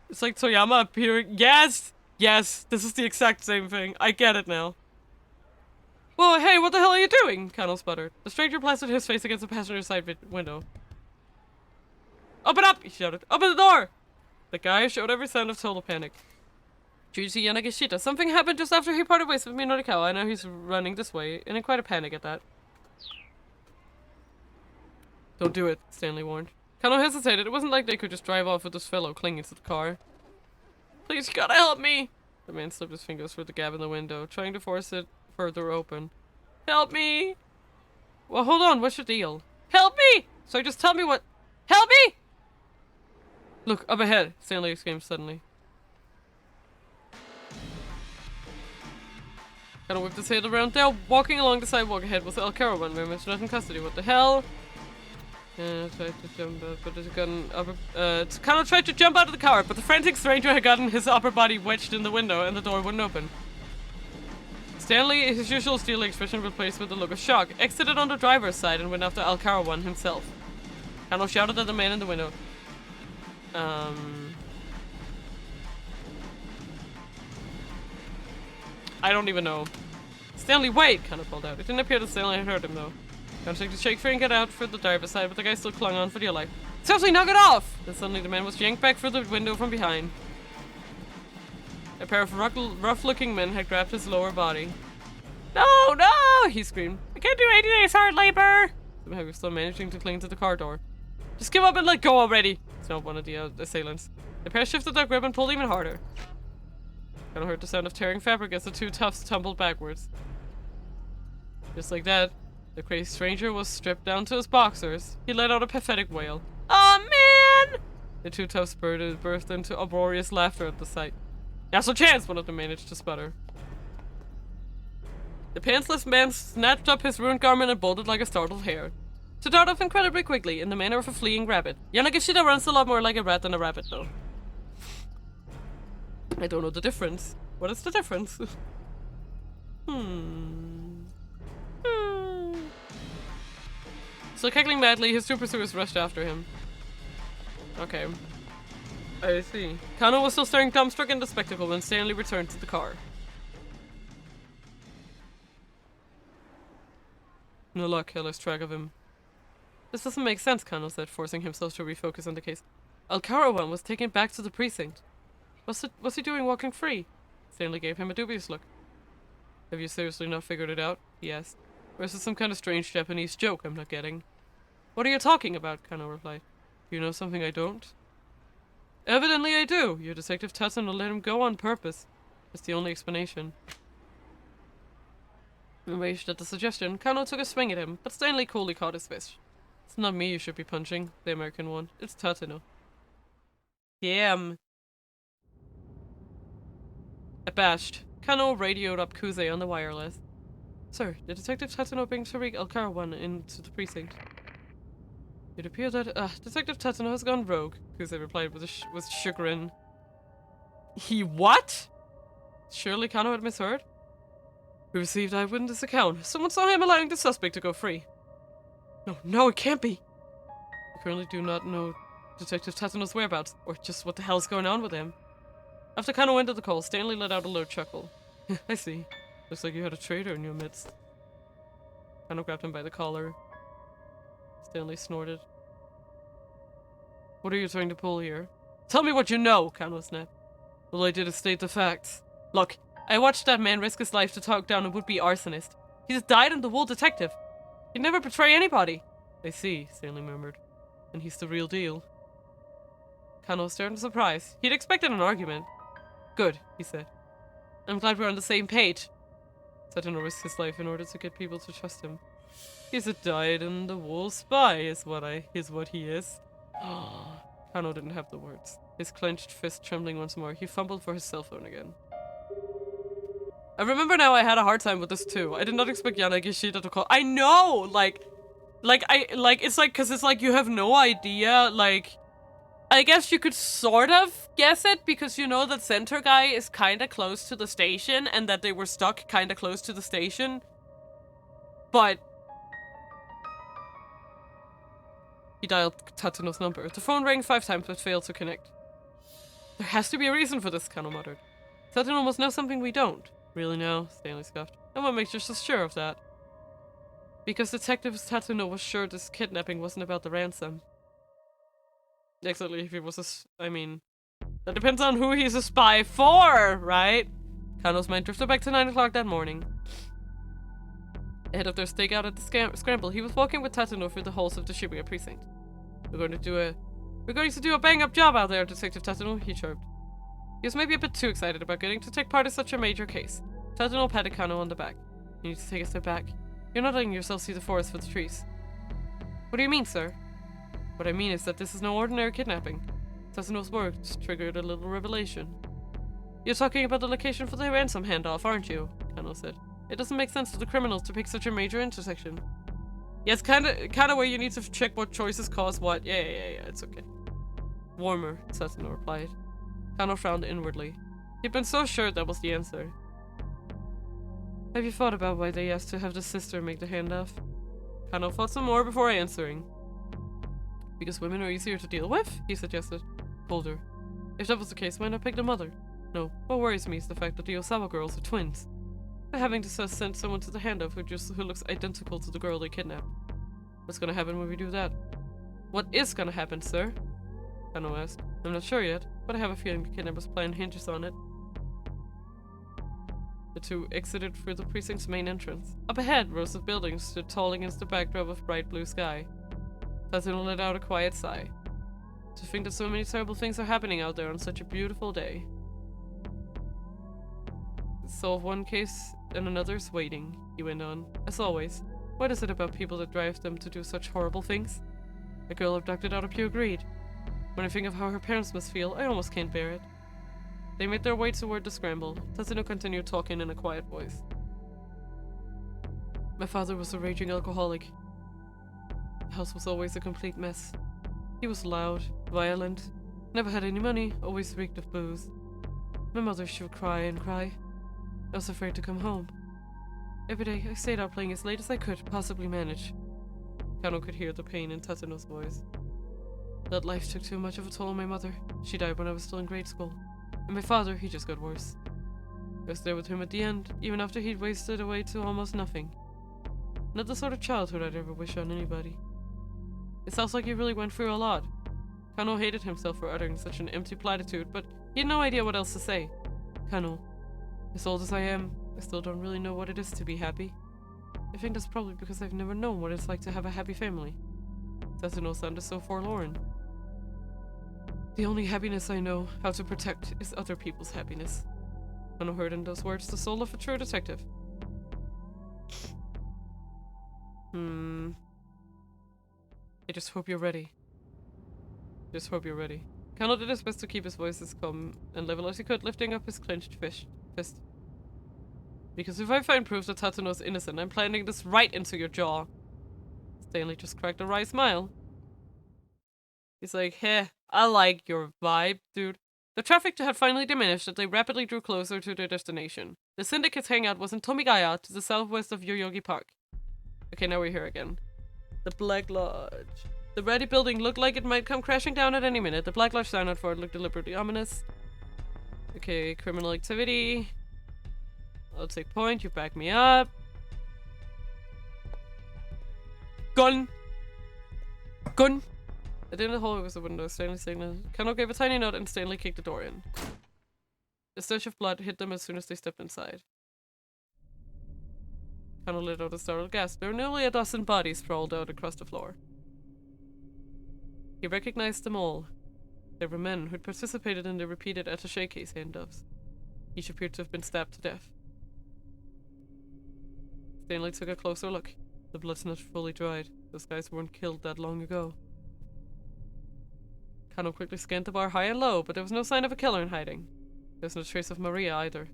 It's like Toyama appearing. Yes! Yes, this is the exact same thing. I get it now. Well, hey, what the hell are you doing? Kano sputtered. The stranger blasted his face against the passenger side window. Open up! He shouted. Open the door! The guy showed every sign of total panic. Juicy Yanagishita. Something happened just after he parted ways with Minorikawa, and now he's running this way, and in quite a panic at that. Don't do it, Stanley warned. Kano hesitated. It wasn't like they could just drive off with this fellow clinging to the car. Please, you gotta help me! The man slipped his fingers through the gap in the window, trying to force it further open. Help me! Well, hold on, what's your deal? Help me! So just tell me what— Help me! Look, up ahead, Stanley exclaimed suddenly. Kind of whipped his head around there. Walking along the sidewalk ahead was El Caravan, very much not in custody. What the hell? Tried to jump out, but it gotten upper. Kind of tried to jump out of the car, but the frantic stranger had gotten his upper body wedged in the window, and the door wouldn't open. Stanley, his usual steely expression replaced with a look of shock, exited on the driver's side and went after Al Carawan himself. Kano shouted at the man in the window. I don't even know. Stanley, wait! Kano called out. It didn't appear that Stanley had heard him, though. Kano took the shake free and got out for the driver's side, but the guy still clung on for dear life. Seriously, knock it off! Then suddenly the man was yanked back through the window from behind. A pair of rough-looking men had grabbed his lower body. No, no! He screamed. I can't do 80 days hard labor! Somehow he was still managing to cling to the car door. Just give up and let go already! Snarled one of the assailants. The pair shifted their grip and pulled even harder. Kano heard the sound of tearing fabric as the two toughs tumbled backwards. Just like that, the crazed stranger was stripped down to his boxers. He let out a pathetic wail. Oh man! The two toughs burst into uproarious laughter at the sight. Now's a chance, one of them managed to sputter. The pantsless man snatched up his ruined garment and bolted like a startled hare, to dart off incredibly quickly in the manner of a fleeing rabbit. Yanagishida runs a lot more like a rat than a rabbit, though. I don't know the difference. What is the difference? So cackling madly, his two pursuers rushed after him. Okay. I see. Kano was still staring dumbstruck at the spectacle when Stanley returned to the car. No luck, I lost track of him. This doesn't make sense, Kano said, forcing himself to refocus on the case. Al Carawan was taken back to the precinct. What's he doing walking free? Stanley gave him a dubious look. Have you seriously not figured it out? He asked. Or is this some kind of strange Japanese joke I'm not getting? What are you talking about? Kano replied. You know something I don't? Evidently I do. Your detective Tatsuno let him go on purpose. That's the only explanation. Enraged at the suggestion, Kano took a swing at him, but Stanley coolly caught his fist. It's not me you should be punching, the American one. It's Tatsuno. Damn. Abashed, Kano radioed up Kuze on the wireless. Sir, the detective Tatsuno brings Tariq Al-Karawan into the precinct. It appears that, Detective Tatsuno has gone rogue, Kuze replied with chagrin. He what? Surely Kano had misheard? We received eyewitness account. Someone saw him allowing the suspect to go free. No, it can't be. We currently do not know Detective Tatsuno's whereabouts, or just what the hell's going on with him. After Kano ended the call, Stanley let out a low chuckle. I see. Looks like you had a traitor in your midst. Kano grabbed him by the collar. Stanley snorted. What are you trying to pull here? Tell me what you know, Kano snapped. All I did is state the facts. Look, I watched that man risk his life to talk down a would-be arsonist. He just died in the wool detective. He'd never betray anybody. I see, Stanley murmured. And he's the real deal. Kano stared in surprise. He'd expected an argument. Good, he said. I'm glad we're on the same page. Tatsuno risked his life in order to get people to trust him. He's a dyed-in-the-wool spy, is what he is. Kano didn't have the words. His clenched fist trembling once more, he fumbled for his cell phone again. I remember now I had a hard time with this too. I did not expect Yanagishida to call. I know! It's like, cause it's like you have no idea, like, I guess you could sort of guess it because you know that center guy is kinda close to the station and that they were stuck kinda close to the station. But he dialed Tatsuno's number. The phone rang 5 times but failed to connect. There has to be a reason for this, Kano muttered. Tatsuno must know something we don't. Really now? Stanley scoffed. And what makes you so sure of that? Because Detective Tatsuno was sure this kidnapping wasn't about the ransom. Exactly, if he was I mean, that depends on who he's a spy for, right? Kano's mind drifted back to 9 o'clock that morning. Ahead of their stakeout at the Scramble, he was walking with Tatsuno through the halls of the Shibuya precinct. We're going to do a bang-up job out there, Detective Tatsuno, he chirped. He was maybe a bit too excited about getting to take part in such a major case. Tatsuno patted Kano on the back. You need to take a step back. You're not letting yourself see the forest for the trees. What do you mean, sir? What I mean is that this is no ordinary kidnapping. Tatsuno's words triggered a little revelation. You're talking about the location for the ransom handoff, aren't you? Kano said. It doesn't make sense for the criminals to pick such a major intersection. Yeah, it's kind of where you need to check what choices cause what. Yeah, it's okay. Warmer, Tatsuno replied. Kano frowned inwardly. He'd been so sure that was the answer. Have you thought about why they asked to have the sister make the handoff? Kano thought some more before answering. Because women are easier to deal with, he suggested. Bolder. If that was the case, why not pick the mother? No, what worries me is the fact that the Osawa girls are twins. They're having to send someone to the handoff who looks identical to the girl they kidnapped. What's gonna happen when we do that? What is gonna happen, sir? Kano asked. I'm not sure yet, but I have a feeling the kidnapper's plan hinges on it. The two exited through the precinct's main entrance. Up ahead, rows of buildings stood tall against the backdrop of bright blue sky. Tatsuno let out a quiet sigh. To think that so many terrible things are happening out there on such a beautiful day. Solve one case and another's waiting, he went on. As always, what is it about people that drive them to do such horrible things? A girl abducted out of pure greed. When I think of how her parents must feel, I almost can't bear it. They made their way toward the scramble. Tatsuno continued talking in a quiet voice. My father was a raging alcoholic. The house was always a complete mess. He was loud, violent, never had any money, always reeked of booze. My mother, she would cry and cry. I was afraid to come home. Every day, I stayed out playing as late as I could possibly manage. Kano could hear the pain in Tatsuno's voice. That life took too much of a toll on my mother. She died when I was still in grade school. And my father, he just got worse. I was there with him at the end, even after he'd wasted away to almost nothing. Not the sort of childhood I'd ever wish on anybody. It sounds like he really went through a lot. Kano hated himself for uttering such an empty platitude, but he had no idea what else to say. Kano, as old as I am, I still don't really know what it is to be happy. I think that's probably because I've never known what it's like to have a happy family. Tatsuno sounded so forlorn. The only happiness I know how to protect is other people's happiness. Kano heard in those words the soul of a true detective. I just hope you're ready. Just hope you're ready. Kano did his best to keep his voice as calm and level as he could, lifting up his clenched fist. Because if I find proof that Tatsuno's innocent, I'm planting this right into your jaw. Stanley just cracked a wry smile. He's like, hey, I like your vibe, dude. The traffic had finally diminished as they rapidly drew closer to their destination. The syndicate's hangout was in Tomigaya, to the southwest of Yoyogi Park. Okay, now we're here again. The Black Lodge. The ready building looked like it might come crashing down at any minute. The Black Lodge sign out for it looked deliberately ominous. Okay, criminal activity. I'll take point, you back me up. Gun! Gun! At the end of the hallway was a window. Stanley signaled. Kano gave a tiny note and Stanley kicked the door in. The stench of blood hit them as soon as they stepped inside. Kano let out a startled gasp. There were nearly a dozen bodies sprawled out across the floor. He recognized them all. They were men who'd participated in the repeated attaché case handoffs. Each appeared to have been stabbed to death. Stanley took a closer look. The blood's not fully dried. Those guys weren't killed that long ago. Kano quickly scanned the bar high and low, but there was no sign of a killer in hiding. There was no trace of Maria either.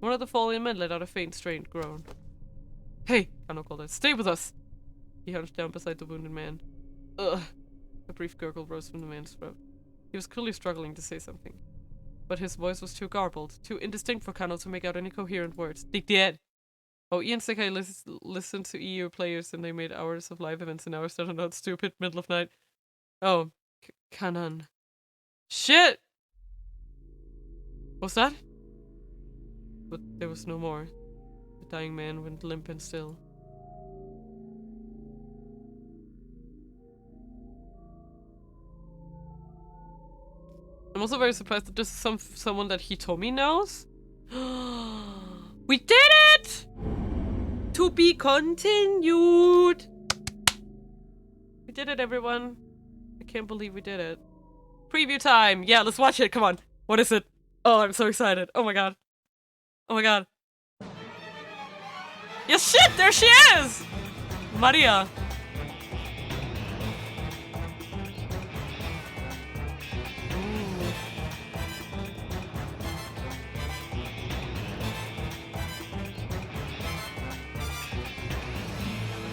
One of the fallen men let out a faint, strained groan. Hey! Kano called out. Stay with us! He hunched down beside the wounded man. Ugh! A brief gurgle rose from the man's throat. He was clearly struggling to say something. But his voice was too garbled, too indistinct for Kano to make out any coherent words. They dead! Oh, Ian Sekai listened to EU players and they made hours of live events and hours that are not stupid, middle of night. Oh, Kanan. Shit! What's that? But there was no more. The dying man went limp and still. I'm also very surprised that this is someone that Hitomi knows. We did it! To be continued! We did it, everyone. I can't believe we did it. Preview time! Yeah, let's watch it, come on. What is it? Oh, I'm so excited. Oh my god. Oh my god. Yes, shit, there she is! Maria.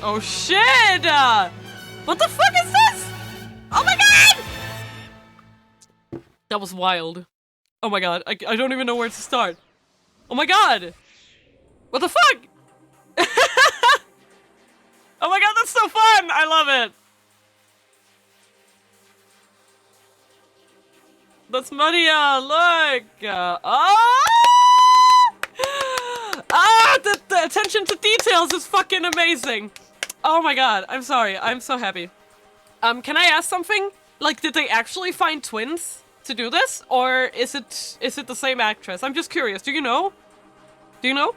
Oh shit! What the fuck is this? Oh my god! That was wild. Oh my god, I don't even know where to start. Oh my god! What the fuck? Oh my god, that's so fun! I love it! That's Maria, look! The attention to details is fucking amazing! Oh my god, I'm sorry, I'm so happy. Can I ask something? Like, did they actually find twins to do this? Or is it the same actress? I'm just curious, do you know? Do you know?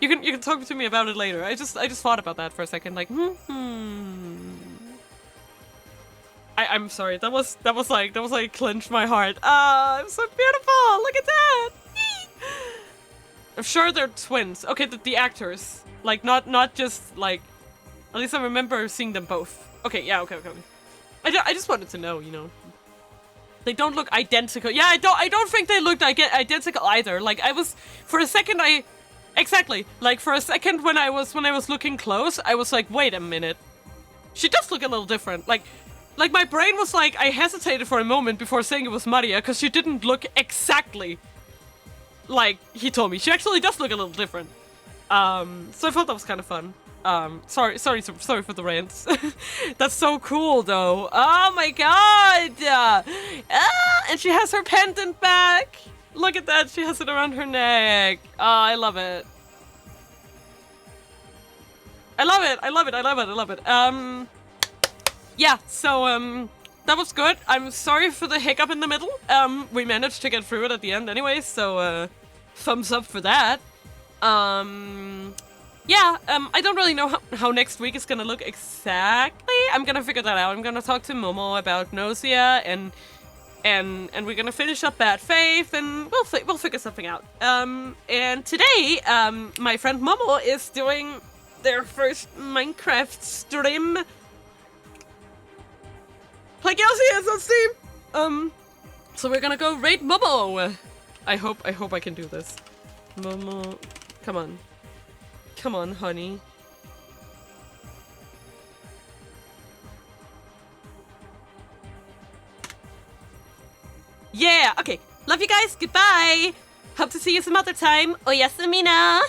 you can talk to me about it later. I just thought about that for a second, like, I'm sorry, that was like clenched my heart. I'm so beautiful, look at that! I'm sure they're twins. Okay, the actors. Like, not just, like, at least I remember seeing them both. Okay, yeah, okay. I just wanted to know, you know. They don't look identical. Yeah, I don't think they looked identical either. Like, I was, for a second, exactly. Like, for a second when I was looking close, I was like, wait a minute. She does look a little different. Like my brain was like, I hesitated for a moment before saying it was Maria, because she didn't look exactly like he told me. She actually does look a little different. So I thought that was kind of fun. Sorry for the rants. That's so cool, though. Oh my god! And she has her pendant back! Look at that, she has it around her neck. I love it. I love it. Yeah, so, that was good. I'm sorry for the hiccup in the middle. We managed to get through it at the end anyway, so, thumbs up for that. Yeah, I don't really know how next week is gonna look exactly. I'm gonna figure that out. I'm gonna talk to Momo about Nausea, and we're gonna finish up Bad Faith, and we'll figure something out. And today, my friend Momo is doing their first Minecraft stream. Like Yossi is on Steam! So we're gonna go raid Momo! I hope I can do this. Momo, come on. Come on, honey. Yeah, okay. Love you guys, goodbye! Hope to see you some other time. Oyasumina!